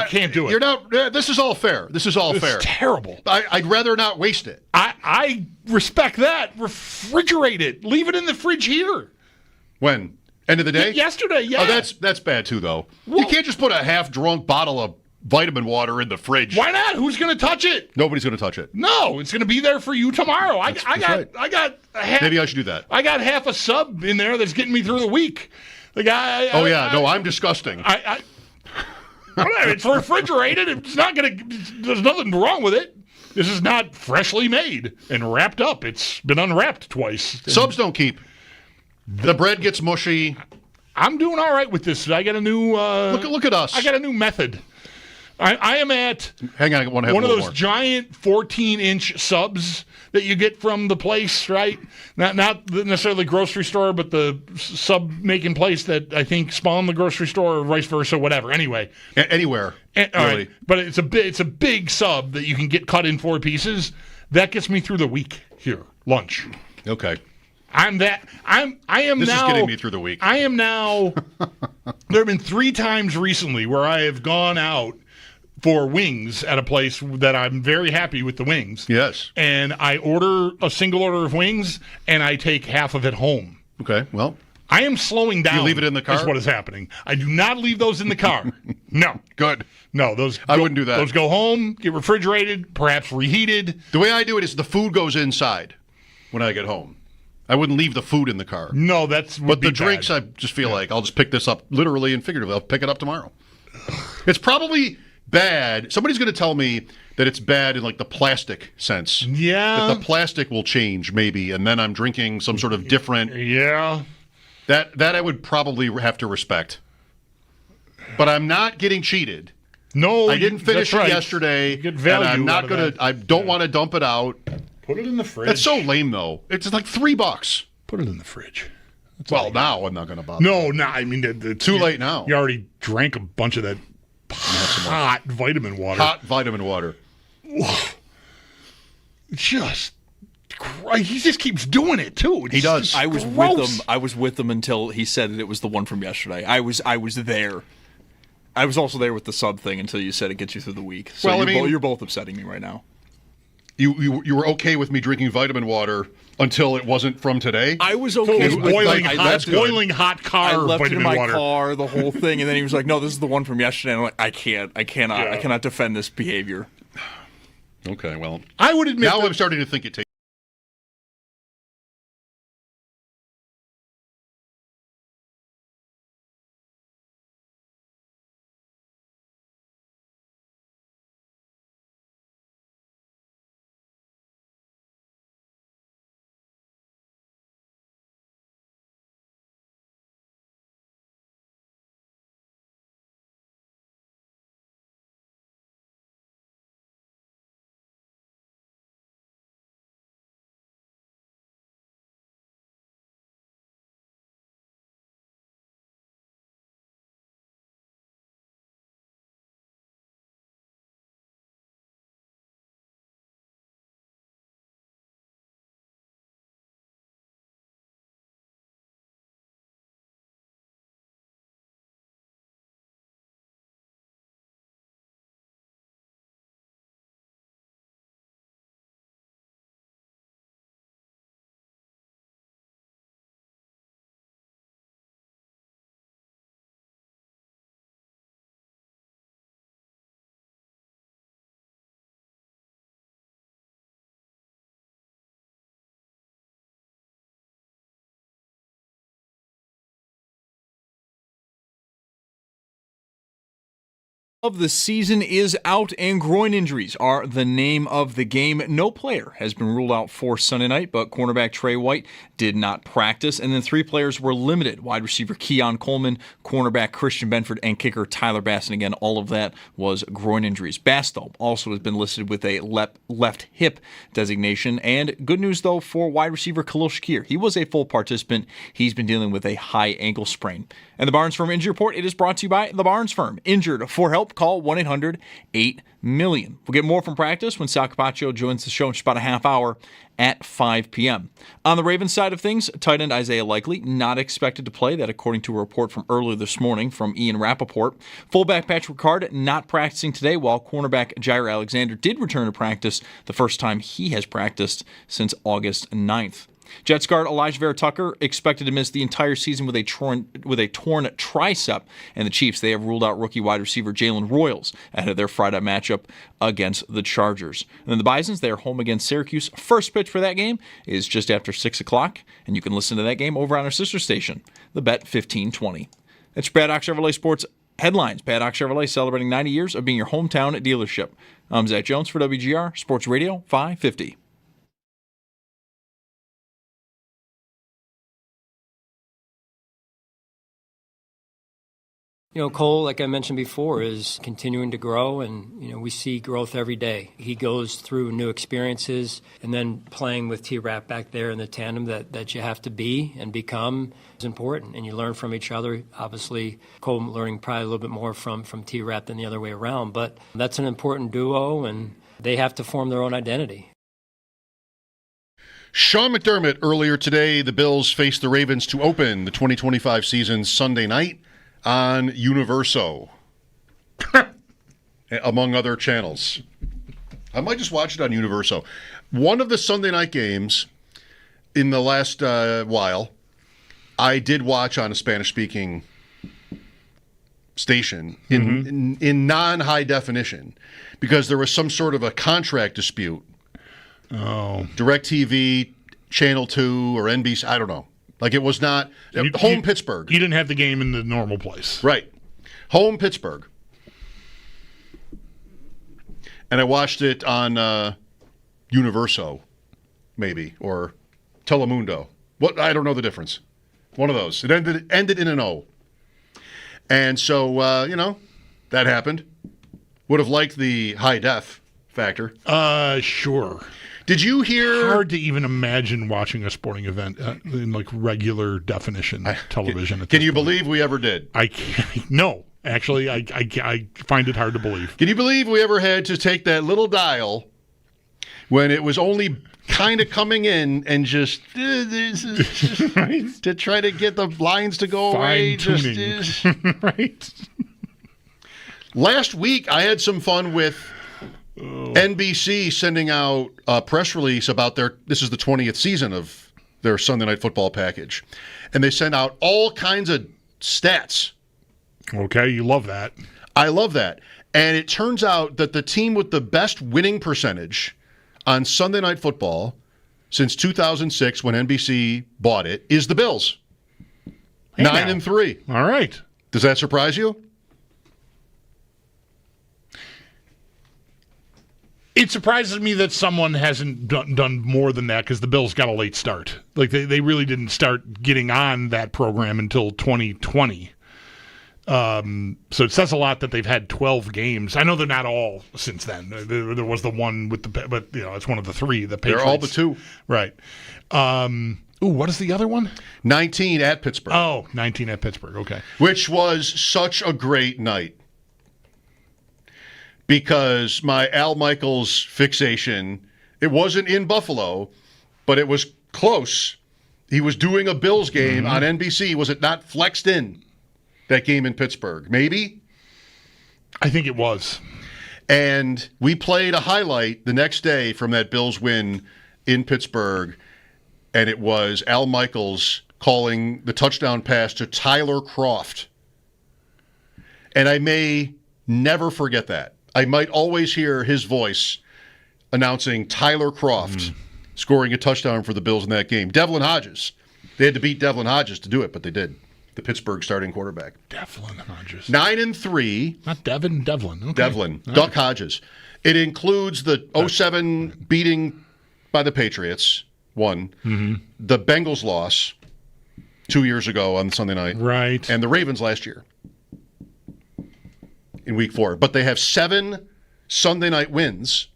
can't do it. You're not. This is all fair. This is fair. Terrible. I'd rather not waste it. I respect that. Refrigerate it. Leave it in the fridge here. When? End of the day? Yesterday, yeah. Oh, that's bad too, though. Well, you can't just put a half-drunk bottle of vitamin water in the fridge. Why not? Who's going to touch it? Nobody's going to touch it. No, it's going to be there for you tomorrow. I got half. Maybe I should do that. I got half a sub in there that's getting me through the week. I'm disgusting. It's refrigerated. It's not going to. There's nothing wrong with it. This is not freshly made and wrapped up. It's been unwrapped twice. Subs don't keep. The bread gets mushy. I'm doing all right with this. I got a new look at us. I got a new method. I am at hang on, I want to have one of those more. giant 14-inch subs that you get from the place, right? Not necessarily the grocery store, but the sub making place that I think spawned the grocery store or vice versa, whatever. Anyway, anywhere. Really. Right. But it's a big sub that you can get cut in 4 pieces. That gets me through the week here, lunch. Okay. I am this now. is getting me through the week. I am now. There have been 3 times recently where I have gone out for wings at a place that I'm very happy with the wings. Yes. And I order a single order of wings, and I take half of it home. Okay. Well, I am slowing down. You leave it in the car? Is what is happening. I do not leave those in the car. No. Good. No, those. I wouldn't do that. Those go home, get refrigerated, perhaps reheated. The way I do it is the food goes inside when I get home. I wouldn't leave the food in the car. No, but the drinks, I just feel like I'll just pick this up literally and figuratively. I'll pick it up tomorrow. It's probably bad. Somebody's going to tell me that it's bad in the plastic sense. Yeah. That the plastic will change maybe, and then I'm drinking some sort of different. Yeah. That I would probably have to respect. But I'm not getting cheated. No, I didn't finish it yesterday. You get value and I'm not out of going to. I don't want to dump it out. Put it in the fridge. That's so lame, though. It's like $3. Put it in the fridge. Now I'm not going to bother. No, I mean, too late now. You already drank a bunch of that hot vitamin water. Hot vitamin water. He just keeps doing it too. He does. I was with him. I was with him until he said that it was the one from yesterday. I was there. I was also there with the sub thing until you said it gets you through the week. So you're both upsetting me right now. You were okay with me drinking vitamin water until it wasn't from today? I was okay. Boiling hot car. I left it in my water. car, the whole thing, and then he was like, "No, this is the one from yesterday." And I'm like, I cannot defend this behavior. Okay, well, I would admit now I'm starting to think it takes. Of the season is out, and groin injuries are the name of the game. No player has been ruled out for Sunday night, but cornerback Trey White did not practice, and then 3 players were limited. Wide receiver Keon Coleman, cornerback Christian Benford, and kicker Tyler Bass. And again, all of that was groin injuries. Bass, though, also has been listed with a left hip designation. And good news, though, for wide receiver Khalil Shakir. He was a full participant. He's been dealing with a high ankle sprain. And the Barnes Firm Injury Report, it is brought to you by the Barnes Firm. Injured? For help, call 1-800-8-MILLION. We'll get more from practice when Sal Capaccio joins the show in just about a half hour at 5 p.m. On the Ravens side of things, tight end Isaiah Likely not expected to play. That according to a report from earlier this morning from Ian Rappaport. Fullback Patrick Ricard not practicing today, while cornerback Jair Alexander did return to practice the first time he has practiced since August 9th. Jets guard Elijah Vera Tucker expected to miss the entire season with a torn tricep, and the Chiefs, they have ruled out rookie wide receiver Jalen Royals ahead of their Friday matchup against the Chargers. And then the Bisons, they are home against Syracuse. First pitch for that game is just after 6 o'clock, and you can listen to that game over on our sister station, the Bet 1520. That's your Paddock Chevrolet Sports headlines. Paddock Chevrolet celebrating 90 years of being your hometown dealership. I'm Zach Jones for WGR Sports Radio 550. Cole, like I mentioned before, is continuing to grow, and, we see growth every day. He goes through new experiences, and then playing with T-Rap back there in the tandem that you have to be and become is important, and you learn from each other. Obviously, Cole learning probably a little bit more from T-Rap than the other way around, but that's an important duo, and they have to form their own identity. Sean McDermott earlier today, the Bills faced the Ravens to open the 2025 season Sunday night on Universo, among other channels. I might just watch it on Universo. One of the Sunday night games in the last while, I did watch on a Spanish-speaking station in non-high definition because there was some sort of a contract dispute. Oh. DirecTV, Channel 2, or NBC, I don't know. Like it was not Pittsburgh. You didn't have the game in the normal place. Right. Home Pittsburgh. And I watched it on Universo, maybe, or Telemundo. What? I don't know the difference. One of those. It ended in an O. And so, that happened. Would have liked the high def factor. Sure. Did you hear? Hard to even imagine watching a sporting event in like regular definition television. Can you believe we ever did? I can't. No, actually, I find it hard to believe. Can you believe we ever had to take that little dial when it was only kind of coming in and just right? To try to get the lines to go away? Just right. Last week, I had some fun with NBC sending out a press release about this is the 20th season of their Sunday Night Football package. And they sent out all kinds of stats. Okay, you love that. I love that. And it turns out that the team with the best winning percentage on Sunday Night Football since 2006 when NBC bought it is the Bills. 9-3. All right. Does that surprise you? It surprises me that someone hasn't done more than that because the Bills got a late start. Like they really didn't start getting on that program until 2020. So it says a lot that they've had 12 games. I know they're not all since then. There was the one with but it's one of the 3. The Patriots. They're all but 2. Right. What is the other one? 19 at Pittsburgh. Oh, 19 at Pittsburgh. Okay. Which was such a great night. Because my Al Michaels fixation, it wasn't in Buffalo, but it was close. He was doing a Bills game on NBC. Was it not flexed in, that game in Pittsburgh? Maybe? I think it was. And we played a highlight the next day from that Bills win in Pittsburgh, and it was Al Michaels calling the touchdown pass to Tyler Kroft. And I may never forget that. I might always hear his voice announcing Tyler Kroft scoring a touchdown for the Bills in that game. Devlin Hodges. They had to beat Devlin Hodges to do it, but they did. the Pittsburgh starting quarterback. Devlin Hodges. 9-3. Not Devin, Devlin. Okay. Devlin. All Duck right. Hodges. It includes the 07 beating by the Patriots, one. Mm-hmm. The Bengals loss 2 years ago on Sunday night. Right. And the Ravens last year in week 4. But they have 7 Sunday night wins.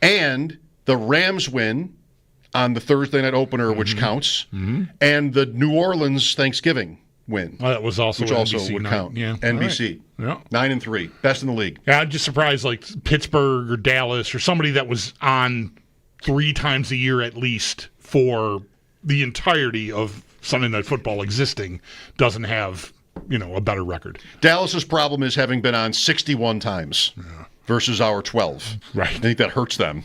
And the Rams win on the Thursday night opener, which counts. Mm-hmm. And the New Orleans Thanksgiving win. Well, that was also which also NBC would night. count. Yeah. NBC. All right. 9-3. Best in the league. Yeah, I'm just surprised, like Pittsburgh or Dallas or somebody that was on 3 times a year at least for the entirety of Sunday Night Football existing doesn't have, a better record. Dallas's problem is having been on 61 times versus our 12. Right. I think that hurts them.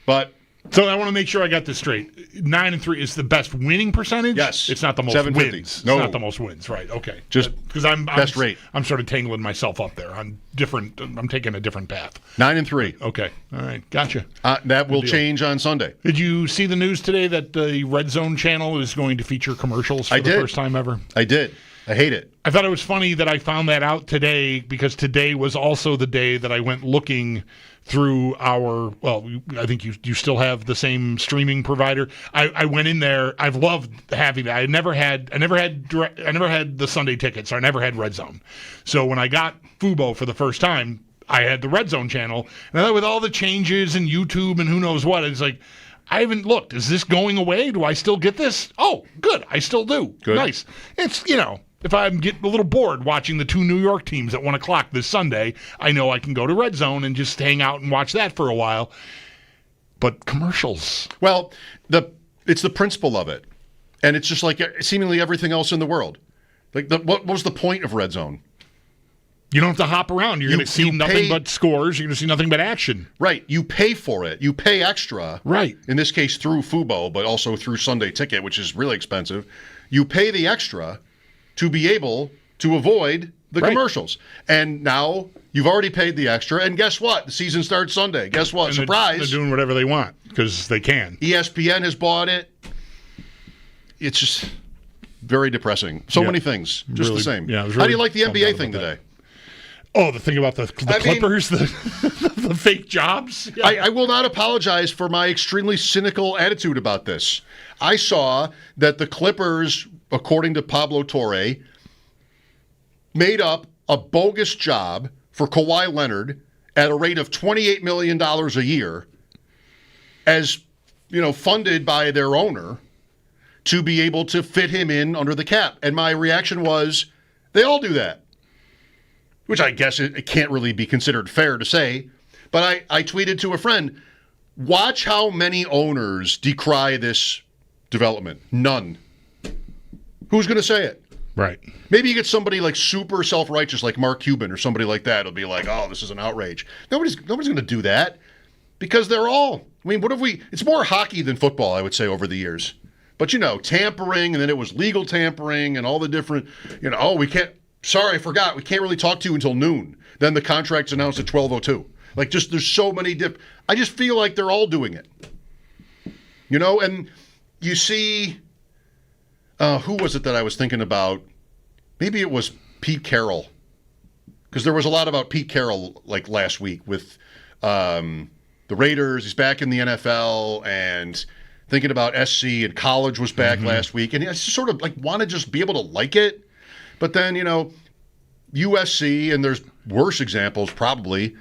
But so I want to make sure I got this straight. 9-3 is the best winning percentage? Yes. It's not the most 750. wins. No. It's not the most wins, right? Okay. Just because I'm best rate. I'm sort of tangling myself up there. I'm taking a different path. 9-3. Okay. All right. Gotcha. That will deal. change on Sunday. Did you see the news today that the Red Zone channel is going to feature commercials for the first time ever? I did. I hate it. I thought it was funny that I found that out today because today was also the day that I went looking through our, I think you still have the same streaming provider. I went in there. I've loved having that. I never had the Sunday tickets. So I never had Red Zone. So when I got Fubo for the first time, I had the Red Zone channel. And I thought with all the changes and YouTube and who knows what, it's like, I haven't looked. Is this going away? Do I still get this? Oh, good. I still do. Good. Nice. It's, if I'm getting a little bored watching the 2 New York teams at 1 o'clock this Sunday, I know I can go to Red Zone and just hang out and watch that for a while. But commercials. Well, it's the principle of it. And it's just like seemingly everything else in the world. Like, what was the point of Red Zone? You don't have to hop around. You're going to see nothing but scores. You're going to see nothing but action. Right. You pay for it. You pay extra. Right. In this case, through Fubo, but also through Sunday Ticket, which is really expensive. You pay the extra to be able to avoid the commercials. And now you've already paid the extra. And guess what? The season starts Sunday. Guess what? And Surprise. They're doing whatever they want because they can. ESPN has bought it. It's just very depressing. So many things. Just really, the same. Yeah, How do you like the NBA thing today? Oh, the thing about the Clippers, the fake jobs? Yeah. I will not apologize for my extremely cynical attitude about this. I saw that the Clippers, according to Pablo Torre, made up a bogus job for Kawhi Leonard at a rate of $28 million a year as, funded by their owner to be able to fit him in under the cap. And my reaction was, they all do that. Which I guess it can't really be considered fair to say. But I tweeted to a friend, watch how many owners decry this development. None. Who's going to say it? Right. Maybe you get somebody like super self-righteous like Mark Cuban or somebody like that. It'll be like, oh, this is an outrage. Nobody's going to do that because they're all. I mean, what have we? It's more hockey than football, I would say, over the years. But, tampering, and then it was legal tampering and all the different, we can't. Sorry, I forgot. We can't really talk to you until noon. Then the contract's announced at 12:02. Like, there's so many I just feel like they're all doing it. And you see, who was it that I was thinking about? Maybe it was Pete Carroll. Because there was a lot about Pete Carroll, like, last week with the Raiders. He's back in the NFL and thinking about SC and college was back last week. And I just sort of, like, want to just be able to like it. But then, USC, and there's worse examples probably,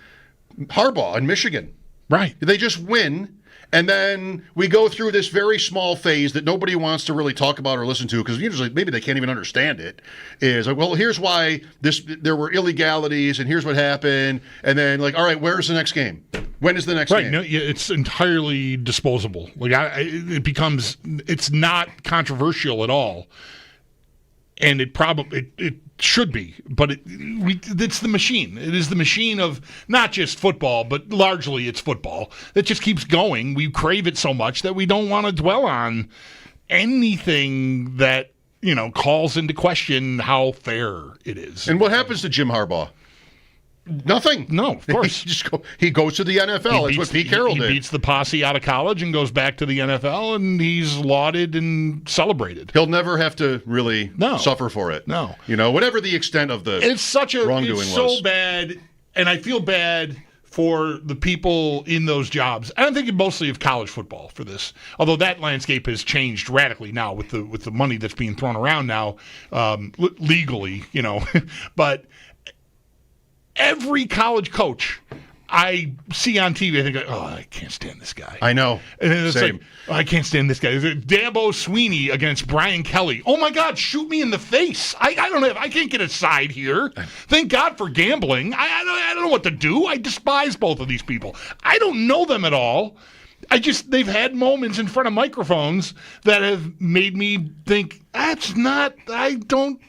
Harbaugh in Michigan. Right. They just win, and then we go through this very small phase that nobody wants to really talk about or listen to because usually maybe they can't even understand it. Is like, well, here's why there were illegalities, and here's what happened, and then like, all right, where's the next game? When is the next game? Right. No, it's entirely disposable. Like it's not controversial at all. And it should be, but it's the machine. It is the machine of not just football, but largely it's football that just keeps going. We crave it so much that we don't want to dwell on anything that calls into question how fair it is. And what happens to Jim Harbaugh? Nothing. No, of course. He goes to the NFL. That's what Pete Carroll did. He beats the posse out of college and goes back to the NFL, and he's lauded and celebrated. He'll never have to really suffer for it. No. Whatever the extent of the wrongdoing was. It's so bad, and I feel bad for the people in those jobs. I'm thinking mostly of college football for this, although that landscape has changed radically now with the money that's being thrown around now legally, But every college coach I see on TV, I think, I can't stand this guy. I know. And then it's Same. like, I can't stand this guy. Dabo Sweeney against Brian Kelly. Oh my God, shoot me in the face. I can't get a side here. Thank God for gambling. I don't know what to do. I despise both of these people. I don't know them at all. They've had moments in front of microphones that have made me think, I don't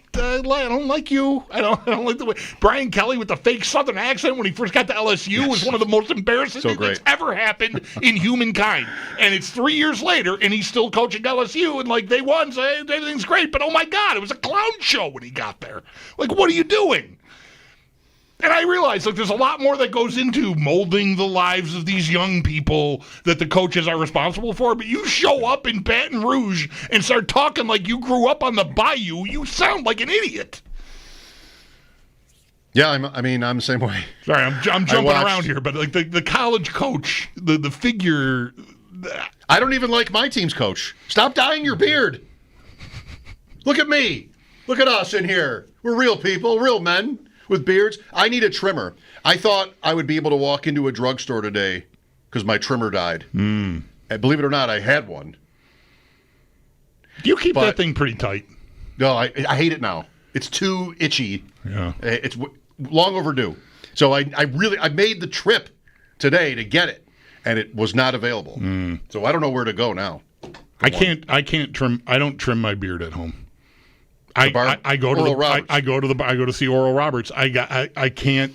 like you. I don't like the way Brian Kelly with the fake Southern accent when he first got to LSU was one of the most embarrassing things that's ever happened in humankind. And it's 3 years later, and he's still coaching LSU, and they won, so everything's great. But oh my God, it was a clown show when he got there. What are you doing? And I realize there's a lot more that goes into molding the lives of these young people that the coaches are responsible for. But you show up in Baton Rouge and start talking like you grew up on the bayou, you sound like an idiot. Yeah, I'm the same way. Sorry, I'm jumping around here, but the college coach, the figure. I don't even like my team's coach. Stop dyeing your beard. Look at me. Look at us in here. We're real people, real men. With beards, I need a trimmer. I thought I would be able to walk into a drugstore today because my trimmer died. And believe it or not, I had one. You keep that thing pretty tight. No, I hate it now. It's too itchy. Yeah, it's long overdue. So I made the trip today to get it, and it was not available. So I don't know where to go now. I can't trim. I don't trim my beard at home. I go to see Oral Roberts. I can't.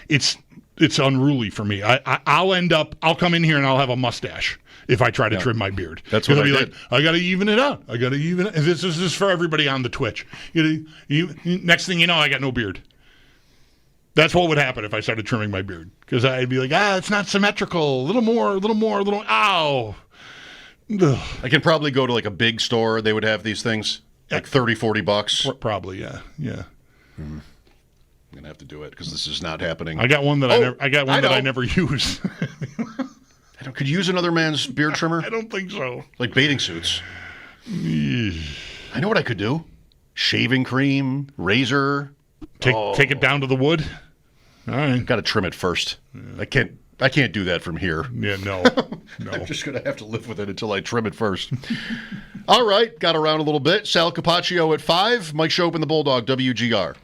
It's unruly for me. I'll come in here and I'll have a mustache if I try to trim my beard. That's what I did. I got to even it out. This is for everybody on the Twitch. Next thing you know, I got no beard. That's what would happen if I started trimming my beard, because I'd be like, it's not symmetrical. A little more. Ow. Ugh. I can probably go to a big store. They would have these things. Like $30-$40. Probably, yeah. I'm gonna have to do it because this is not happening. I got one that I never use. Could you use another man's beard trimmer? I don't think so. Like bathing suits. I know what I could do: shaving cream, razor. Take it down to the wood. All right, got to trim it first. Yeah. I can't do that from here. Yeah, no. I'm just going to have to live with it until I trim it first. All right, got around a little bit. Sal Capaccio at 5. Mike Schopp and the Bulldog, WGR.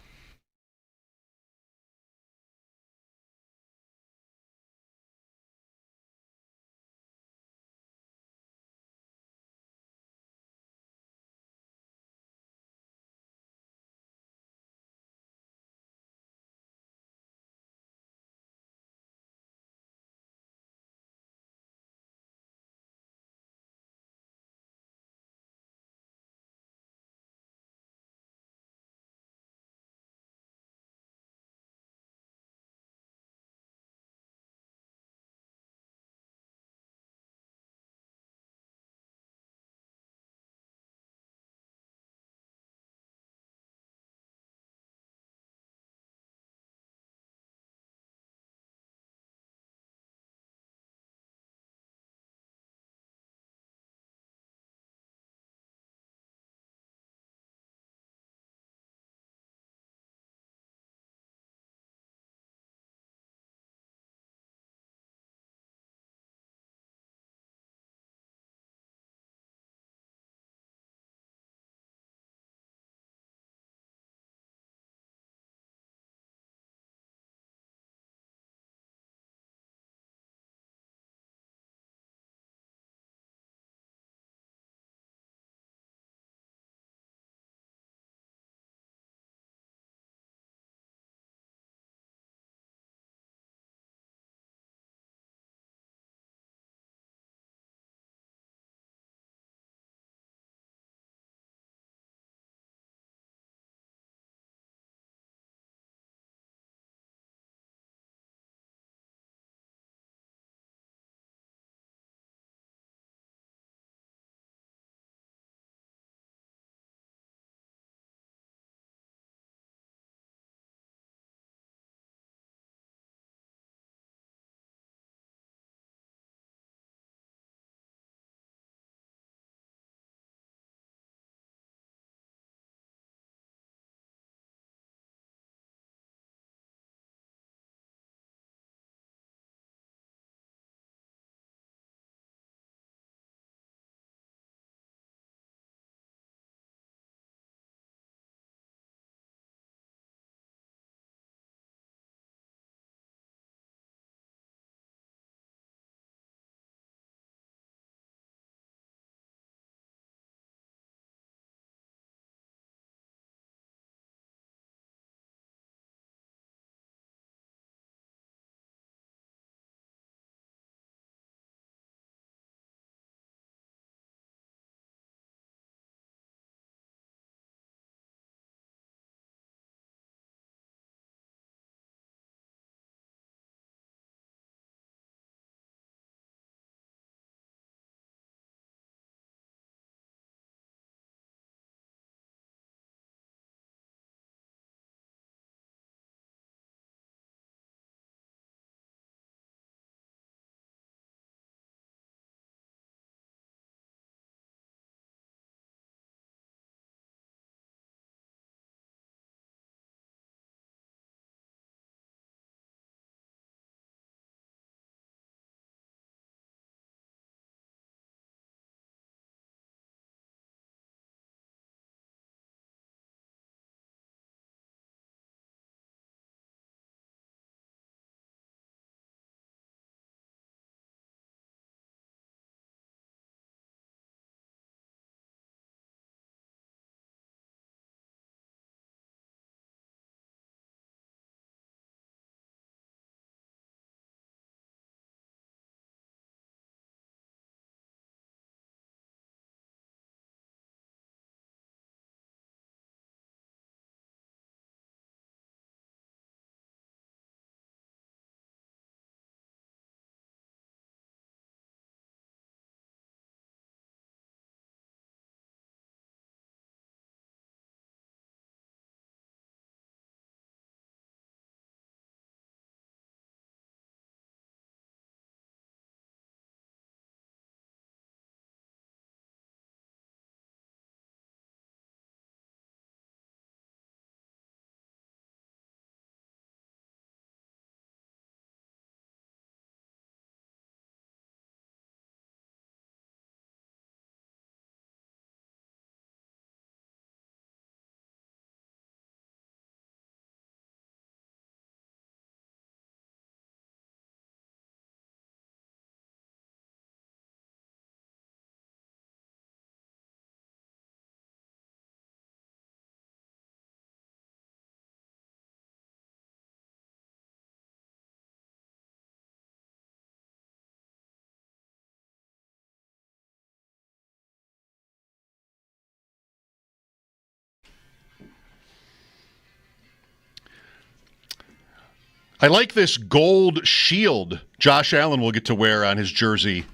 I like this gold shield Josh Allen will get to wear on his jersey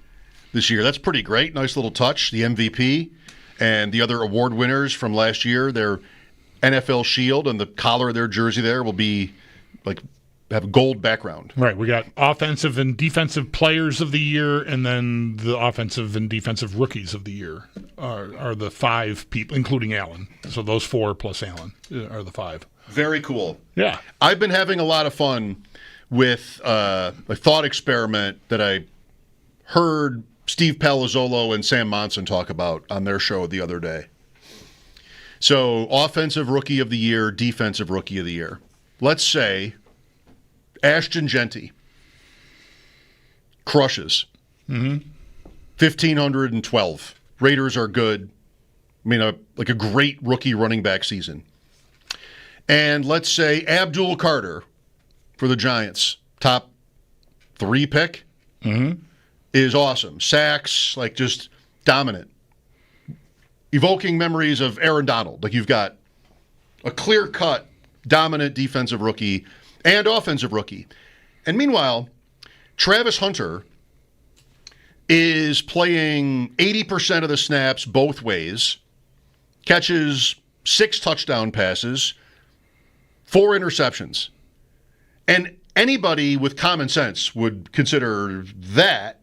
this year. That's pretty great. Nice little touch. The MVP and the other award winners from last year, their NFL shield and the collar of their jersey there will be have a gold background. Right. We got offensive and defensive players of the year, and then the offensive and defensive rookies of the year are the 5 people, including Allen. So those 4 plus Allen are the 5. Very cool. Yeah. I've been having a lot of fun with a thought experiment that I heard Steve Palazzolo and Sam Monson talk about on their show the other day. So, offensive rookie of the year, defensive rookie of the year. Let's say Ashton Genty crushes. 1,512. Raiders are good. I mean, a great rookie running back season. And let's say Abdul Carter for the Giants, top 3 pick, is awesome. Sacks, just dominant. Evoking memories of Aaron Donald. You've got a clear-cut, dominant defensive rookie and offensive rookie. And meanwhile, Travis Hunter is playing 80% of the snaps both ways, catches 6 touchdown passes, 4 interceptions. And anybody with common sense would consider that,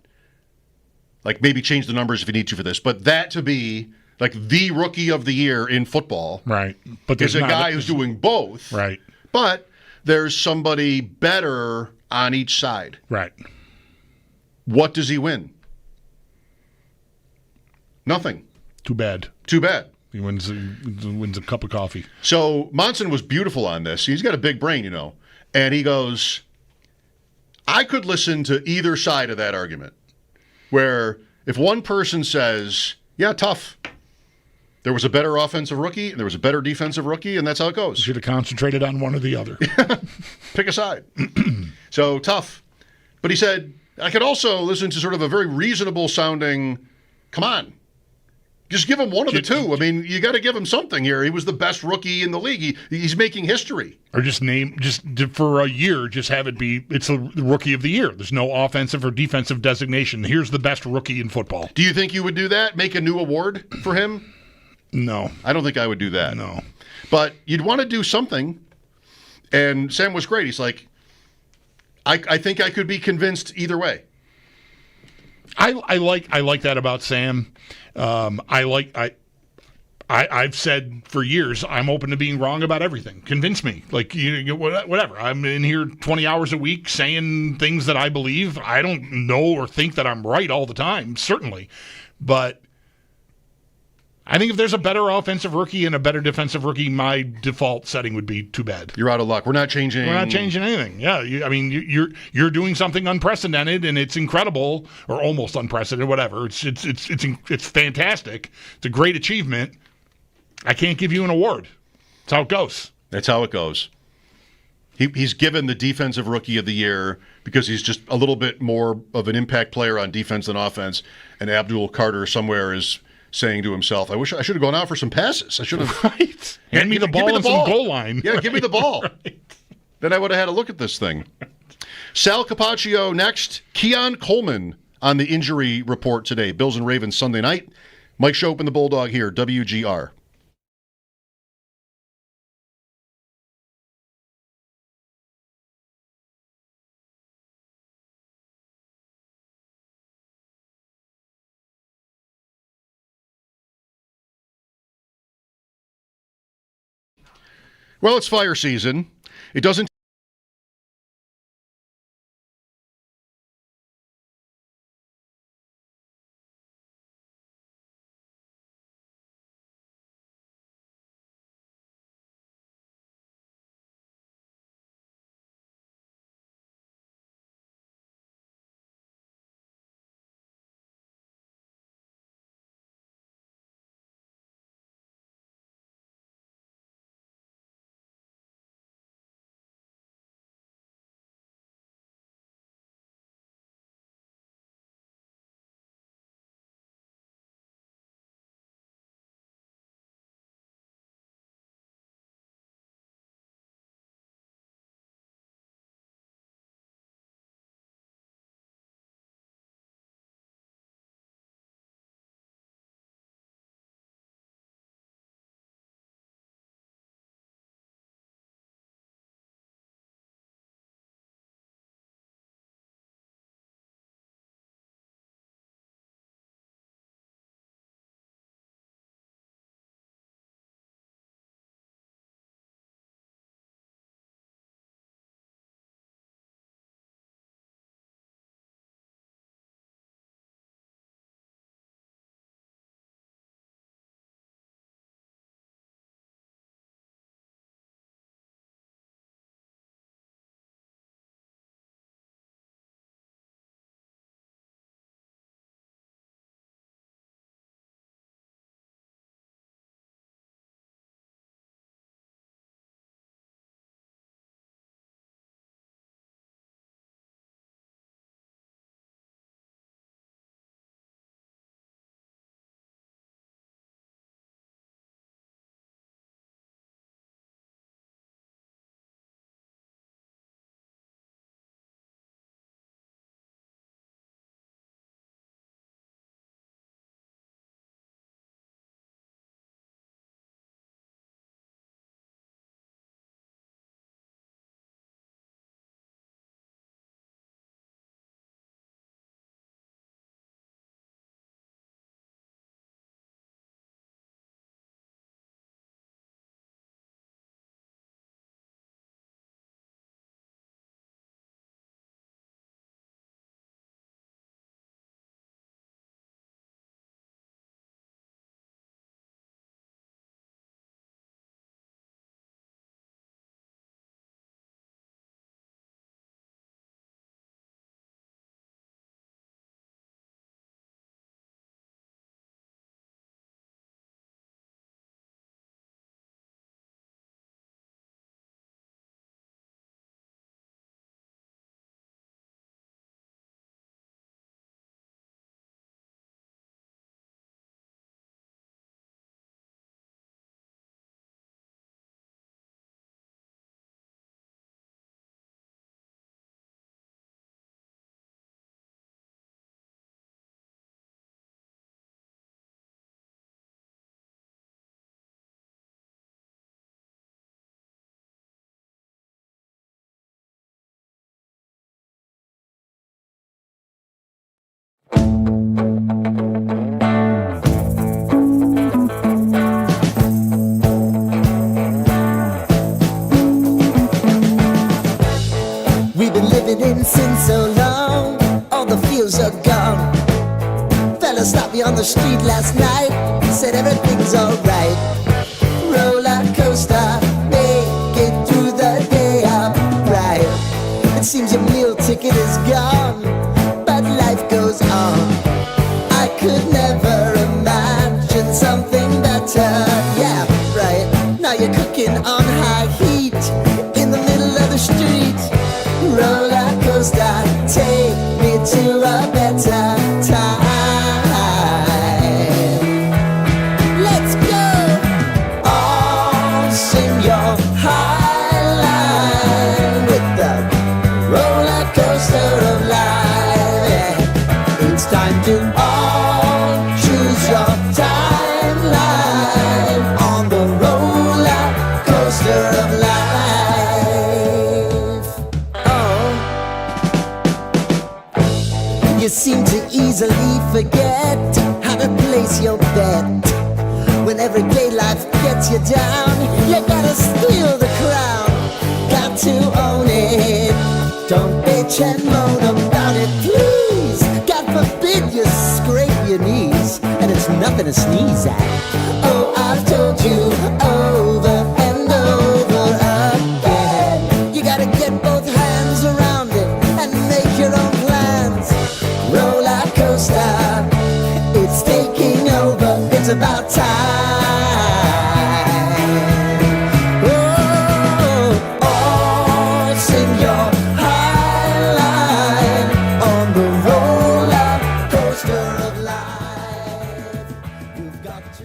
maybe change the numbers if you need to for this, but that to be the rookie of the year in football. Right. But there's a guy who's doing both. Right. But there's somebody better on each side. Right. What does he win? Nothing. Too bad. He wins a cup of coffee. So Monson was beautiful on this. He's got a big brain, And he goes, I could listen to either side of that argument, where if one person says, yeah, tough, there was a better offensive rookie, and there was a better defensive rookie, and that's how it goes. You should have concentrated on one or the other. Pick a side. So tough. But he said, I could also listen to sort of a very reasonable sounding, come on. Just give him one of the two. I mean, you got to give him something here. He was the best rookie in the league. He's making history. Or just for a year, just have it be, it's the rookie of the year. There's no offensive or defensive designation. Here's the best rookie in football. Do you think you would do that? Make a new award for him? No. I don't think I would do that. No. But you'd want to do something. And Sam was great. He's like, I think I could be convinced either way. I like that about Sam. I've said for years I'm open to being wrong about everything. Convince me, whatever. I'm in here 20 hours a week saying things that I believe. I don't know or think that I'm right all the time, certainly, but I think if there's a better offensive rookie and a better defensive rookie, my default setting would be too bad. You're out of luck. We're not changing anything. Yeah, you're doing something unprecedented, and it's incredible, or almost unprecedented. Whatever. It's fantastic. It's a great achievement. I can't give you an award. That's how it goes. That's how it goes. He's given the defensive rookie of the year because he's just a little bit more of an impact player on defense than offense, and Abdul Carter somewhere is saying to himself, I wish I should have gone out for some passes. I should have. Right. Hand me the ball and some goal line. Yeah, give me the ball. Right. Then I would have had a look at this thing. Sal Capaccio next. Keon Coleman on the injury report today. Bills and Ravens Sunday night. Mike Schopp and the Bulldog here, WGR. Well, it's fire season. It doesn't we've been living in sin so long, all the feels are gone. Fella stopped me on the street last night, said everything's alright. Roller coaster, make it through the day upright. It seems your meal ticket is gone, but life goes on. I could never imagine something better. Yeah, right. Now you're cooking on high heat in the middle of the street. Roller coaster, take me to a better time. Let's go. All sing your high line with the roller coaster of life. Yeah. It's time to all choose your timeline on the roller coaster of life. Oh, you seem to easily forget how to place your bet. When everyday life gets you down, you gotta steal the crown. Got to own it. Don't bitch and moan about it, please. God forbid you scrape your knees, and it's nothing to sneeze at. Oh, I've told you over and over again. You gotta get both hands around it and make your own plans. Roller coaster, it's taking over. It's about time. Oh, all sing your high line on the roller coaster of life. You've got to.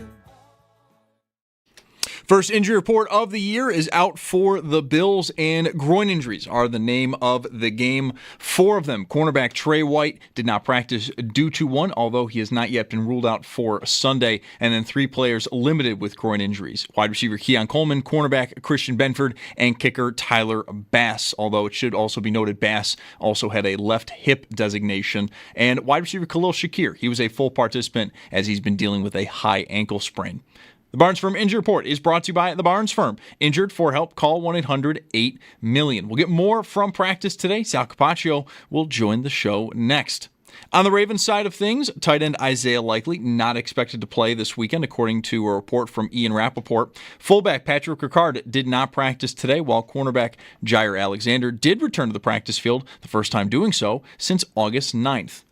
First injury report of the year is out for the Bills, and groin injuries are the name of the game. 4 of them. Cornerback Trey White did not practice due to one, although he has not yet been ruled out for Sunday. And then 3 players limited with groin injuries. Wide receiver Keon Coleman, cornerback Christian Benford, and kicker Tyler Bass, although it should also be noted Bass also had a left hip designation. And wide receiver Khalil Shakir, he was a full participant as he's been dealing with a high ankle sprain. The Barnes Firm Injury Report is brought to you by the Barnes Firm. Injured? For help, call 1-800-8-MILLION. We'll get more from practice today. Sal Capaccio will join the show next. On the Ravens side of things, tight end Isaiah Likely not expected to play this weekend, according to a report from Ian Rappaport. Fullback Patrick Ricard did not practice today, while cornerback Jair Alexander did return to the practice field, the first time doing so since August 9th.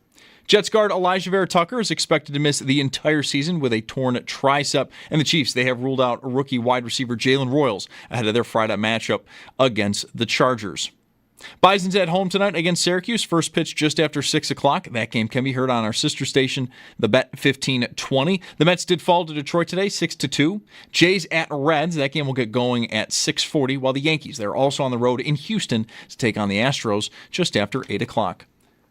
Jets guard Elijah Vera Tucker is expected to miss the entire season with a torn tricep, and the Chiefs, they have ruled out rookie wide receiver Jalen Royals ahead of their Friday matchup against the Chargers. Bison's at home tonight against Syracuse. First pitch just after 6 o'clock. That game can be heard on our sister station, the Bet 1520. The Mets did fall to Detroit today, 6-2. Jays at Reds. That game will get going at 6:40, while the Yankees, they're also on the road in Houston to take on the Astros just after 8 o'clock.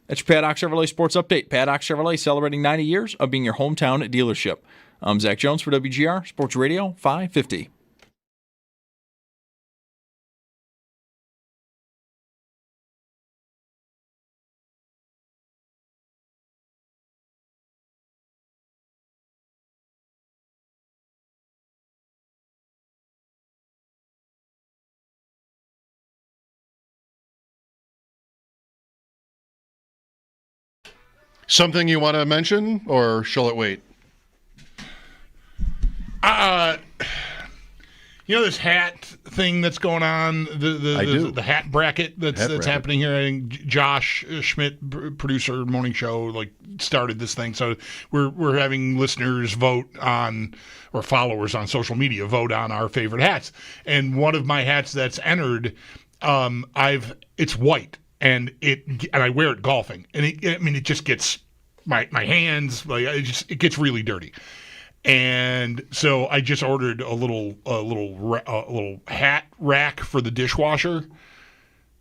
That's your Paddock Chevrolet Sports Update. Paddock Chevrolet celebrating 90 years of being your hometown dealership. I'm Zach Jones for WGR Sports Radio 550. Something you want to mention, or shall it wait? You know this hat thing that's going on, the hat bracket that's happening here. I think Josh Schmidt, producer of Morning Show, started this thing. So we're having listeners vote on, or followers on social media vote on our favorite hats. And one of my hats that's entered, it's white. And I wear it golfing, and it just gets my hands it gets really dirty, and so I just ordered a little hat rack for the dishwasher.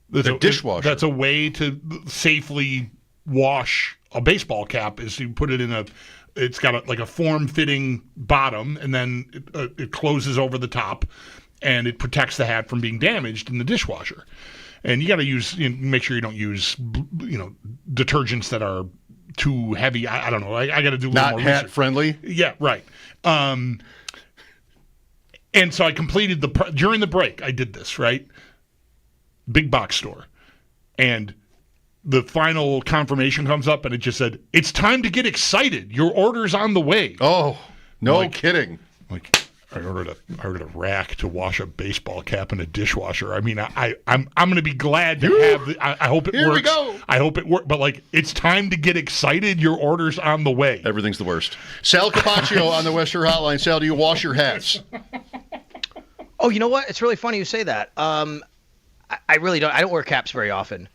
Dishwasher. That's a way to safely wash a baseball cap. Is you put it in it's got a form-fitting bottom, and then it closes over the top, and it protects the hat from being damaged in the dishwasher. And you got to make sure you don't use, detergents that are too heavy. I don't know. I got to do a little more research. Not hat friendly. Yeah, right. And so I completed during the break. I did this, right. Big box store. And the final confirmation comes up, and it just said, "It's time to get excited. Your order's on the way." Oh, no kidding. Like, I ordered a rack to wash a baseball cap in a dishwasher. I mean, I'm going to be glad to have. I hope it works. Here we go. I hope it works. But like, it's time to get excited. Your order's on the way. Everything's the worst. Sal Capaccio on the Western Hotline. Sal, do you wash your hats? Oh, you know what? It's really funny you say that. I really don't. I don't wear caps very often.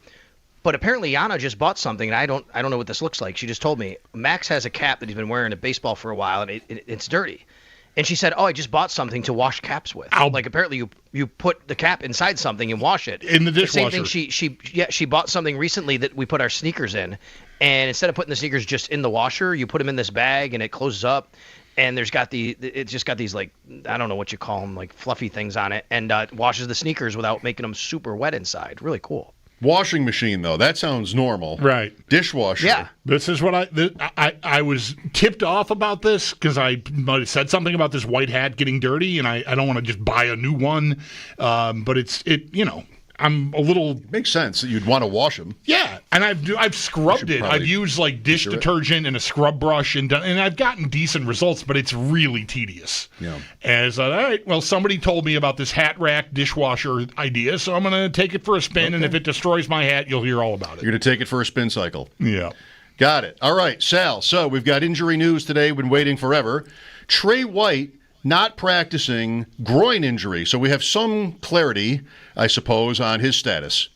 But apparently Yana just bought something, and I don't know what this looks like. She just told me Max has a cap that he's been wearing at baseball for a while, and it's dirty. And she said, "Oh, I just bought something to wash caps with." Like apparently you put the cap inside something and wash it in the dishwasher. The same thing. She bought something recently that we put our sneakers in, and instead of putting the sneakers just in the washer, you put them in this bag and it closes up. And it's just got these, like, I don't know what you call them, like fluffy things on it, and washes the sneakers without making them super wet inside. Really cool. Washing machine, though, that sounds normal. Right. Dishwasher. Yeah. This is what I was tipped off about this because I might have said something about this white hat getting dirty, and I don't want to just buy a new one. But I'm a little. Makes sense that you'd want to wash them. Yeah, and I've scrubbed it. I've used like dish detergent and a scrub brush and I've gotten decent results, but it's really tedious. Yeah. And it's like, all right, well, somebody told me about this hat rack dishwasher idea, so I'm going to take it for a spin, and if it destroys my hat, you'll hear all about it. You're going to take it for a spin cycle. Yeah. Got it. All right, Sal. So we've got injury news today. We've been waiting forever. Trey White not practicing, groin injury. So we have some clarity, I suppose, on his status.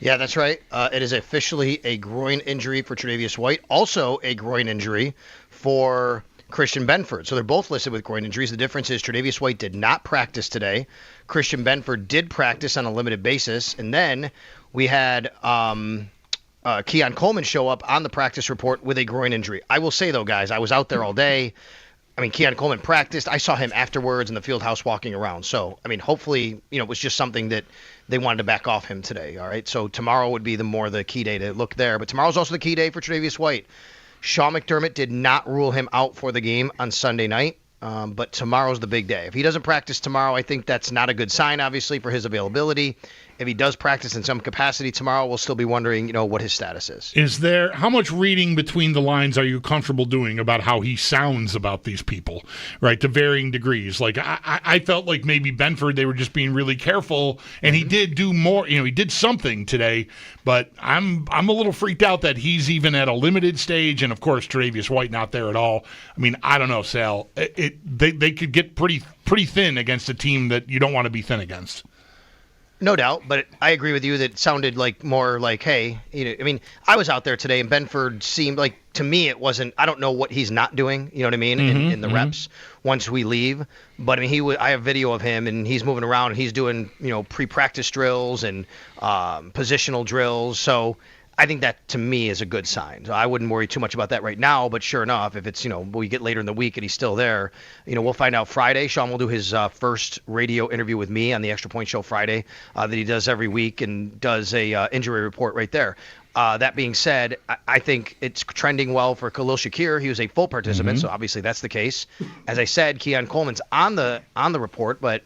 Yeah, that's right. It is officially a groin injury for Tre'Davious White. Also a groin injury for Christian Benford. So they're both listed with groin injuries. The difference is Tre'Davious White did not practice today. Christian Benford did practice on a limited basis. And then we had Keon Coleman show up on the practice report with a groin injury. I will say, though, guys, I was out there all day. I mean, Keon Coleman practiced. I saw him afterwards in the field house walking around. So, I mean, hopefully, it was just something that they wanted to back off him today. All right. So tomorrow would be the key day to look there. But tomorrow's also the key day for Tre'Davious White. Sean McDermott did not rule him out for the game on Sunday night. But tomorrow's the big day. If he doesn't practice tomorrow, I think that's not a good sign, obviously, for his availability. If he does practice in some capacity tomorrow, we'll still be wondering, what his status is. How much reading between the lines are you comfortable doing about how he sounds about these people, right, to varying degrees? Like, I felt like maybe Benford, they were just being really careful, and he did do more, he did something today, but I'm a little freaked out that he's even at a limited stage, and of course, Tre'Davious White not there at all. I mean, I don't know, Sal. They could get pretty thin against a team that you don't want to be thin against. No doubt, but I agree with you that it sounded more like, hey, I mean, I was out there today, and Benford seemed like, to me, it wasn't, I don't know what he's not doing, you know what I mean, in the reps once we leave. But, I mean, I have video of him, and he's moving around, and he's doing, pre-practice drills and positional drills. So I think that, to me, is a good sign. So I wouldn't worry too much about that right now, but sure enough, if it's, we get later in the week and he's still there, we'll find out Friday. Sean will do his first radio interview with me on the Extra Point Show Friday that he does every week and does a injury report right there. That being said, I think it's trending well for Khalil Shakir. He was a full participant, so obviously that's the case. As I said, Keon Coleman's on the report, but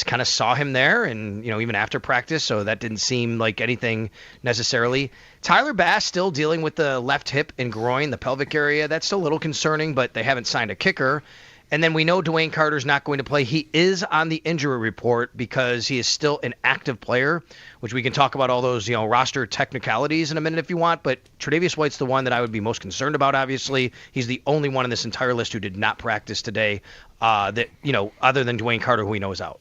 kind of saw him there and, even after practice, so that didn't seem like anything necessarily. Tyler Bass still dealing with the left hip and groin, the pelvic area. That's still a little concerning, but they haven't signed a kicker. And then we know Dwayne Carter's not going to play. He is on the injury report because he is still an active player, which we can talk about all those, roster technicalities in a minute if you want. But Tre'Davious White's the one that I would be most concerned about, obviously. He's the only one in this entire list who did not practice today that, other than Dwayne Carter, who we know is out.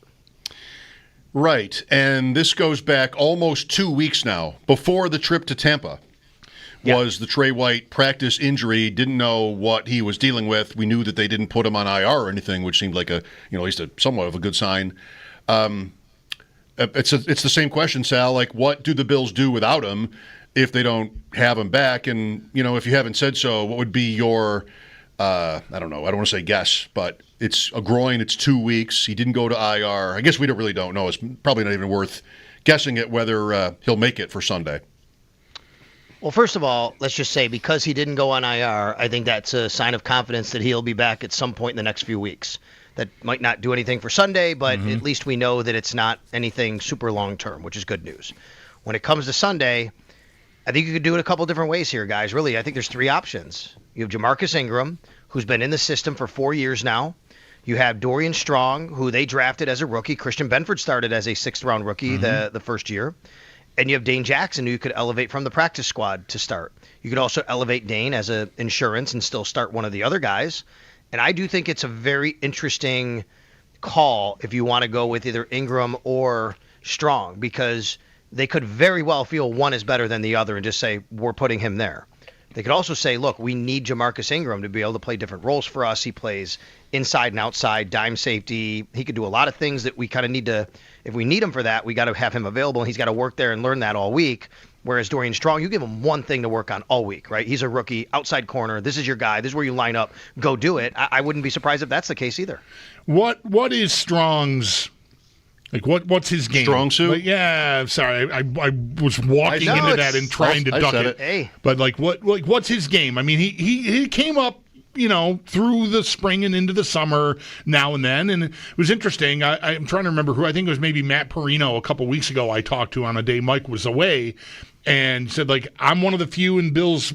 Right, and this goes back almost 2 weeks now. Before the trip to Tampa was the Trey White practice injury. Didn't know what he was dealing with. We knew that they didn't put him on IR or anything, which seemed like at least somewhat of a good sign. It's the same question, Sal. Like, what do the Bills do without him if they don't have him back? And if you haven't said so, what would be your I don't know. I don't want to say guess, but it's a groin. It's 2 weeks. He didn't go to IR. I guess we don't know. It's probably not even worth guessing at whether he'll make it for Sunday. Well, first of all, let's just say because he didn't go on IR, I think that's a sign of confidence that he'll be back at some point in the next few weeks. That might not do anything for Sunday, but at least we know that it's not anything super long-term, which is good news. When it comes to Sunday, I think you could do it a couple different ways here, guys. Really, I think there's 3 options. You have Jamarcus Ingram, who's been in the system for 4 years now. You have Dorian Strong, who they drafted as a rookie. Christian Benford started as a 6th-round rookie the first year. And you have Dane Jackson, who you could elevate from the practice squad to start. You could also elevate Dane as an insurance and still start one of the other guys. And I do think it's a very interesting call if you want to go with either Ingram or Strong, because they could very well feel one is better than the other and just say, we're putting him there. They could also say, look, we need Jamarcus Ingram to be able to play different roles for us. He plays inside and outside, dime safety. He could do a lot of things that we kind of need to, if we need him for that, we got to have him available, and he's got to work there and learn that all week. Whereas Dorian Strong, you give him one thing to work on all week, right? He's a rookie, outside corner. This is your guy. This is where you line up. Go do it. I wouldn't be surprised if that's the case either. What is Strong's... Like, what's his game? Strong suit? Like, yeah, sorry. I was walking into that and trying to duck it. Hey. But, what's his game? I mean, he came up, through the spring and into the summer now and then. And it was interesting. I'm trying to remember who. I think it was maybe Matt Perino a couple weeks ago I talked to on a day Mike was away. And said, I'm one of the few in Bill's,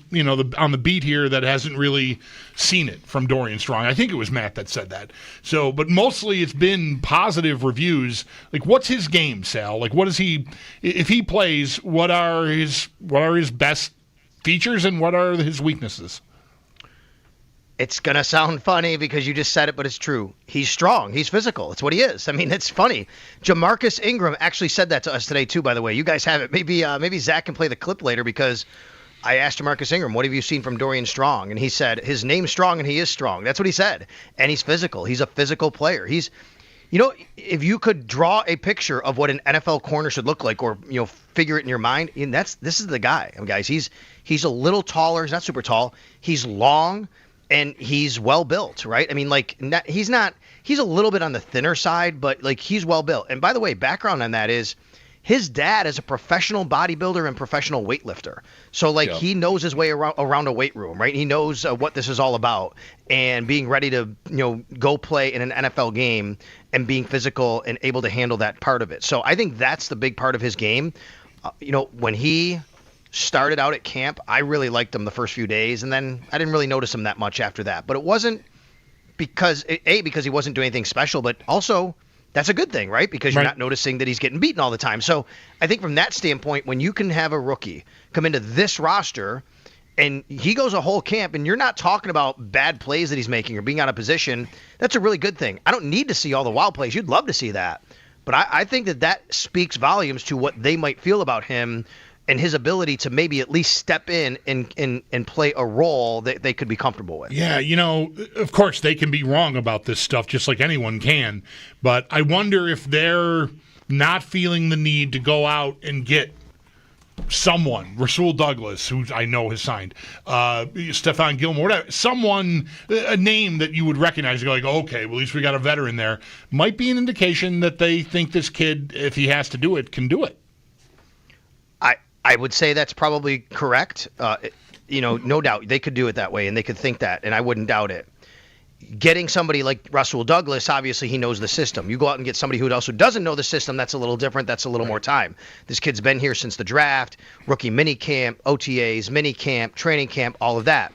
on the beat here that hasn't really seen it from Dorian Strong. I think it was Matt that said that. So, but mostly it's been positive reviews. What's his game, Sal? What is he, if he plays, what are his best features and what are his weaknesses? It's going to sound funny because you just said it, but it's true. He's strong. He's physical. It's what he is. I mean, it's funny. Jamarcus Ingram actually said that to us today, too, by the way. You guys have it. Maybe Zach can play the clip later, because I asked Jamarcus Ingram, what have you seen from Dorian Strong? And he said, his name's Strong and he is strong. That's what he said. And he's physical. He's a physical player. He's, if you could draw a picture of what an NFL corner should look like, or, figure it in your mind, and this is the guy. Guys, he's a little taller. He's not super tall. He's long. And he's well built, right? I mean, he's a little bit on the thinner side, but he's well built. And by the way, background on that is his dad is a professional bodybuilder and professional weightlifter. So he knows his way around a weight room, right? He knows what this is all about, and being ready to, go play in an NFL game and being physical and able to handle that part of it. So I think that's the big part of his game. When he started out at camp, I really liked him the first few days, and then I didn't really notice him that much after that. But it wasn't because he wasn't doing anything special, but also that's a good thing, right? Because you're not noticing that he's getting beaten all the time. So I think from that standpoint, when you can have a rookie come into this roster and he goes a whole camp and you're not talking about bad plays that he's making or being out of position, that's a really good thing. I don't need to see all the wild plays. You'd love to see that. But I think that speaks volumes to what they might feel about him and his ability to maybe at least step in and play a role that they could be comfortable with. Yeah, of course they can be wrong about this stuff just like anyone can, but I wonder if they're not feeling the need to go out and get someone, Rasul Douglas, who I know has signed, Stephon Gilmore, whatever, someone, a name that you would recognize and go okay, well, at least we got a veteran there, might be an indication that they think this kid, if he has to do it, can do it. I would say that's probably correct. No doubt they could do it that way, and they could think that, and I wouldn't doubt it. Getting somebody like Rasul Douglas, obviously he knows the system. You go out and get somebody who also doesn't know the system, that's a little different. That's a little more time. This kid's been here since the draft, rookie mini camp, OTAs, mini camp, training camp, all of that.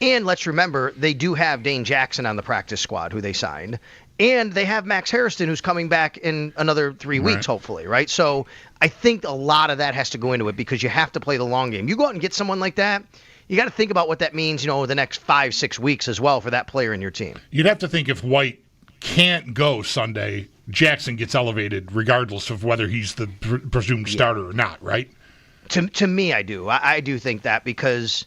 And let's remember, they do have Dane Jackson on the practice squad, who they signed. And they have Max Harrison, who's coming back in another 3 weeks, hopefully, right? So I think a lot of that has to go into it, because you have to play the long game. You go out and get someone like that, you got to think about what that means, the next 5-6 weeks as well for that player in your team. You'd have to think if White can't go Sunday, Jackson gets elevated regardless of whether he's the presumed starter or not, right? To me, I do. I do think that, because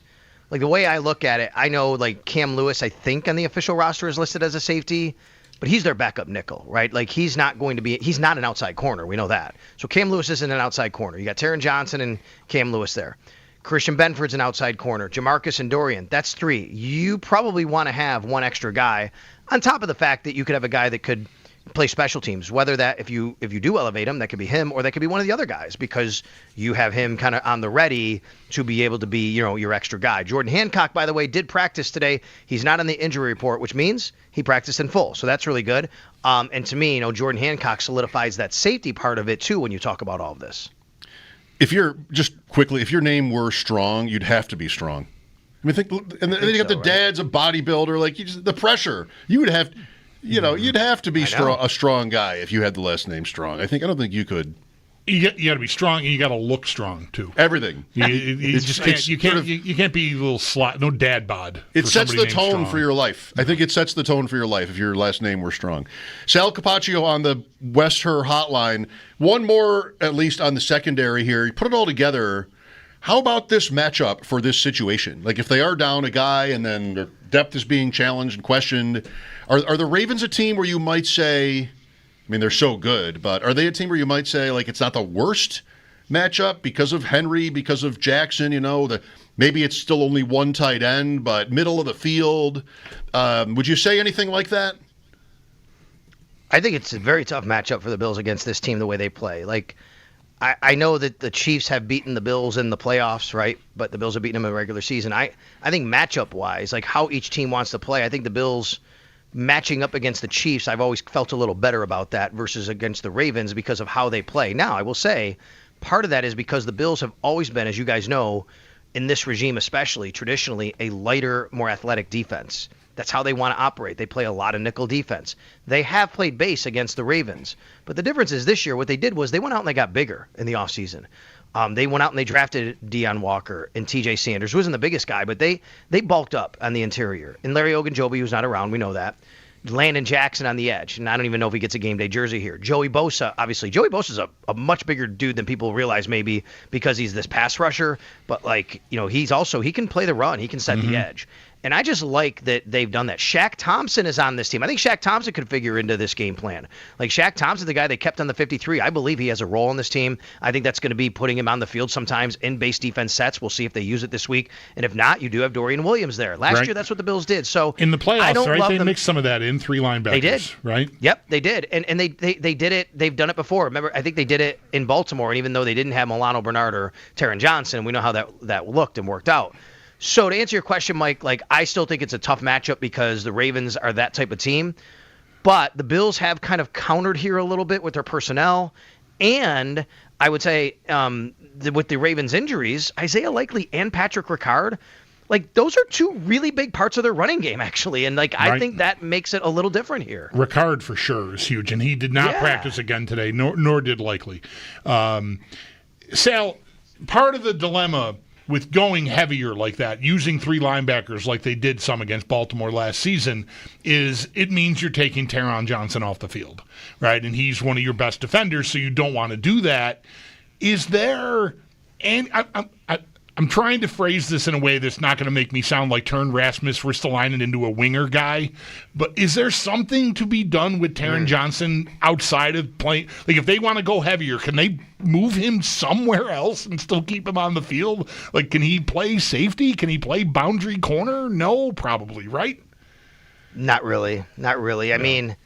the way I look at it, I know Cam Lewis, I think on the official roster is listed as a safety. But he's their backup nickel, right? He's not an outside corner. We know that. So Cam Lewis isn't an outside corner. You got Taron Johnson and Cam Lewis there. Christian Benford's an outside corner. Jamarcus and Dorian, that's 3. You probably want to have one extra guy on top of the fact that you could have a guy that could play special teams, whether that if you do elevate him, that could be him, or that could be one of the other guys, because you have him kind of on the ready to be able to be, your extra guy. Jordan Hancock, by the way, did practice today. He's not on the injury report, which means he practiced in full. So that's really good. And to me, Jordan Hancock solidifies that safety part of it too when you talk about all of this. if your name were Strong, you'd have to be strong. I mean, and then you got the dad's a bodybuilder. Like the pressure, you'd have to be a strong guy if you had the last name Strong. I don't think you could. You got to be strong, and you got to look strong too. Everything. You can't be a little slot. No dad bod. It sets the tone for your life. I think it sets the tone for your life if your last name were Strong. Sal Capaccio on the West Her hotline. One more, at least on the secondary here. You put it all together. How about this matchup for this situation? Like if they are down a guy and then their depth is being challenged and questioned, are the Ravens a team where you might say? I mean, they're so good, but are they a team where you might say, like, it's not the worst matchup because of Henry, because of Jackson, maybe it's still only one tight end, but middle of the field. Would you say anything like that? I think it's a very tough matchup for the Bills against this team, the way they play. Like, I know that the Chiefs have beaten the Bills in the playoffs, right? But the Bills have beaten them in the regular season. I think matchup-wise, like how each team wants to play, I think the Bills matching up against the Chiefs, I've always felt a little better about that versus against the Ravens because of how they play. Now, I will say part of that is because the Bills have always been, as you guys know, in this regime especially, traditionally, a lighter, more athletic defense. That's how they want to operate. They play a lot of nickel defense. They have played base against the Ravens. But the difference is this year, what they did was they went out and they got bigger in the offseason. They went out and they drafted Deion Walker and TJ Sanders, who wasn't the biggest guy, but they bulked up on the interior. And Larry Ogunjobi, who's not around, we know that. Landon Jackson on the edge, and I don't even know if he gets a game day jersey here. Joey Bosa, obviously. Joey Bosa's a much bigger dude than people realize maybe because he's this pass rusher, but he can play the run. He can set the edge. And I just like that they've done that. Shaq Thompson is on this team. I think Shaq Thompson could figure into this game plan. Like Shaq Thompson, the guy they kept on the 53, I believe he has a role on this team. I think that's going to be putting him on the field sometimes in base defense sets. We'll see if they use it this week. And if not, you do have Dorian Williams there. Last year, that's what the Bills did. So in the playoffs, right? They mixed some of that in, 3 linebackers. They did. Right? Yep, they did. And they did it. They've done it before. Remember, I think they did it in Baltimore. And even though they didn't have Milano Bernard or Taron Johnson, we know how that looked and worked out. So to answer your question, Mike, I still think it's a tough matchup because the Ravens are that type of team. But the Bills have kind of countered here a little bit with their personnel. And I would say with the Ravens' injuries, Isaiah Likely and Patrick Ricard, those are 2 really big parts of their running game, actually. And, I think that makes it a little different here. Ricard, for sure, is huge. And he did not practice again today, nor did Likely. Sal, part of the dilemma with going heavier like that, using 3 linebackers like they did some against Baltimore last season, is it means you're taking Taron Johnson off the field, right? And he's one of your best defenders, so you don't want to do that. Is there, and I'm trying to phrase this in a way that's not going to make me sound like turn Rasmus Ristolainen into a winger guy, but is there something to be done with Taron Johnson outside of playing? Like, if they want to go heavier, can they move him somewhere else and still keep him on the field? Like, can he play safety? Can he play boundary corner? No, probably, right? Not really. I mean,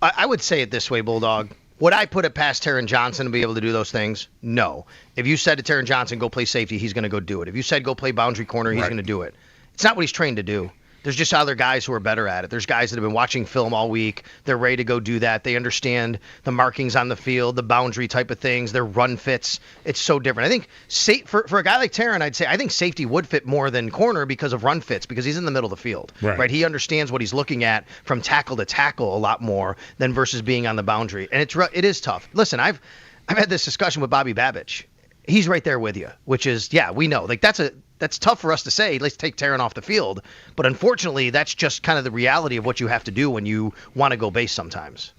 I would say it this way, Bulldog. Would I put it past Taron Johnson to be able to do those things? No. If you said to Taron Johnson, go play safety, he's going to go do it. If you said go play boundary corner, he's going to do it. It's not what he's trained to do. There's just other guys who are better at it. There's guys that have been watching film all week. They're ready to go do that. They understand the markings on the field, the boundary type of things, their run fits. It's so different. I think for a guy like Taron, I think safety would fit more than corner because of run fits, because he's in the middle of the field. Right? He understands what he's looking at from tackle to tackle a lot more than versus being on the boundary. And it is tough. Listen, I've had this discussion with Bobby Babich. He's right there with you, which is, we know. That's tough for us to say, let's take Taron off the field. But unfortunately, that's just kind of the reality of what you have to do when you want to go base sometimes.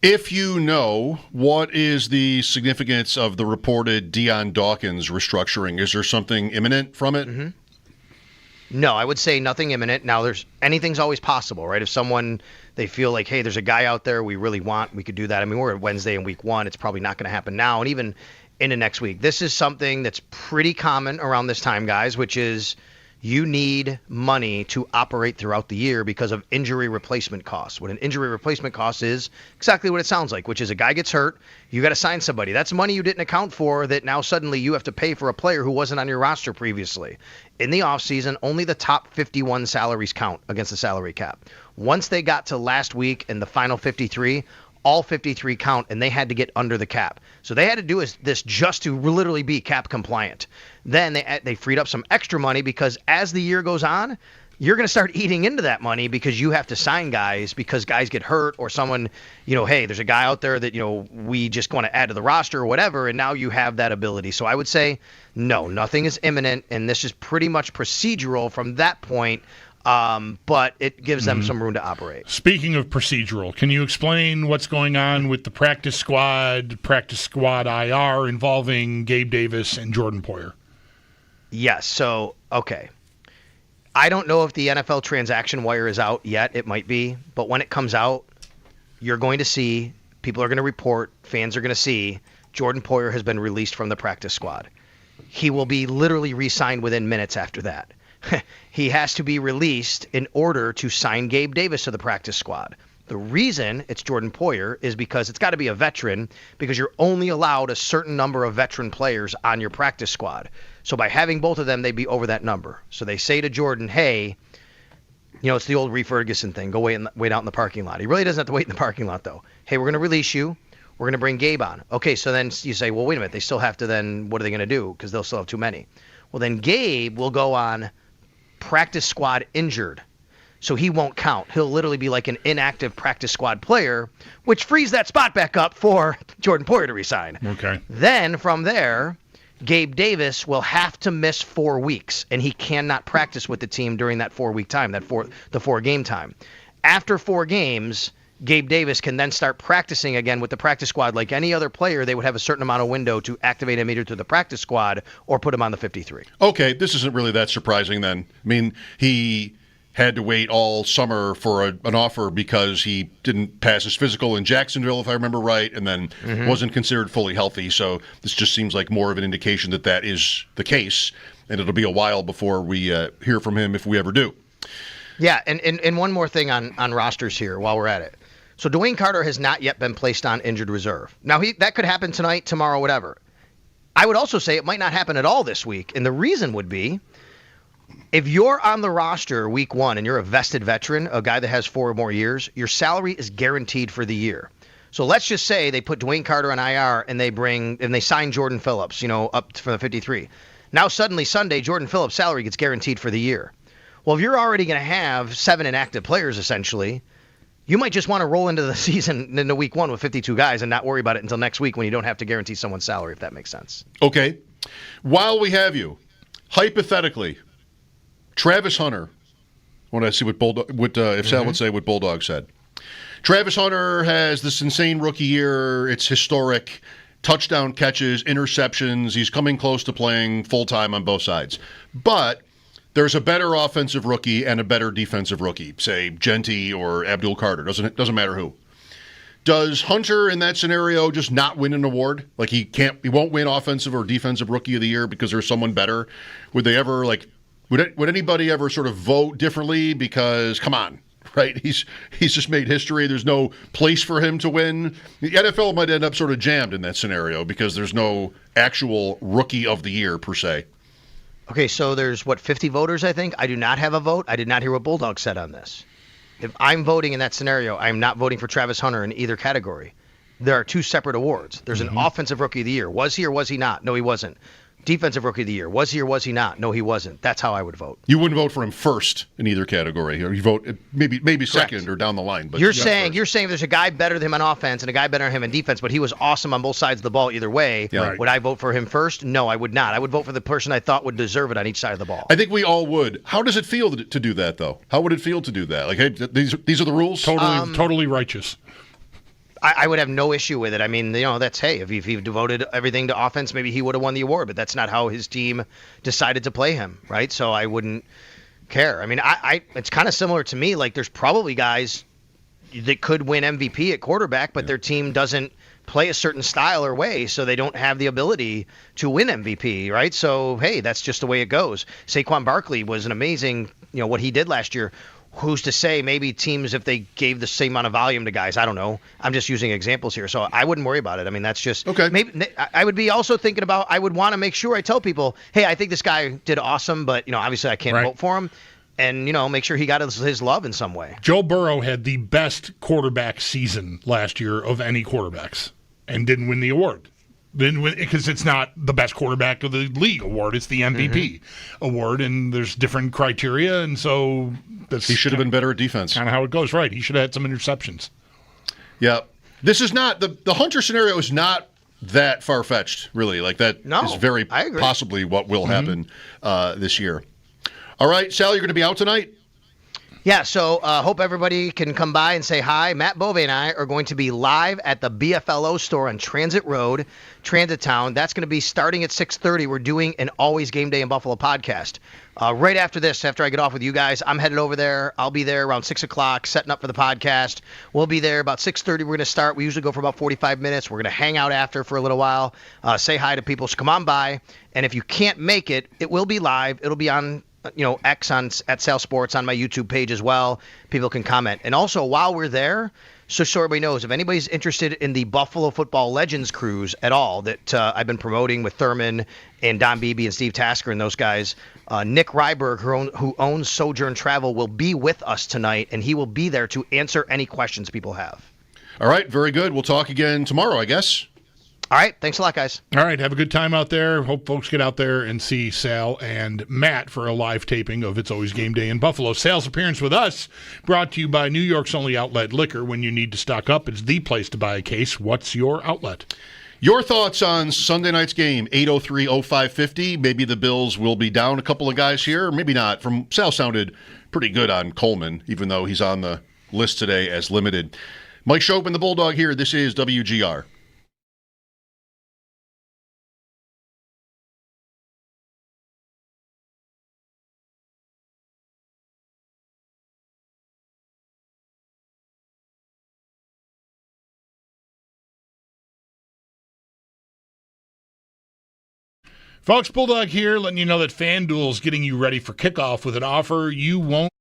If you know, what is the significance of the reported Deion Dawkins restructuring? Is there something imminent from it? Mm-hmm. No, I would say nothing imminent. Now, anything's always possible, right? If someone, they feel like, hey, there's a guy out there we really want, we could do that. I mean, we're at Wednesday in week 1. It's probably not going to happen now. And even into next week. This is something that's pretty common around this time, guys, which is you need money to operate throughout the year because of injury replacement costs. What an injury replacement cost is exactly what it sounds like, which is a guy gets hurt, you got to sign somebody. That's money you didn't account for that now suddenly you have to pay for a player who wasn't on your roster previously. In the offseason, only the top 51 salaries count against the salary cap. Once they got to last week in the final 53, all 53 count, and they had to get under the cap. So they had to do this just to literally be cap compliant. Then they freed up some extra money because as the year goes on, you're going to start eating into that money because you have to sign guys because guys get hurt or someone, hey, there's a guy out there that, we just want to add to the roster or whatever, and now you have that ability. So I would say, no, nothing is imminent, and this is pretty much procedural from that point, but it gives them some room to operate. Speaking of procedural, can you explain what's going on with the practice squad IR involving Gabe Davis and Jordan Poyer? Yes, so, okay. I don't know if the NFL transaction wire is out yet. It might be. But when it comes out, you're going to see, people are going to report, fans are going to see, Jordan Poyer has been released from the practice squad. He will be literally re-signed within minutes after that. He has to be released in order to sign Gabe Davis to the practice squad. The reason it's Jordan Poyer is because it's got to be a veteran because you're only allowed a certain number of veteran players on your practice squad. So by having both of them, they'd be over that number. So they say to Jordan, hey, it's the old Reeve Ferguson thing. Go wait out in the parking lot. He really doesn't have to wait in the parking lot, though. Hey, we're going to release you. We're going to bring Gabe on. Okay, so then you say, well, wait a minute. They still have to then, what are they going to do? Because they'll still have too many. Well, then Gabe will go on practice squad injured. So he won't count. He'll literally be like an inactive practice squad player, which frees that spot back up for Jordan Poyer to resign. Okay. Then from there, Gabe Davis will have to miss 4 weeks, and he cannot practice with the team during that 4-week time, the 4-game time. After 4 games, Gabe Davis can then start practicing again with the practice squad like any other player. They would have a certain amount of window to activate him either to the practice squad or put him on the 53. Okay, this isn't really that surprising then. I mean, he had to wait all summer for an offer because he didn't pass his physical in Jacksonville, if I remember right, and then wasn't considered fully healthy. So this just seems like more of an indication that is the case, and it'll be a while before we hear from him if we ever do. Yeah, and one more thing on rosters here while we're at it. So Dwayne Carter has not yet been placed on injured reserve. Now, that could happen tonight, tomorrow, whatever. I would also say it might not happen at all this week, and the reason would be if you're on the roster week 1 and you're a vested veteran, a guy that has 4 or more years, your salary is guaranteed for the year. So let's just say they put Dwayne Carter on IR and they sign Jordan Phillips, up for the 53. Now suddenly Sunday, Jordan Phillips' salary gets guaranteed for the year. Well, if you're already going to have 7 inactive players essentially, you might just want to roll into the season into week 1 with 52 guys and not worry about it until next week when you don't have to guarantee someone's salary, if that makes sense. Okay. While we have you, hypothetically, Travis Hunter, I want to see if Sal would say what Bulldog said. Travis Hunter has this insane rookie year. It's historic. Touchdown catches, interceptions. He's coming close to playing full-time on both sides. But there's a better offensive rookie and a better defensive rookie, say Genty or Abdul Carter. Doesn't matter who. Does Hunter in that scenario just not win an award? Like he won't win offensive or defensive rookie of the year because there's someone better? Would they ever Would anybody ever sort of vote differently? Because, come on, right? He's just made history. There's no place for him to win. The NFL might end up sort of jammed in that scenario because there's no actual rookie of the year, per se. Okay, so there's, 50 voters, I think? I do not have a vote. I did not hear what Bulldog said on this. If I'm voting in that scenario, I'm not voting for Travis Hunter in either category. There are 2 separate awards. There's an offensive rookie of the year. Was he or was he not? No, he wasn't. Defensive rookie of the year. Was he or was he not? No, he wasn't. That's how I would vote. You wouldn't vote for him first in either category. Or you vote maybe second or down the line. But you're saying there's a guy better than him on offense and a guy better than him in defense, but he was awesome on both sides of the ball either way. Yeah. Right. Would I vote for him first? No, I would not. I would vote for the person I thought would deserve it on each side of the ball. I think we all would. How does it feel to do that, though? How would it feel to do that? Like, hey, these are the rules? Totally righteous. I would have no issue with it. I mean, that's, hey, if he devoted everything to offense, maybe he would have won the award, but that's not how his team decided to play him, right? So I wouldn't care. I mean, it's kind of similar to me. Like, there's probably guys that could win MVP at quarterback, but their team doesn't play a certain style or way, so they don't have the ability to win MVP, right? So, hey, that's just the way it goes. Saquon Barkley was an amazing, what he did last year. Who's to say maybe teams, if they gave the same amount of volume to guys, I don't know. I'm just using examples here. So I wouldn't worry about it. I mean, that's just okay. Maybe I would be also thinking about, I would want to make sure I tell people, hey, I think this guy did awesome, but, obviously I can't vote for him. and make sure he got his love in some way. Joe Burrow had the best quarterback season last year of any quarterbacks and didn't win the award. Didn't win because it's not the best quarterback of the league award. It's the MVP award, and there's different criteria, and so he should have been better at defense. Kind of how it goes, right? He should have had some interceptions. Yeah. This is not the Hunter scenario is not that far-fetched, really. Like that is very possibly what will happen this year. All right, Sal, you're going to be out tonight? Yeah, so hope everybody can come by and say hi. Matt Bove and I are going to be live at the BFLO store on Transit Road, Transit Town. That's going to be starting at 6:30. We're doing an Always Game Day in Buffalo podcast. Right after this, after I get off with you guys, I'm headed over there. I'll be there around 6 o'clock, setting up for the podcast. We'll be there about 6:30. We're going to start. We usually go for about 45 minutes. We're going to hang out after for a little while, say hi to people. So come on by. And if you can't make it, it will be live. It'll be on X at Sal Sports on my YouTube page as well. People can comment. And also, while we're there, so everybody knows, if anybody's interested in the Buffalo Football Legends cruise at all that I've been promoting with Thurman and Don Beebe and Steve Tasker and those guys, Nick Ryberg, who owns Sojourn Travel, will be with us tonight, and he will be there to answer any questions people have. All right, very good. We'll talk again tomorrow, I guess. All right. Thanks a lot, guys. All right. Have a good time out there. Hope folks get out there and see Sal and Matt for a live taping of It's Always Game Day in Buffalo. Sal's appearance with us brought to you by New York's only outlet liquor. When you need to stock up, it's the place to buy a case. What's your outlet? Your thoughts on Sunday night's game, 803-0550. Maybe the Bills will be down a couple of guys here. Maybe not. Sal sounded pretty good on Coleman, even though he's on the list today as limited. Mike Schopp and the Bulldog here. This is WGR. Folks, Bulldog here, letting you know that FanDuel is getting you ready for kickoff with an offer you won't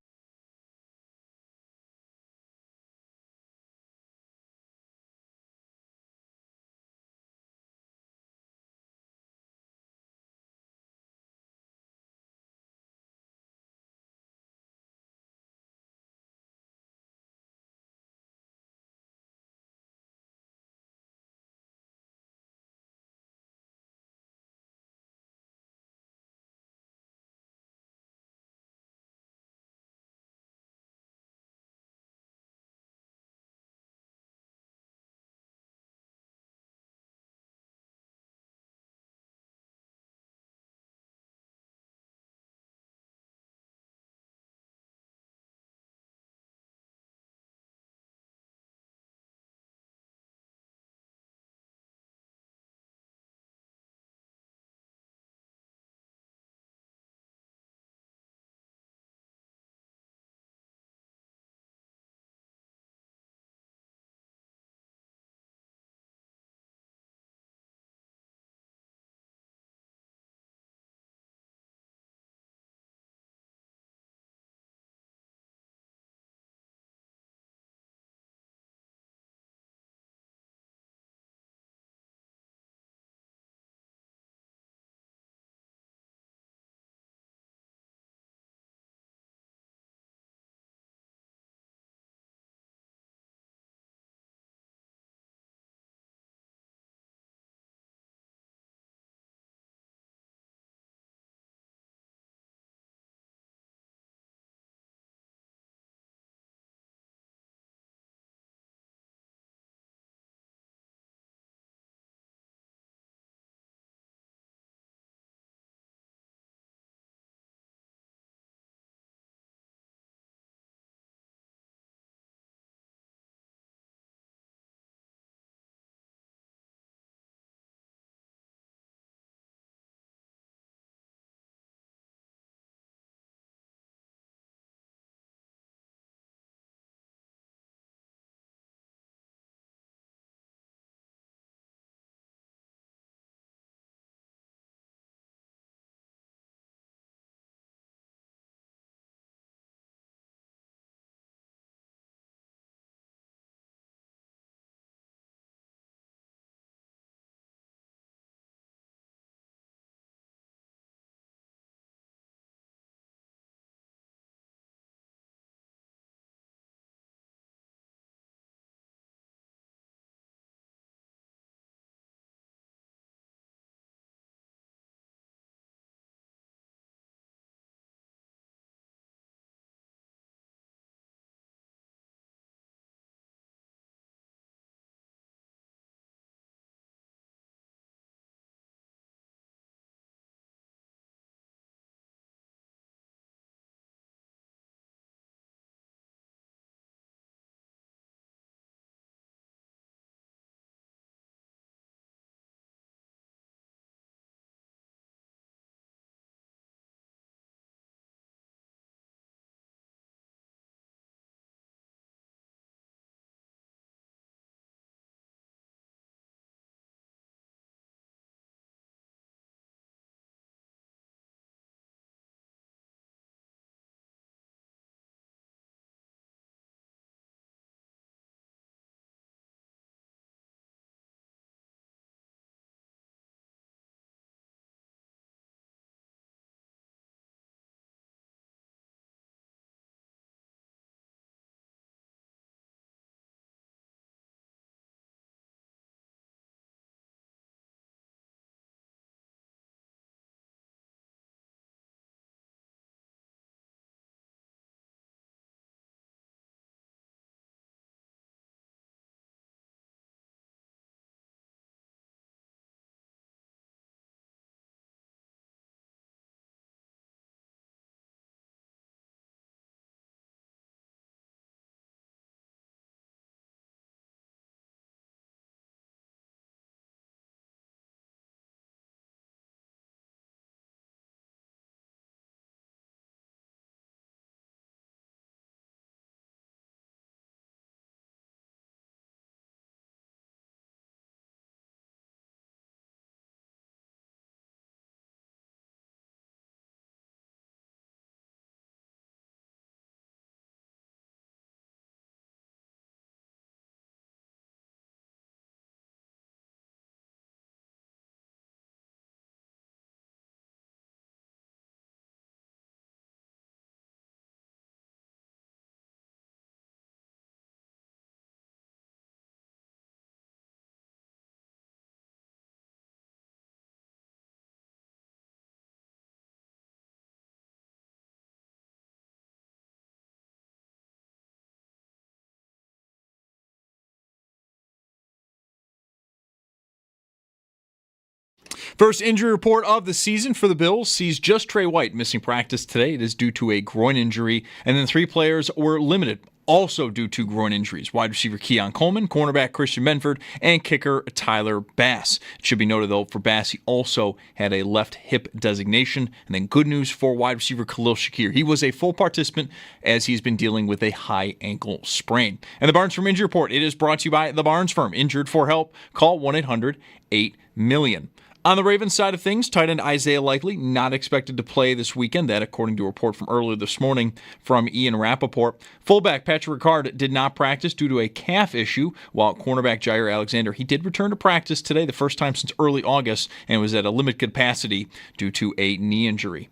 First injury report of the season for the Bills sees just Trey White missing practice today. It is due to a groin injury, and then 3 players were limited, also due to groin injuries. Wide receiver Keon Coleman, cornerback Christian Benford, and kicker Tyler Bass. It should be noted, though, for Bass, he also had a left hip designation. And then good news for wide receiver Khalil Shakir. He was a full participant as he's been dealing with a high ankle sprain. And the Barnes Firm Injury Report, it is brought to you by the Barnes Firm. Injured for help, call 1-800-8-MILLION. On the Ravens side of things, tight end Isaiah Likely not expected to play this weekend. That, according to a report from earlier this morning from Ian Rappaport. Fullback Patrick Ricard did not practice due to a calf issue, while cornerback Jair Alexander, he did return to practice today, the first time since early August, and was at a limited capacity due to a knee injury.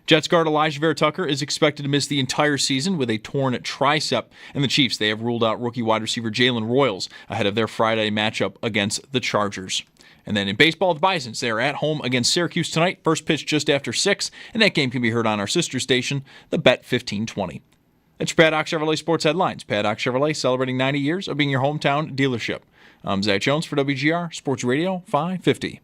Jets guard Elijah Vera Tucker is expected to miss the entire season with a torn tricep, and the Chiefs, they have ruled out rookie wide receiver Jalen Royals ahead of their Friday matchup against the Chargers. And then in baseball, the Bisons, they are at home against Syracuse tonight. First pitch just after 6, and that game can be heard on our sister station, the Bet 1520. That's your Paddock Chevrolet Sports Headlines. Paddock Chevrolet celebrating 90 years of being your hometown dealership. I'm Zach Jones for WGR Sports Radio 550.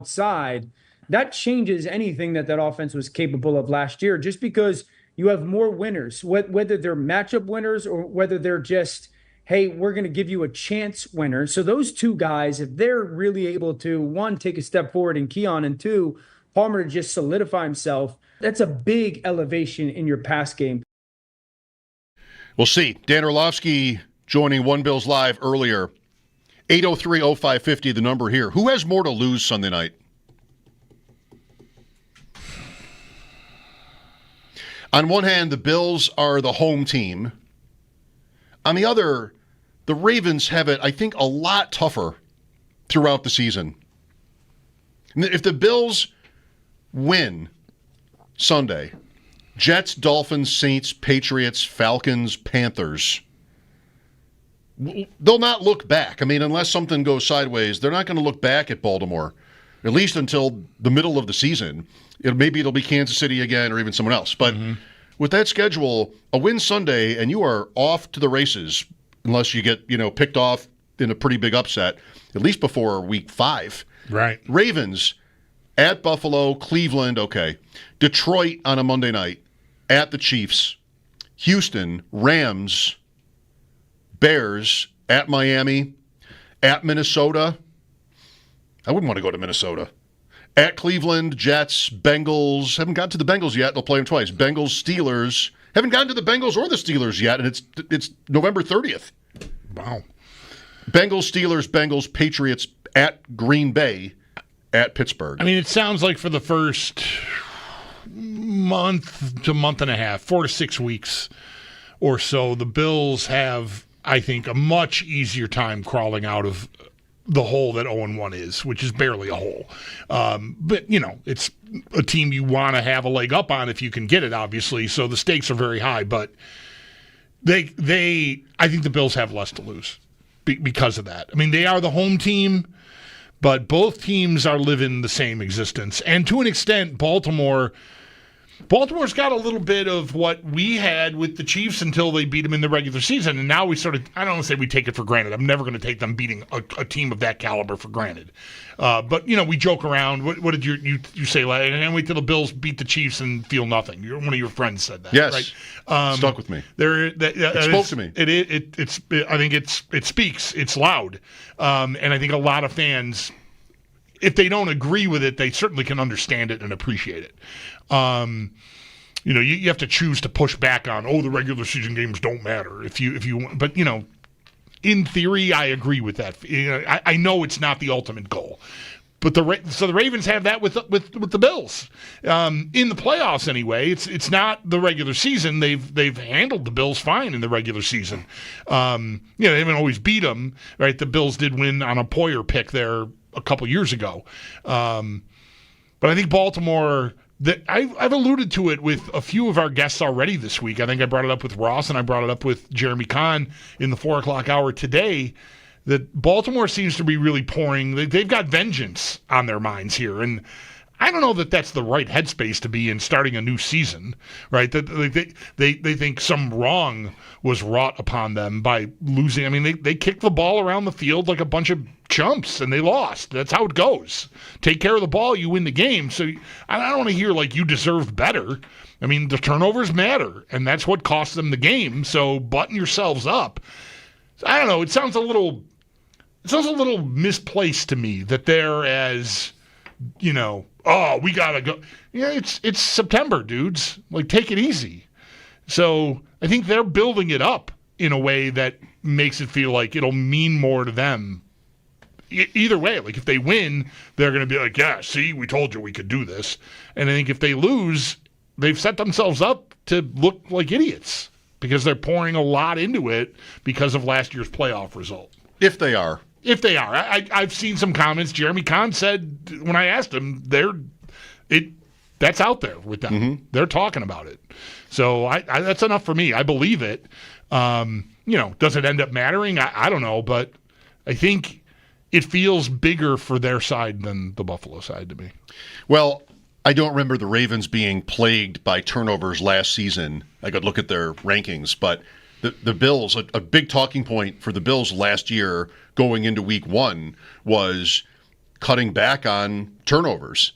Outside, that changes anything that offense was capable of last year, just because you have more winners, whether they're matchup winners or whether they're just, hey, we're going to give you a chance winner. So those two guys, if they're really able to, 1, take a step forward in Keon, and 2, Palmer to just solidify himself, that's a big elevation in your pass game. We'll see. Dan Orlovsky joining One Bills Live earlier. 803-0550, the number here. Who has more to lose Sunday night? On one hand, the Bills are the home team. On the other, the Ravens have it, I think, a lot tougher throughout the season. If the Bills win Sunday, Jets, Dolphins, Saints, Patriots, Falcons, Panthers, they'll not look back. I mean, unless something goes sideways, they're not going to look back at Baltimore, at least until the middle of the season. Maybe it'll be Kansas City again or even someone else. But with that schedule, a win Sunday, and you are off to the races unless you get, picked off in a pretty big upset, at least before week 5. Right. Ravens at Buffalo, Cleveland, okay. Detroit on a Monday night, at the Chiefs, Houston, Rams, Bears, at Miami, at Minnesota. I wouldn't want to go to Minnesota. At Cleveland, Jets, Bengals. Haven't gotten to the Bengals yet. They'll play them twice. Bengals, Steelers. Haven't gotten to the Bengals or the Steelers yet, and it's November 30th. Wow. Bengals, Steelers, Bengals, Patriots, at Green Bay, at Pittsburgh. I mean, it sounds like for the first month to month and a half, 4 to 6 weeks or so, the Bills have, I think, a much easier time crawling out of the hole that 0-1 is, which is barely a hole. But, it's a team you want to have a leg up on if you can get it, obviously. So the stakes are very high. But I think the Bills have less to lose because of that. I mean, they are the home team, but both teams are living the same existence. And to an extent, Baltimore's got a little bit of what we had with the Chiefs until they beat them in the regular season. And now we I don't want to say we take it for granted. I'm never going to take them beating a team of that caliber for granted. But, we joke around. What did you say? Like, and wait till the Bills beat the Chiefs and feel nothing. One of your friends said that. Yes. Right? Stuck with me. It spoke to me. I think it speaks. It's loud. And I think a lot of fans, if they don't agree with it, they certainly can understand it and appreciate it. You have to choose to push back on, the regular season games don't matter if you but in theory I agree with that. I know it's not the ultimate goal, but the Ravens have that with the Bills in the playoffs anyway. It's not the regular season. They've handled the Bills fine in the regular season. They haven't always beat them, right? The Bills did win on a Poyer pick there a couple years ago, but I think Baltimore. I've alluded to it with a few of our guests already this week. I think I brought it up with Ross and I brought it up with Jeremy Kahn in the 4 o'clock hour today, that Baltimore seems to be really pouring. They've got vengeance on their minds here. And I don't know that that's the right headspace to be in starting a new season, right? That they think some wrong was wrought upon them by losing. I mean, they kicked the ball around the field like a bunch of chumps, and they lost. That's how it goes. Take care of the ball, you win the game. So I don't want to hear like you deserved better. I mean, the turnovers matter, and that's what cost them the game. So button yourselves up. I don't know. It sounds a little misplaced to me that they're as, oh, we gotta go. Yeah, it's September, dudes. Like, take it easy. So I think they're building it up in a way that makes it feel like it'll mean more to them. Either way, like if they win, they're going to be like, yeah, see, we told you we could do this. And I think if they lose, they've set themselves up to look like idiots because they're pouring a lot into it because of last year's playoff result. If they are. I've seen some comments. Jeremy Kahn said when I asked him, that's out there with them. Mm-hmm. They're talking about it. So that's enough for me. I believe it. Does it end up mattering? I don't know, but I think it feels bigger for their side than the Buffalo side to me. Well, I don't remember the Ravens being plagued by turnovers last season. I could look at their rankings, but the Bills, a big talking point for the Bills last year going into week 1 was cutting back on turnovers.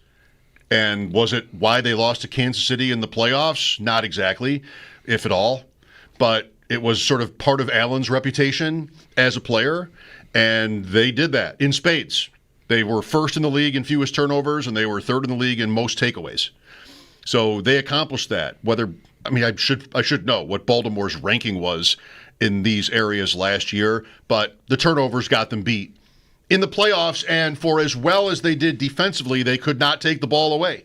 And was it why they lost to Kansas City in the playoffs? Not exactly, if at all. But it was sort of part of Allen's reputation as a player, and they did that in spades. They were first in the league in fewest turnovers, and they were third in the league in most takeaways. So they accomplished that. I should know what Baltimore's ranking was in these areas last year, but the turnovers got them beat. In the playoffs, and for as well as they did defensively, they could not take the ball away.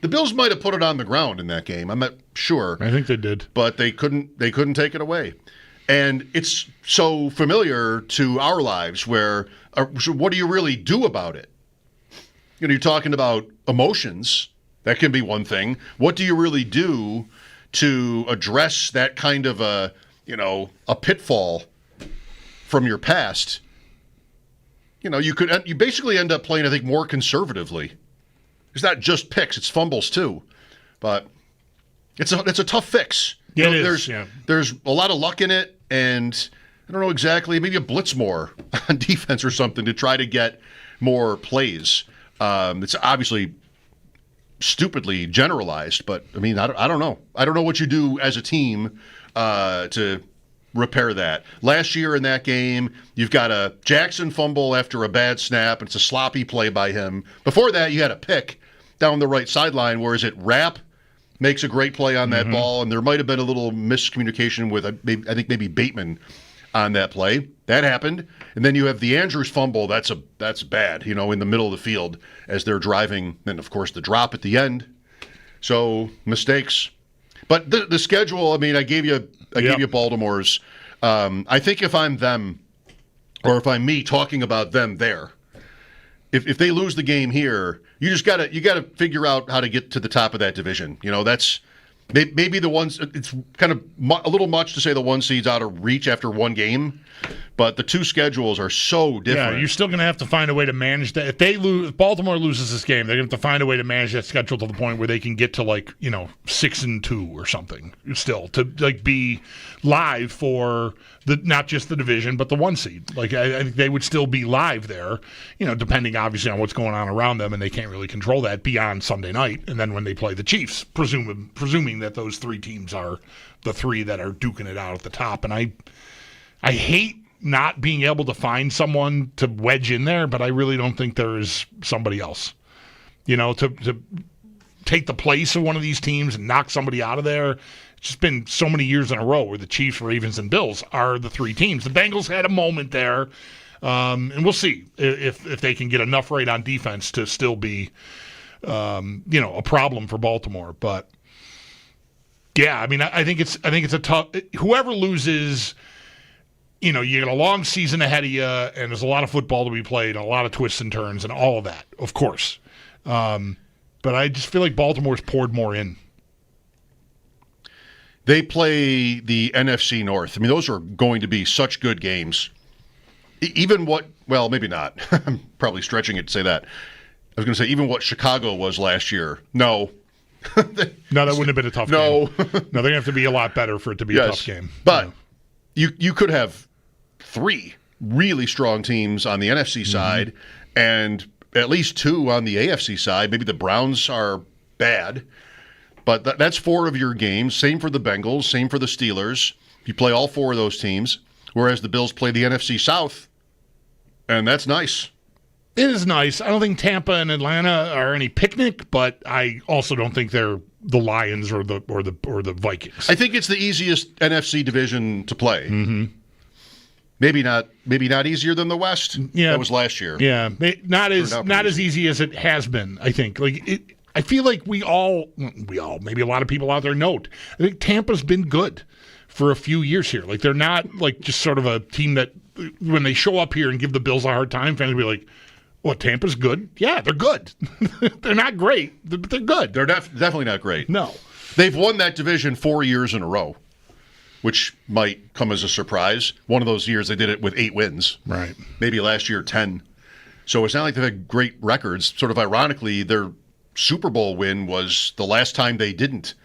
The Bills might have put it on the ground in that game. I'm not sure. I think they did. But they couldn't take it away. And it's so familiar to our lives so what do you really do about it? You're talking about emotions. That can be one thing. What do you really do to address that kind of a pitfall from your past? You basically end up playing, I think, more conservatively. It's not just picks; it's fumbles too. But it's a tough fix. There's a lot of luck in it, and I don't know exactly. Maybe a blitz more on defense or something to try to get more plays. It's obviously stupidly generalized, but I mean, I don't know. I don't know what you do as a team to repair that. Last year in that game, you've got a Jackson fumble after a bad snap. It's a sloppy play by him. Before that, you had a pick down the right sideline, whereas Rapp makes a great play on that ball, and there might have been a little miscommunication with, I think, maybe Bateman on that play. That happened. And then you have the Andrews fumble. That's bad, in the middle of the field as they're driving. Then, of course, the drop at the end. So, mistakes. But the schedule, I mean, I gave you Baltimore's. I think if I'm them, or if I'm me talking about them there, if they lose the game here, you gotta figure out how to get to the top of that division. That's maybe the ones. It's kind of a little much to say the one seed's out of reach after one game, but the two schedules are so different. Yeah, you're still going to have to find a way to manage that. If Baltimore loses this game, they're going to have to find a way to manage that schedule to the point where they can get to 6-2 or something still to be live for not just the division but the one seed. I think they would still be live there, depending obviously on what's going on around them, and they can't really control that beyond Sunday night. And then when they play the Chiefs, presuming that those three teams are the three that are duking it out at the top. And I hate not being able to find someone to wedge in there, but I really don't think there is somebody else, to take the place of one of these teams and knock somebody out of there. It's just been so many years in a row where the Chiefs, Ravens, and Bills are the three teams. The Bengals had a moment there, and we'll see if they can get enough right on defense to still be, a problem for Baltimore. But yeah, I mean, I think it's a tough. Whoever loses, you get a long season ahead of you, and there's a lot of football to be played, and a lot of twists and turns, and all of that, of course. But I just feel like Baltimore's poured more in. They play the NFC North. I mean, those are going to be such good games. Maybe not. I'm probably stretching it to say that. I was going to say, even what Chicago was last year. No. No, that wouldn't have been a tough game. No, they're going to have to be a lot better for it to be a tough game. But you could have 3 really strong teams on the NFC side and at least 2 on the AFC side. Maybe the Browns are bad, but that's 4 of your games. Same for the Bengals, same for the Steelers. You play all 4 of those teams, whereas the Bills play the NFC South, and that's nice. It is nice. I don't think Tampa and Atlanta are any picnic, but I also don't think they're the Lions or the Vikings. I think it's the easiest NFC division to play. Mm-hmm. Maybe not easier than the West. Yeah, that was last year. Yeah, not as easy as it has been. I think. I feel like we all, maybe a lot of people out there note. I think Tampa's been good for a few years here. Like they're not like just sort of a team that when they show up here and give the Bills a hard time, fans will be like, "What, Tampa's good?" Yeah, they're good. They're not great, but they're good. They're definitely not great. No. They've won that division 4 years in a row, which might come as a surprise. One of those years they did it with 8 wins. Right. Maybe last year 10. So it's not like they've had great records. Sort of ironically, their Super Bowl win was the last time they didn't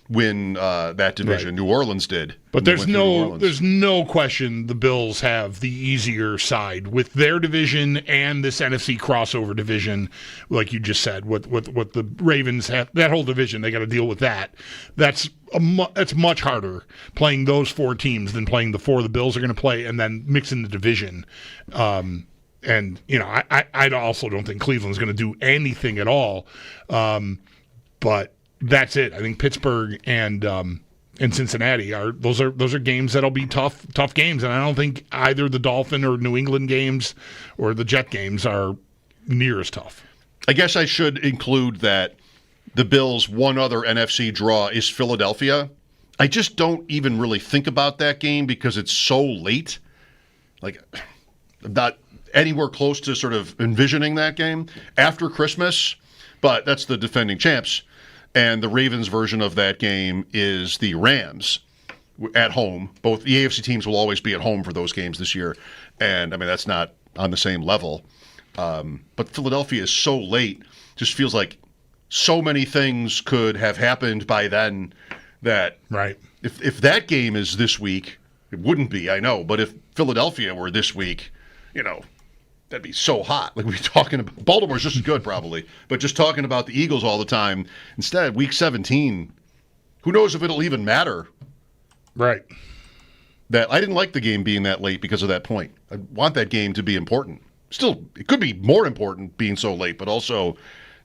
win that division. Right. New Orleans did. But there's no question the Bills have the easier side with their division and this NFC crossover division, like you just said. What the Ravens have, that whole division, they got to deal with that. That's much harder playing those 4 teams than playing the 4 the Bills are going to play and then mixing the division. And I also don't think Cleveland's going to do anything at all. But that's it. I think Pittsburgh and Cincinnati are games that'll be tough games, and I don't think either the Dolphin or New England games or the Jet games are near as tough. I guess I should include that the Bills' one other NFC draw is Philadelphia. I just don't even really think about that game because it's so late. Like, I'm not anywhere close to sort of envisioning that game after Christmas, but that's the defending champs. And the Ravens version of that game is the Rams at home. Both the AFC teams will always be at home for those games this year. And, I mean, that's not on the same level. But Philadelphia is so late. Just feels like so many things could have happened by then that if that game is this week, it wouldn't be, I know. But if Philadelphia were this week, that'd be so hot. Like we're talking about Baltimore's just as good probably, but just talking about the Eagles all the time. Instead, week 17, who knows if it'll even matter? Right. That I didn't like the game being that late because of that point. I want that game to be important. Still, it could be more important being so late, but also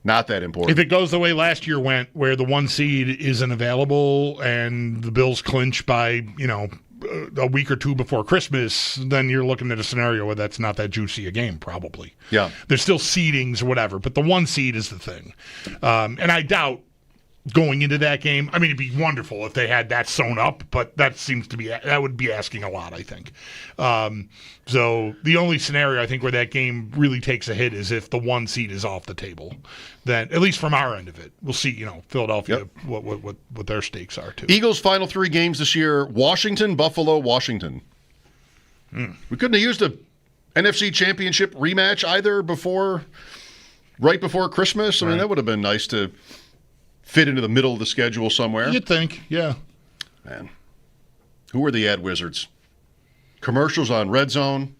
not that important. If it goes the way last year went, where the 1 seed isn't available and the Bills clinch by, a week or 2 before Christmas, then you're looking at a scenario where that's not that juicy a game, probably. Yeah. There's still seedings or whatever, but the 1 seed is the thing. And I doubt going into that game, I mean, it'd be wonderful if they had that sewn up, but that would be asking a lot, I think. So the only scenario I think where that game really takes a hit is if the 1 seed is off the table. Then, at least from our end of it, we'll see, Philadelphia, what their stakes are, too. Eagles' final 3 games this year, Washington, Buffalo, Washington. We couldn't have used a NFC Championship rematch either right before Christmas. I mean, that would have been nice to fit into the middle of the schedule somewhere. You'd think, yeah. Man, who are the ad wizards? Commercials on Red Zone,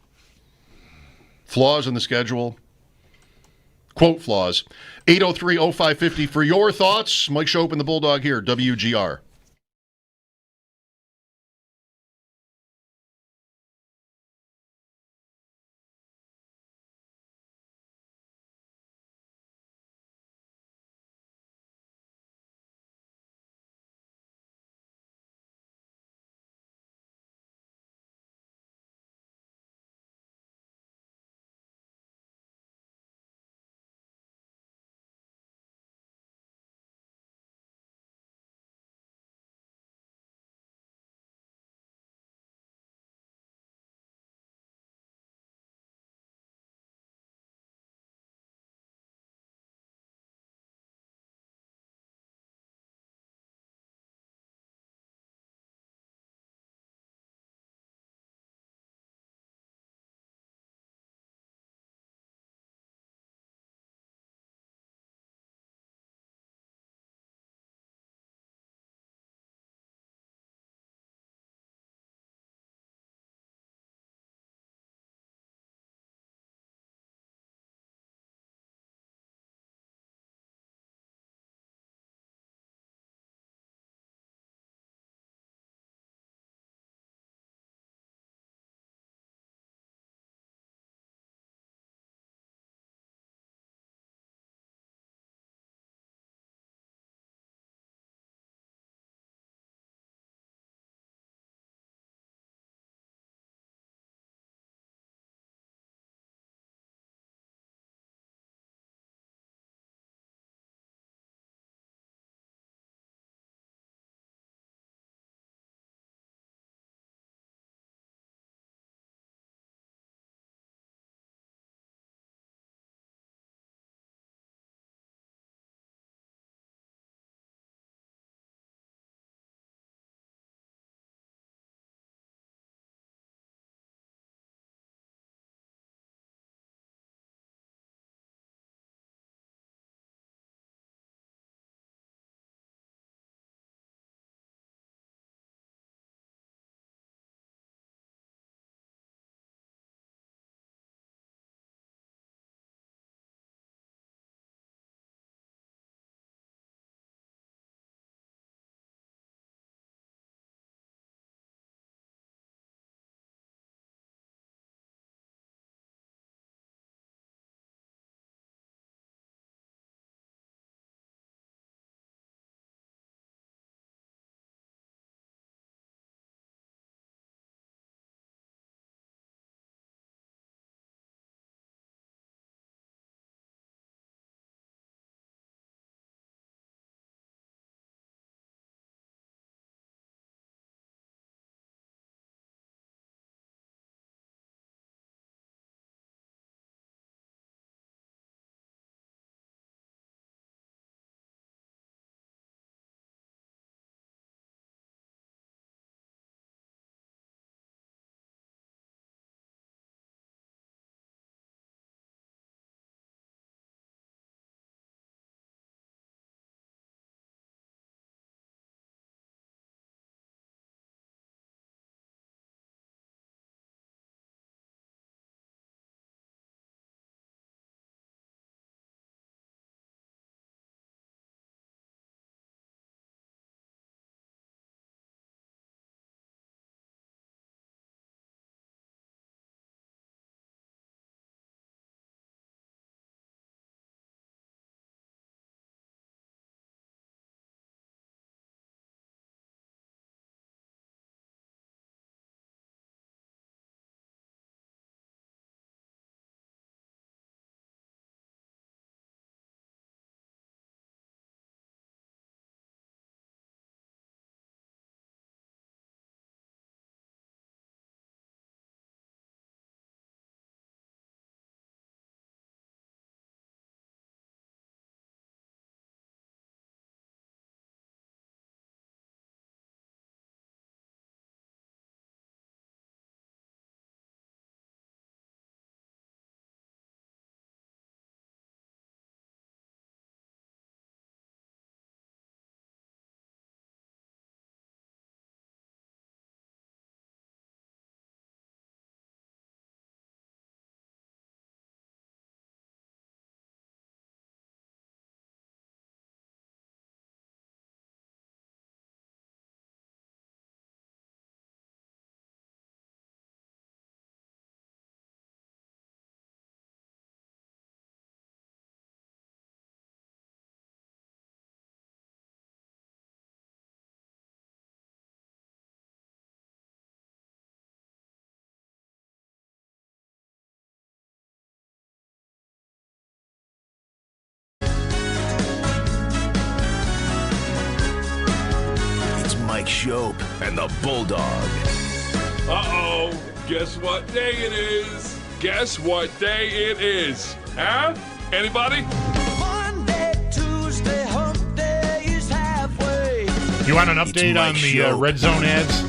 flaws in the schedule, quote flaws. 803-0550 for your thoughts. Mike Schopp and the Bulldog here, WGR. Mike Schopp and the Bulldog. Uh-oh. Guess what day it is? Guess what day it is? Huh? Anybody? Monday, Tuesday, hump day is halfway. You want an update on the red zone ads?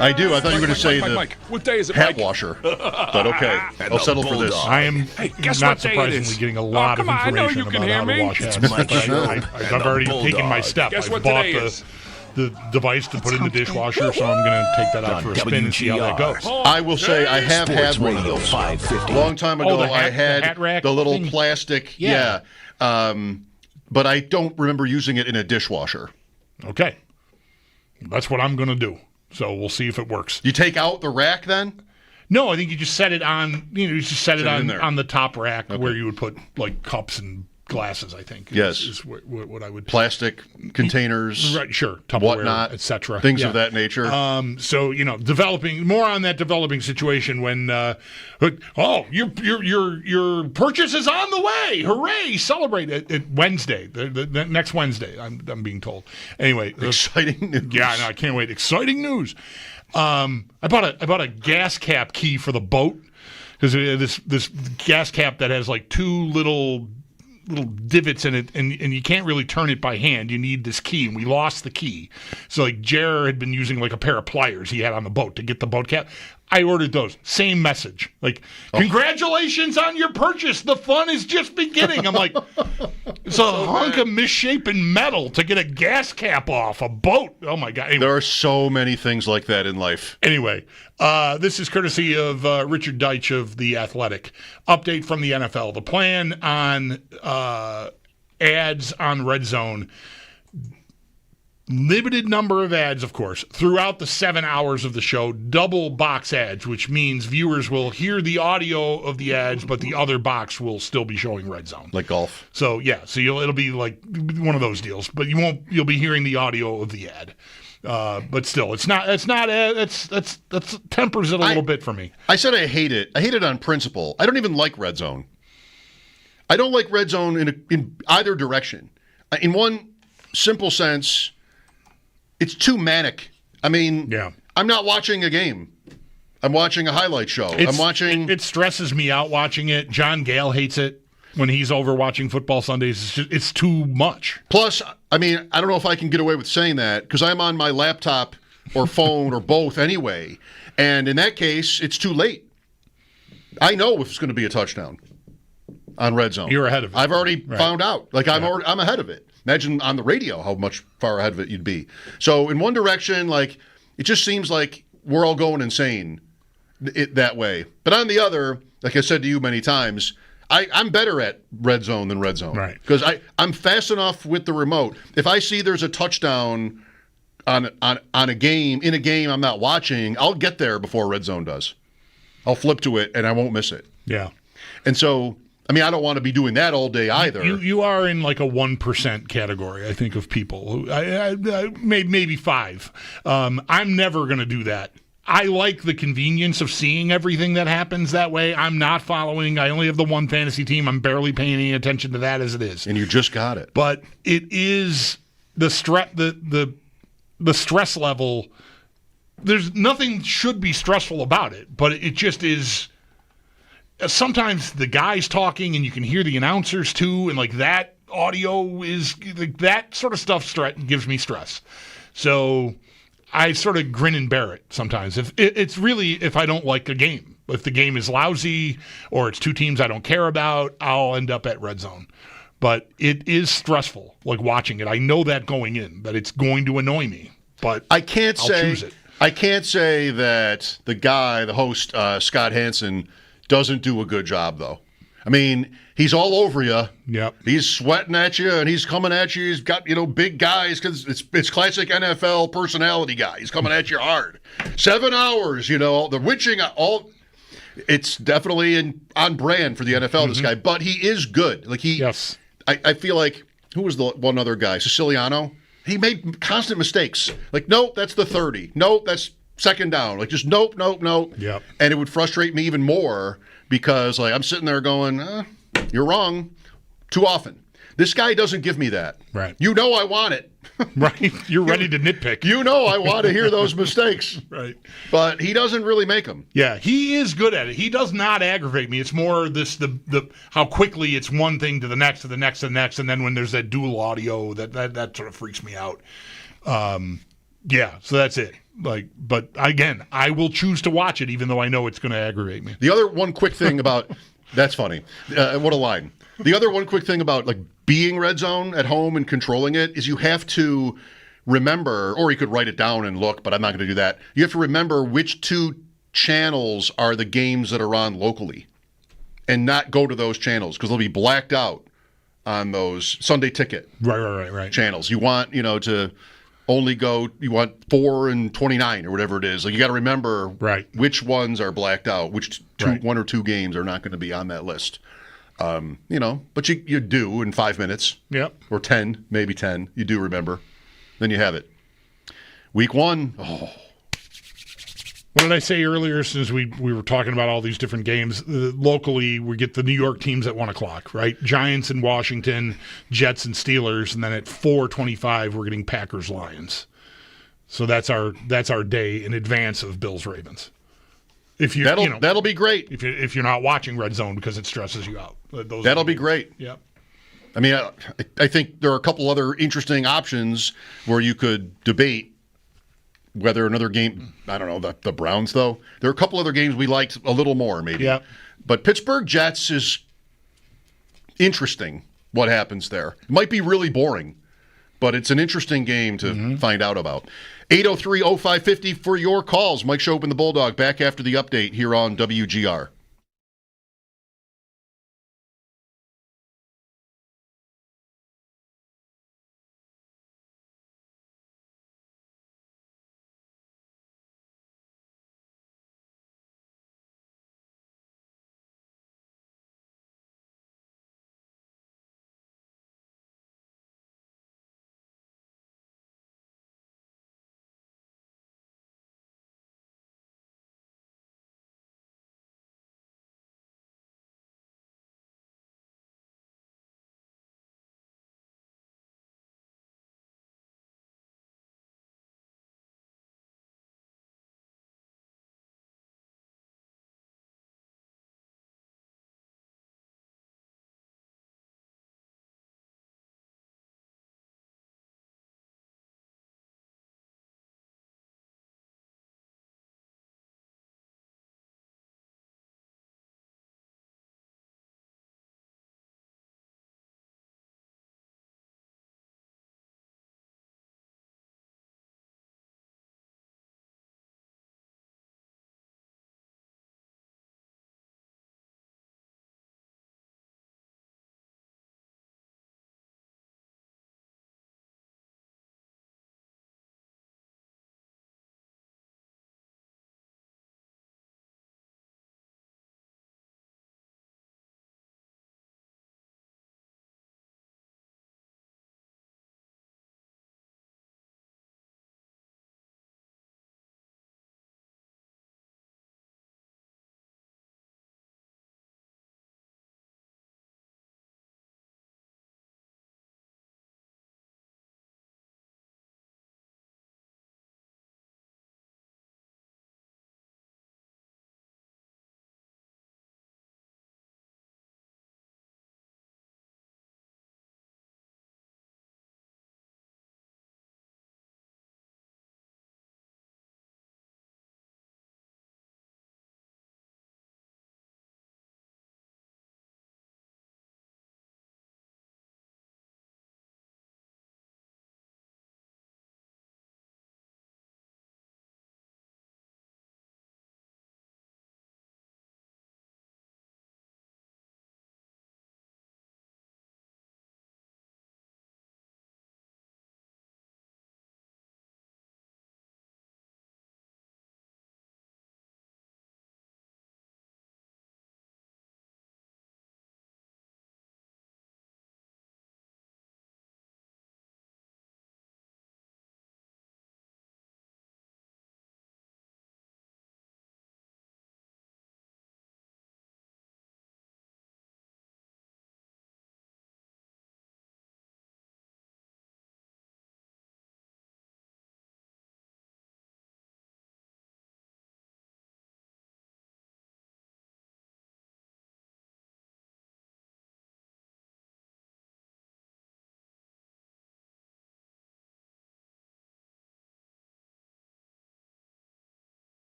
I do. I thought you were going to say Mike, what day is it, hat Mike? washer. But okay, I'll settle for this. I am guess not what day it surprisingly is? getting a lot of come on, I know information you can about hear how to me. watch It's ads. Mike Schopp I've and the already Bulldog. taken my step. Guess I've what bought today is? the device to put in the dishwasher, so I'm going to take that out for a spin and see how that goes. I will say I have had one of those. SportsRadio550. A long time ago, the hat- I had the hat rack the little thing? plastic. Yeah. But I don't remember using it in a dishwasher. Okay. That's what I'm going to do. So we'll see if it works. You take out the rack then? No, I think you just set it on. You just set it in there. on the top rack where you would put like cups and glasses. I think. Yes. is what I would. Plastic containers, Right. Sure. Tupperware, whatnot, etc. things of that nature. So developing more on that developing situation when your purchase is on the way. Hooray! Celebrate it Wednesday, the next Wednesday. I'm being told. Anyway, exciting news. Yeah, I know. I can't wait. Exciting news. I bought a gas cap key for the boat because this gas cap that has like two little divots in it, and you can't really turn it by hand. You need this key, and we lost the key. So like Jer had been using like a pair of pliers he had on the boat to get the boat cap. I ordered those. Same message. Like, congratulations on your purchase. The fun is just beginning. I'm like, it's a hunk of misshapen metal to get a gas cap off a boat. Oh, my God. Anyway. There are so many things like that in life. Anyway, this is courtesy of Richard Deitch of The Athletic. Update from the NFL. The plan on ads on Red Zone. Limited number of ads, of course, throughout the 7 hours of the show. Double box ads, which means viewers will hear the audio of the ads, but the other box will still be showing Red Zone. Like golf. So, yeah. So it'll be like one of those deals, but you'll be hearing the audio of the ad. But still, it's tempers it a little bit for me. I said I hate it. I hate it on principle. I don't even like Red Zone. I don't like Red Zone in either direction. In one simple sense, it's too manic. I mean, I'm not watching a game. I'm watching a highlight show. It stresses me out watching it. John Gale hates it when he's over watching football Sundays. It's too much. Plus, I mean, I don't know if I can get away with saying that because I'm on my laptop or phone or both anyway. And in that case, it's too late. I know if it's going to be a touchdown on Red Zone. You're ahead of it. I've already found out. Like I'm ahead of it. Imagine on the radio how much far ahead of it you'd be. So in one direction, like it just seems like we're all going insane that way. But on the other, like I said to you many times, I'm better at Red Zone than Red Zone. Right. Because I'm fast enough with the remote. If I see there's a touchdown on a game, in a game I'm not watching, I'll get there before Red Zone does. I'll flip to it and I won't miss it. Yeah. And so, I mean, I don't want to be doing that all day either. You are in like a 1% category, I think, of people. Maybe 5. I'm never going to do that. I like the convenience of seeing everything that happens that way. I'm not following. I only have the one fantasy team. I'm barely paying any attention to that as it is. And you just got it. But it is the stress level. There's nothing should be stressful about it, but it just is. Sometimes the guy's talking and you can hear the announcers too, and like that audio is like that sort of stuff gives me stress. So I sort of grin and bear it sometimes. If I don't like a game, if the game is lousy or it's two teams I don't care about, I'll end up at Red Zone. But it is stressful, like watching it. I know that going in, that it's going to annoy me. But I'll choose it. I can't say that the host, Scott Hansen, doesn't do a good job, though. I mean, he's all over you. Yep. He's sweating at you, and he's coming at you. He's got, big guys, because it's classic NFL personality guy. He's coming at you hard. 7 hours, the witching, all. It's definitely on brand for the NFL, this guy. But he is good. Like Yes. I feel like, who was the one other guy? Siciliano? He made constant mistakes. Like, nope, that's the 30. Nope, that's second down. Like, just nope. Yep. And it would frustrate me even more because, like, I'm sitting there going, you're wrong too often. This guy doesn't give me that. Right. You know I want it. Right. You're ready to nitpick. You know I want to hear those mistakes. Right. But he doesn't really make them. Yeah, he is good at it. He does not aggravate me. It's more the how quickly it's one thing to the next, to the next, to the next, and then when there's that dual audio, that sort of freaks me out. Yeah, so that's it. But again, I will choose to watch it even though I know it's going to aggravate me. The other one quick thing about that's funny. What a line. The other one quick thing about being Red Zone at home and controlling it is you have to remember, or you could write it down and look, but I'm not going to do that. You have to remember which two channels are the games that are on locally and not go to those channels because they'll be blacked out on those Sunday Ticket right channels. You want, to only go, you want 4 and 29 or whatever it is. You got to remember which ones are blacked out, which one or two games are not going to be on that list. But you do in 5 minutes. Yep. Or 10, maybe 10. You do remember. Then you have it. Week 1. Oh. What did I say earlier since we were talking about all these different games? Locally, we get the New York teams at 1 o'clock, right? Giants and Washington, Jets and Steelers, and then at 4:25 we're getting Packers-Lions. So that's our day in advance of Bills-Ravens. If that'll be great. If you're not watching Red Zone because it stresses you out. That'll be great. Yep. I mean, I think there are a couple other interesting options where you could debate whether another game, I don't know, the Browns, though. There are a couple other games we liked a little more, maybe. Yeah. But Pittsburgh Jets is interesting, what happens there. It might be really boring, but it's an interesting game to find out about. 803-0550 for your calls. Mike Schopp and the Bulldog back after the update here on WGR.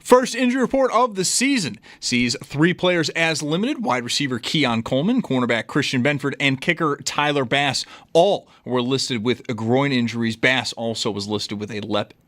First injury report of the season sees 3 players as limited: wide receiver Keon Coleman, cornerback Christian Benford, and kicker Tyler Bass. All were listed with groin injuries. Bass also was listed with a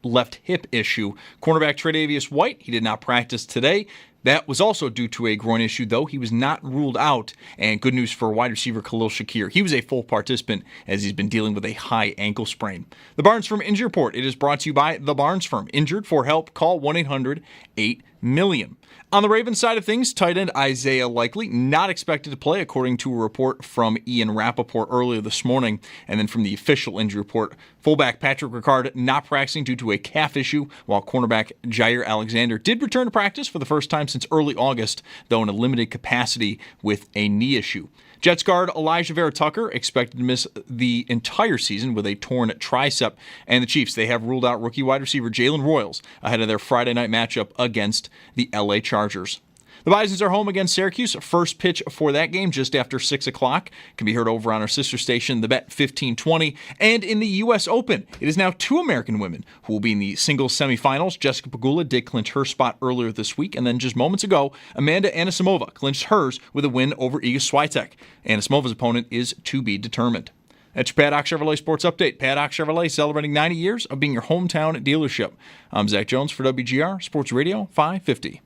left hip issue. Cornerback Tre'Davious White, he did not practice today. That was also due to a groin issue, though. He was not ruled out. And good news for wide receiver Khalil Shakir. He was a full participant as he's been dealing with a high ankle sprain. The Barnes Firm Injury Report. It is brought to you by The Barnes Firm. Injured? For help, call 1-800-8-MILLION. On the Ravens side of things, tight end Isaiah Likely not expected to play, according to a report from Ian Rappaport earlier this morning. And then from the official injury report, fullback Patrick Ricard not practicing due to a calf issue, while cornerback Jair Alexander did return to practice for the first time since early August, though in a limited capacity with a knee issue. Jets guard Elijah Vera Tucker expected to miss the entire season with a torn tricep. And the Chiefs, they have ruled out rookie wide receiver Jalen Royals ahead of their Friday night matchup against the LA Chargers. The Bisons are home against Syracuse. First pitch for that game just after 6 o'clock. Can be heard over on our sister station, The Bet 1520. And in the U.S. Open, it is now 2 American women who will be in the singles semifinals. Jessica Pegula did clinch her spot earlier this week. And then just moments ago, Amanda Anisimova clinched hers with a win over Iga Swiatek. Anisimova's opponent is to be determined. That's your Paddock Chevrolet Sports Update. Paddock Chevrolet celebrating 90 years of being your hometown dealership. I'm Zach Jones for WGR Sports Radio 550.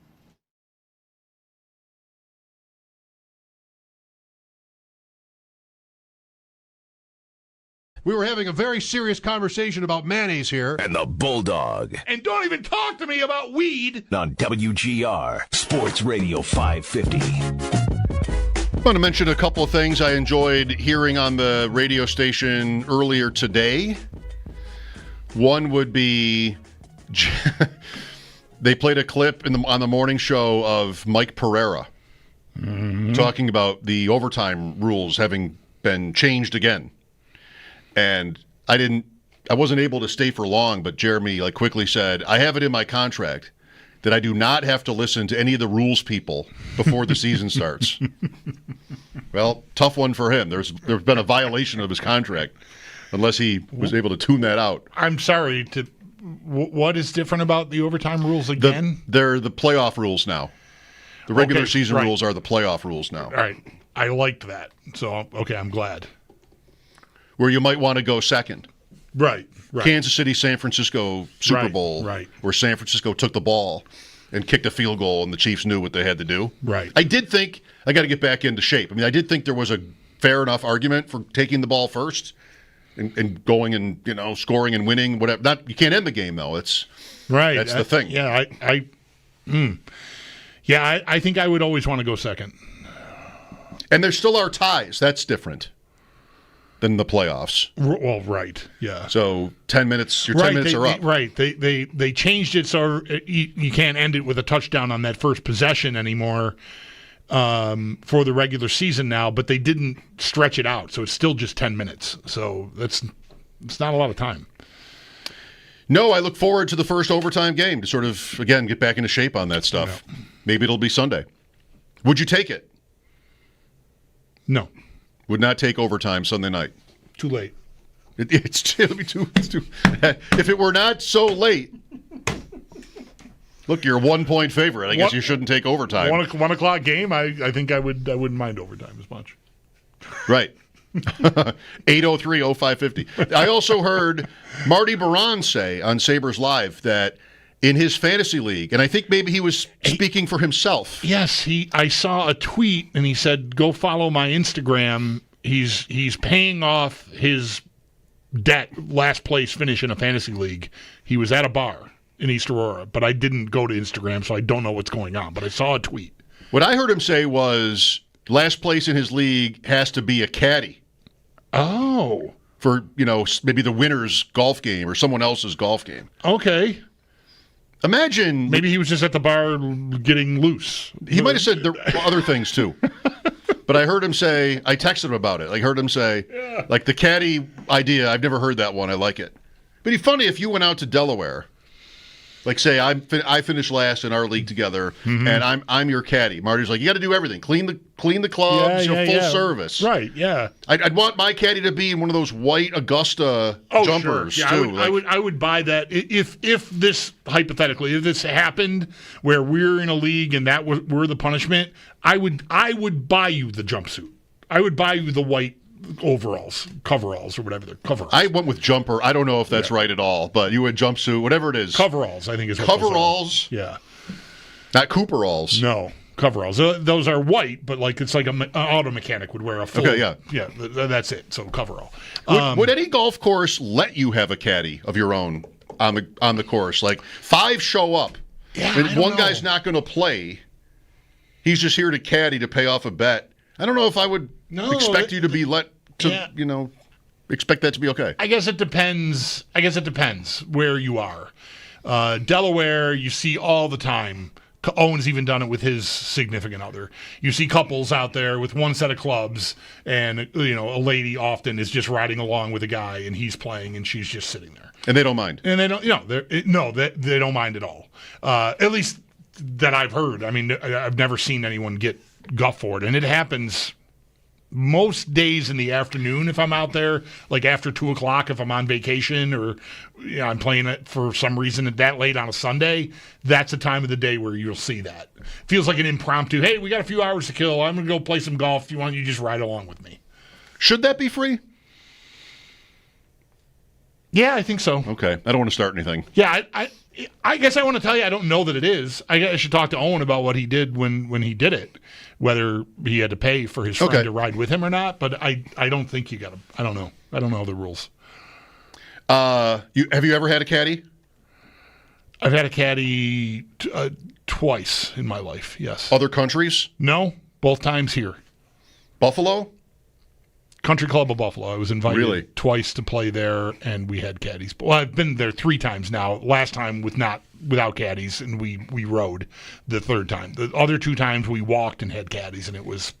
We were having a very serious conversation about mayonnaise here. And the Bulldog. And don't even talk to me about weed. On WGR Sports Radio 550. I want to mention a couple of things I enjoyed hearing on the radio station earlier today. One would be they played a clip on the morning show of Mike Pereira talking about the overtime rules having been changed again. And I wasn't able to stay for long, but Jeremy quickly said, I have it in my contract that I do not have to listen to any of the rules people before the season starts. Well, tough one for him. There's been a violation of his contract unless he was able to tune that out. I'm sorry. What is different about the overtime rules again? They're the playoff rules now. The regular season rules are the playoff rules now. All right. I liked that. So, okay, I'm glad. Where you might want to go second. Right. Kansas City, San Francisco Super Bowl, where San Francisco took the ball and kicked a field goal and the Chiefs knew what they had to do. Right. I did think I got to get back into shape. I mean, I did think there was a fair enough argument for taking the ball first and going and, scoring and winning, whatever. You can't end the game, though. That's the thing. Yeah, I think I would always want to go second. And there still are ties. That's different than the playoffs. Well, right, yeah. So 10 minutes, your 10 minutes are up. They changed it so you can't end it with a touchdown on that first possession anymore for the regular season now, but they didn't stretch it out, so it's still just 10 minutes. So it's not a lot of time. No, I look forward to the first overtime game to sort of, again, get back into shape on that stuff. Yeah. Maybe it'll be Sunday. Would you take it? No. Would not take overtime Sunday night. Too late. It'll be too. If it were not so late, look, you're a 1-point favorite. I guess you shouldn't take overtime. 1 o'clock game. I think I wouldn't mind overtime as much. Right. 803-0550. I also heard Marty Baron say on Sabres Live that in his fantasy league, and I think maybe he was speaking for himself. Yes, I saw a tweet, and he said, "Go follow my Instagram." He's paying off his debt, last place finish in a fantasy league. He was at a bar in East Aurora, but I didn't go to Instagram, so I don't know what's going on. But I saw a tweet. What I heard him say was last place in his league has to be a caddy. Oh. For, maybe the winner's golf game or someone else's golf game. Okay. Imagine. Maybe he was just at the bar getting loose. He might have said there were other things too. But I heard him say, I texted him about it. I heard him say, the caddy idea, I've never heard that one. I like it. But it'd be funny if you went out to Delaware, Like, say I finished last in our league together, and I'm your caddy. Marty's like, you got to do everything, clean the clubs, full service. Right? Yeah. I'd want my caddy to be in one of those white Augusta jumpers sure. too. I would buy that if this hypothetically, if this happened where we're in a league and that were the punishment, I would buy you the jumpsuit. I would buy you the white coveralls or whatever they're coveralls. I went with jumper. I don't know if that's right at all, but you would jumpsuit, whatever it is. Coveralls, I think is what coveralls. Yeah, not Cooperalls. No, coveralls. Those are white, but like it's like an auto mechanic would wear a full. Okay, yeah. That's it. So coverall. Would any golf course let you have a caddy of your own on the course? Like 5 show up, and one guy's not going to play. He's just here to caddy to pay off a bet. I don't know if I would expect you to be let to, expect that to be okay. I guess it depends where you are. Delaware, you see all the time. Owen's even done it with his significant other. You see couples out there with one set of clubs, and a lady often is just riding along with a guy, and he's playing, and she's just sitting there. And they don't mind. And they don't. They don't mind at all. At least that I've heard. I mean, I've never seen anyone get guff for it, and it happens most days in the afternoon if I'm out there, like after 2:00 if I'm on vacation or I'm playing it for some reason at that late on a Sunday. That's a time of the day where you'll see that. Feels like an impromptu, hey, we got a few hours to kill. I'm going to go play some golf. If you want, you just ride along with me. Should that be free? Yeah, I think so. Okay. I don't want to start anything. Yeah, I guess I want to tell you I don't know that it is. I should talk to Owen about what he did when he did it, whether he had to pay for his friend to ride with him or not. But I don't think you got to. I don't know. I don't know the rules. Have you ever had a caddy? I've had a caddy twice in my life, yes. Other countries? No, both times here. Buffalo? Country Club of Buffalo. I was invited twice to play there, and we had caddies. Well, I've been there 3 times now. Last time without caddies, and we rode the 3rd time. The other 2 times we walked and had caddies, and it was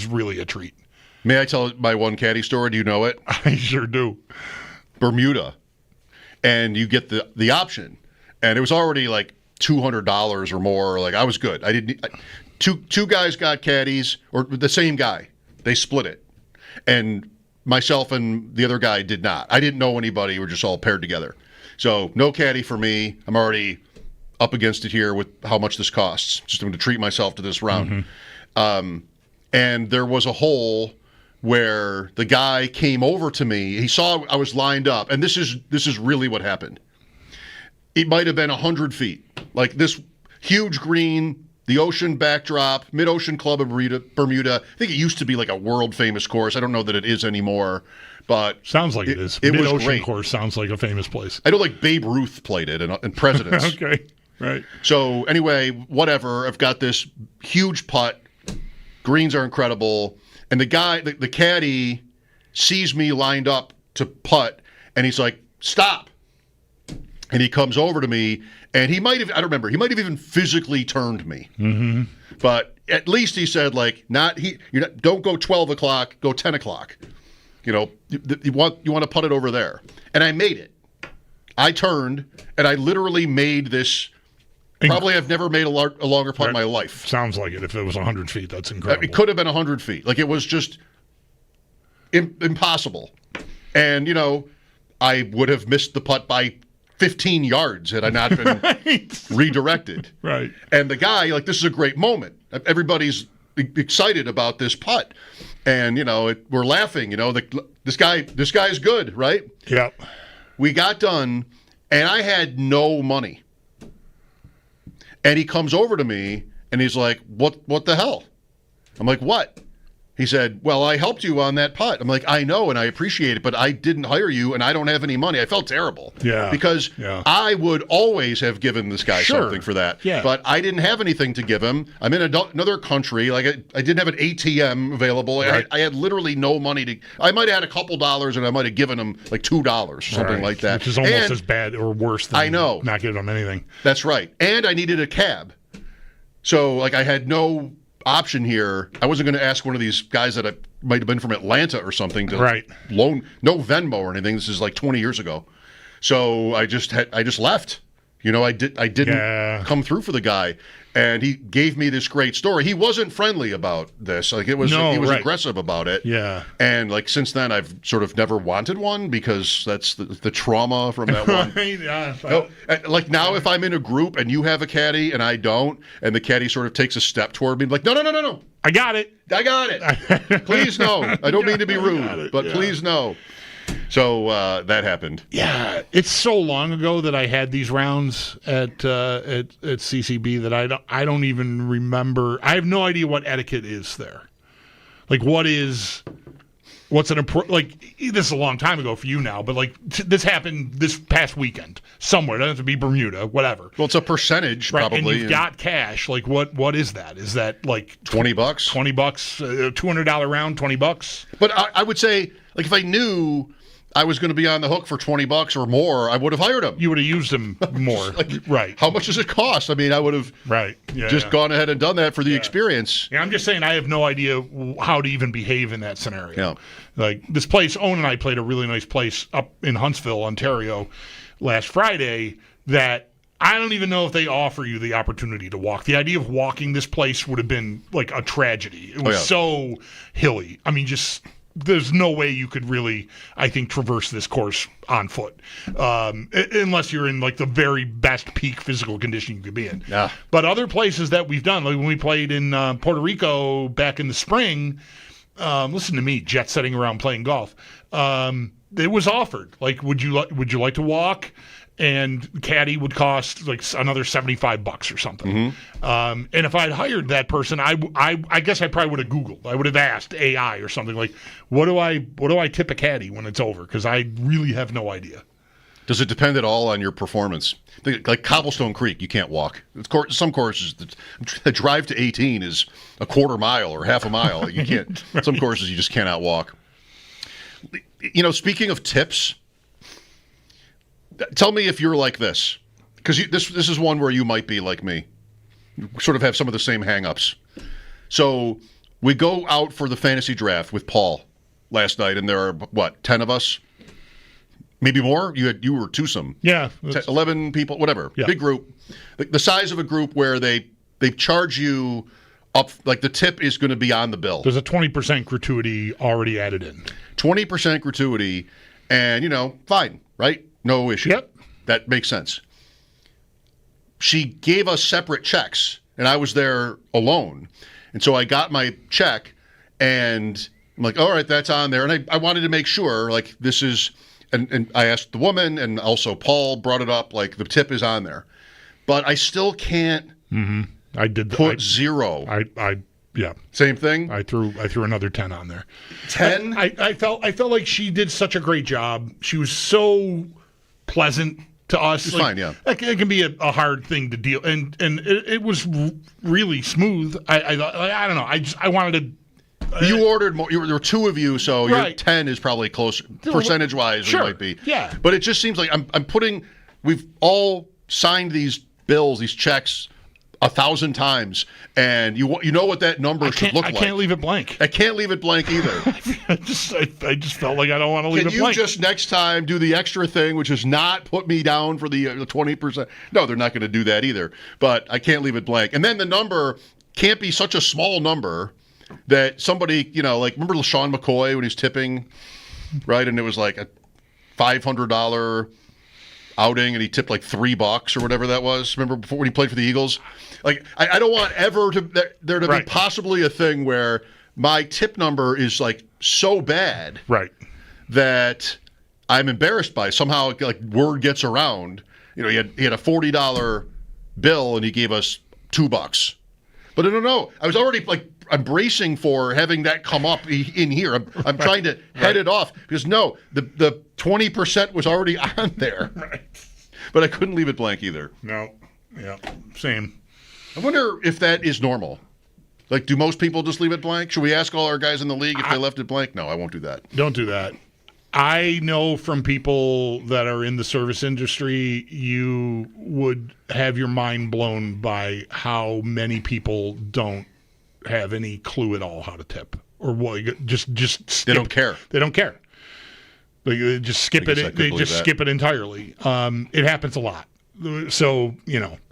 really a treat. May I tell my one caddy story? Do you know it? I sure do. Bermuda. And you get the option. And it was already like $200 or more. Like, I was good. I didn't. Two guys got caddies, or the same guy. They split it. And myself and the other guy did not. I didn't know anybody. We're just all paired together. So no caddy for me. I'm already up against it here with how much this costs. Just going to treat myself to this round. And there was a hole where the guy came over to me. He saw I was lined up. And this is really what happened. It might have been 100 feet. Like this huge green, the ocean backdrop, Mid-Ocean Club of Bermuda. I think it used to be like a world-famous course. I don't know that it is anymore, but sounds like it is. It Mid-Ocean was great. Course sounds like a famous place. I know, like Babe Ruth played it and Presidents. Okay, right. So anyway, whatever. I've got this huge putt. Greens are incredible, and the guy, the caddy, sees me lined up to putt, and he's like, "Stop!" And he comes over to me. And he might have, I don't remember, he might have even physically turned me. Mm-hmm. But at least he said, like, don't go 12 o'clock, go 10 o'clock. You want to putt it over there. And I made it. I turned, and I literally made this. Probably I've never made a longer putt in my life. Sounds like it. If it was 100 feet, that's incredible. It could have been 100 feet. Like, it was just impossible. And, I would have missed the putt by 15 yards had I not been redirected. Right. And the guy, like, this is a great moment. Everybody's excited about this putt. And, we're laughing, this guy is good, right? Yeah. We got done, and I had no money. And he comes over to me, and he's like, what the hell? I'm like, what? He said, well, I helped you on that putt. I'm like, I know, and I appreciate it, but I didn't hire you, and I don't have any money. I felt terrible. Yeah. Because I would always have given this guy something for that. Yeah. But I didn't have anything to give him. I'm in another country. Like, I didn't have an ATM available. Right. I had literally no money to. I might have had a couple dollars, and I might have given him like $2 or something like that. Which is almost as bad or worse than not giving him anything. That's right. And I needed a cab. So, like, I had no option here. I wasn't going to ask one of these guys that I might have been from Atlanta or something to loan, no Venmo or anything. This is like 20 years ago. So I just left. I didn't come through for the guy. And he gave me this great story. He wasn't friendly about this. Like he was aggressive about it. Yeah. And like since then, I've sort of never wanted one because that's the trauma from that one. Like now, if I'm in a group and you have a caddy and I don't, and the caddy sort of takes a step toward me, like, no. I got it. Please no. I don't mean to be rude, but please no. So that happened. Yeah, it's so long ago that I had these rounds at CCB that I don't even remember. I have no idea what etiquette is there. Like, this is a long time ago for you now, but like this happened this past weekend somewhere. It doesn't have to be Bermuda, whatever. Well, it's a percentage, right, probably. And you've got cash. Like, what is that? Is that like $20? $20, $200 round, $20? But I would say, like, if I knew I was going to be on the hook for $20 or more, I would have hired him. You would have used him more. Right. How much does it cost? I mean, I would have gone ahead and done that for the experience. Yeah, I'm just saying I have no idea how to even behave in that scenario. Yeah. Like this place, Owen and I played a really nice place up in Huntsville, Ontario, last Friday that I don't even know if they offer you the opportunity to walk. The idea of walking this place would have been like a tragedy. It was so hilly. I mean, just... There's no way you could really, I think, traverse this course on foot, unless you're in like the very best peak physical condition you could be in. Yeah. But other places that we've done, like when we played in Puerto Rico back in the spring, listen to me, jet setting around playing golf. It was offered. Like, would you like to walk? And caddy would cost like another $75 or something. Mm-hmm. And if I'd hired that person, I guess I probably would have Googled. I would have asked AI or something like, what do I tip a caddy when it's over? Because I really have no idea. Does it depend at all on your performance? Like Cobblestone Creek, you can't walk. Some courses, the drive to 18 is a quarter mile or half a mile. You can't. Right. Some courses you just cannot walk. Speaking of tips. Tell me if you're like this, because this is one where you might be like me. You sort of have some of the same hang-ups. So we go out for the fantasy draft with Paul last night, and there are, 10 of us? Maybe more? You were twosome. Yeah. 11 people, whatever. Yeah. Big group. The size of a group where they charge you up, like the tip is going to be on the bill. There's a 20% gratuity already added in. 20% gratuity, and, fine, right? No issue. Yep. That makes sense. She gave us separate checks, and I was there alone. And so I got my check, and I'm like, all right, that's on there. And I wanted to make sure, like, this is, and I asked the woman, and also Paul brought it up, like, the tip is on there. But I still can't put zero. Yeah. Same thing? I threw another 10 on there. 10? I felt like she did such a great job. She was so pleasant to us. It's fine, yeah. It can be a hard thing to deal, and it was really smooth. I don't know. I wanted to. You ordered more. There were two of you, so right. Your 10 is probably closer percentage wise. Sure. It might be. Yeah. But it just seems like I'm putting. We've all signed these bills, these checks, 1,000 times, and you know what that number should look like. I can't leave it blank. I can't leave it blank either. I just felt like I don't want to leave it blank. Can you just next time do the extra thing, which is not put me down for the 20%? No, they're not going to do that either. But I can't leave it blank. And then the number can't be such a small number that somebody, like remember LaShawn McCoy when he's tipping, right? And it was like a $500 outing, and he tipped like $3 or whatever that was. Remember before when he played for the Eagles? Like I don't want there to be possibly a thing where my tip number is like so bad, right, that I'm embarrassed by. Somehow, like word gets around. He had a $40 bill and he gave us $2. But I don't know. I was already like I'm bracing for having that come up in here. I'm trying to head it off because no, the 20% was already on there. Right. But I couldn't leave it blank either. No. Yeah. Same. I wonder if that is normal. Like, do most people just leave it blank? Should we ask all our guys in the league if they left it blank? No, I won't do that. Don't do that. I know from people that are in the service industry, you would have your mind blown by how many people don't have any clue at all how to tip, or just skip. They don't care. They don't care. They just skip it. They just skip it entirely. It happens a lot. So,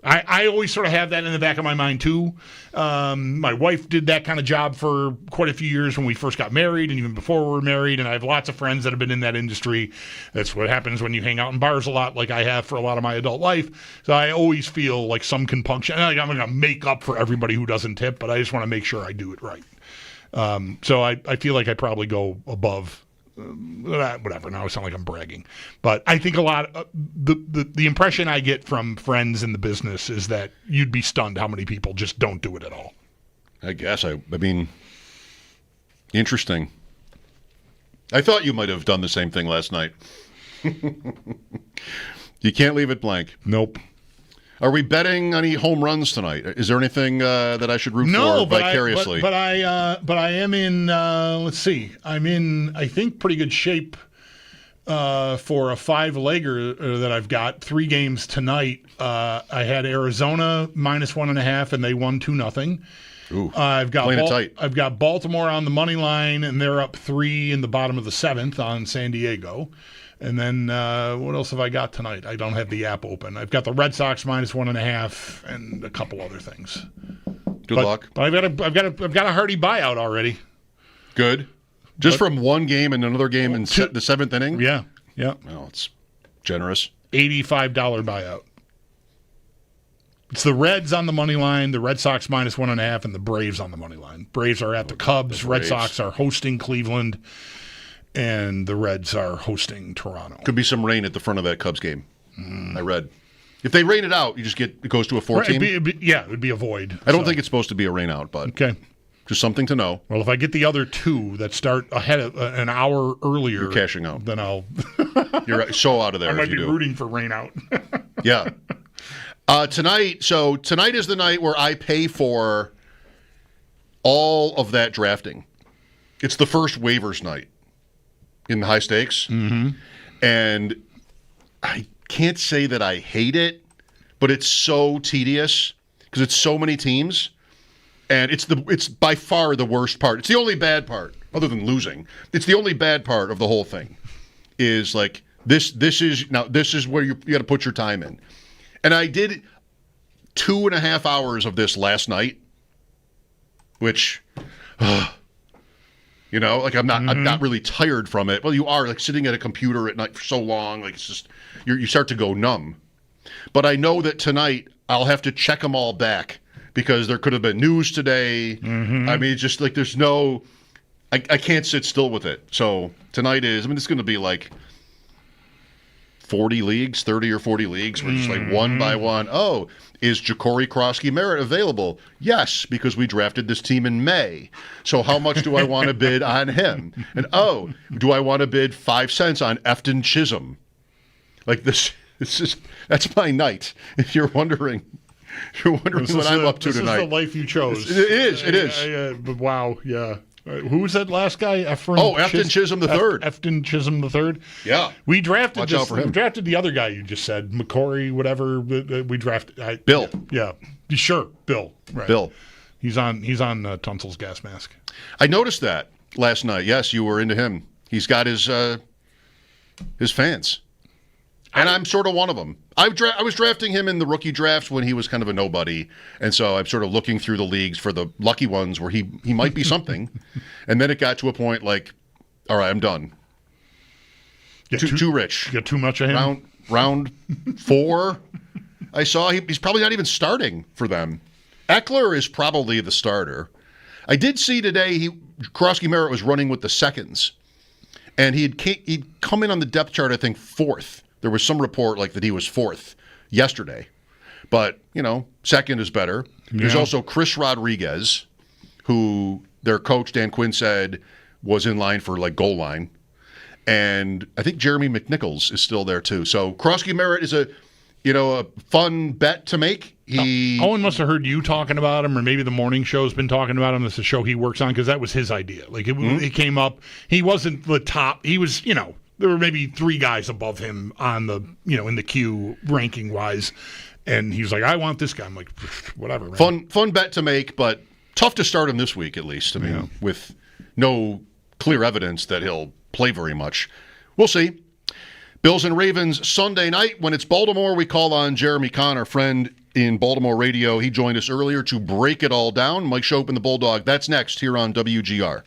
I always sort of have that in the back of my mind, too. My wife did that kind of job for quite a few years when we first got married and even before we were married, and I have lots of friends that have been in that industry. That's what happens when you hang out in bars a lot, like I have for a lot of my adult life. So I always feel like some compunction. Like I'm going to make up for everybody who doesn't tip, but I just want to make sure I do it right. So I feel like I probably go above whatever. Now I sound like I'm bragging, but I think a lot the impression I get from friends in the business is that you'd be stunned how many people just don't do it at all. I guess I mean, interesting. I thought you might have done the same thing last night. You can't leave it blank. Nope. Are we betting any home runs tonight? Is there anything that I should root for vicariously? But I am in. Let's see. I'm in. I think pretty good shape for a 5-legger that I've got. 3 games tonight. I had Arizona -1.5, and they won 2-0. Ooh, I've got playing it tight. I've got Baltimore on the money line, and they're up 3 in the bottom of the 7th on San Diego. And then what else have I got tonight? I don't have the app open. I've got the Red Sox -1.5 and a couple other things. Good luck. But I've got a hearty buyout already. Good. Just from one game and another game in the 7th inning? Yeah. Well, it's generous. $85 buyout. It's the Reds on the money line, the Red Sox -1.5, and the Braves on the money line. Braves are at the Cubs. Red Sox are hosting Cleveland. And the Reds are hosting Toronto. Could be some rain at the front of that Cubs game. I read. If they rain it out, it goes to a 14. It would be a void. I don't think it's supposed to be a rain out, but okay, just something to know. Well, if I get the other 2 that start ahead of an hour earlier, you're cashing out. Then I'll. You're so out of there. I might be rooting for rain out. Yeah. Tonight is the night where I pay for all of that drafting. It's the first waivers night in the high stakes. Mm-hmm. And I can't say that I hate it, but it's so tedious because it's so many teams, and it's by far the worst part. It's the only bad part, other than losing. It's the only bad part of the whole thing. Is like this is where you got to put your time in, and I did 2.5 hours of this last night, which. Like I'm not really tired from it. Well, you are like sitting at a computer at night for so long. Like it's just you start to go numb. But I know that tonight I'll have to check them all back because there could have been news today. Mm-hmm. I mean, it's just like there's no. I can't sit still with it. So tonight it's going to be like 40 leagues, 30 or 40 leagues. We're just like one by one. Oh, is Ja'Cory Krosky-Merritt available? Yes, because we drafted this team in May. So how much do I want to bid on him? And do I want to bid 5 cents on Efton Chisholm? Like this is that's my night. If you're wondering what I'm up to tonight. This is the life you chose. It is. But wow, yeah. Who was that last guy? Efton Chisholm III. Efton Chisholm III. Yeah. We drafted Watch out for him. We drafted the other guy you just said, McCory, whatever. We drafted Bill. Yeah, sure, Bill. Right. Bill. He's on Tunsil's gas mask. I noticed that last night. Yes, you were into him. He's got his fans, and I'm sort of one of them. I was drafting him in the rookie drafts when he was kind of a nobody, and so I'm sort of looking through the leagues for the lucky ones where he might be something. And then it got to a point like, all right, I'm done. Too rich. You got too much of him. Round 4, I saw he's probably not even starting for them. Eckler is probably the starter. I did see today Krosky-Merritt was running with the seconds, and he'd come in on the depth chart, I think, 4th. There was some report like that he was 4th yesterday. But, second is better. Yeah. There's also Chris Rodriguez, who their coach, Dan Quinn, said was in line for, goal line. And I think Jeremy McNichols is still there, too. So Krosky-Merritt is a fun bet to make. Owen must have heard you talking about him, or maybe the morning show's been talking about him. It's a show he works on, because that was his idea. It came up. He wasn't the top. He was, there were maybe 3 guys above him on the, in the queue ranking wise. And he was like, I want this guy. I'm like, whatever, man. Fun bet to make, but tough to start him this week, at least. I mean, with no clear evidence that he'll play very much. We'll see. Bills and Ravens Sunday night. When it's Baltimore, we call on Jeremy Kahn, our friend in Baltimore radio. He joined us earlier to break it all down. Mike Schopp and the Bulldog. That's next here on WGR.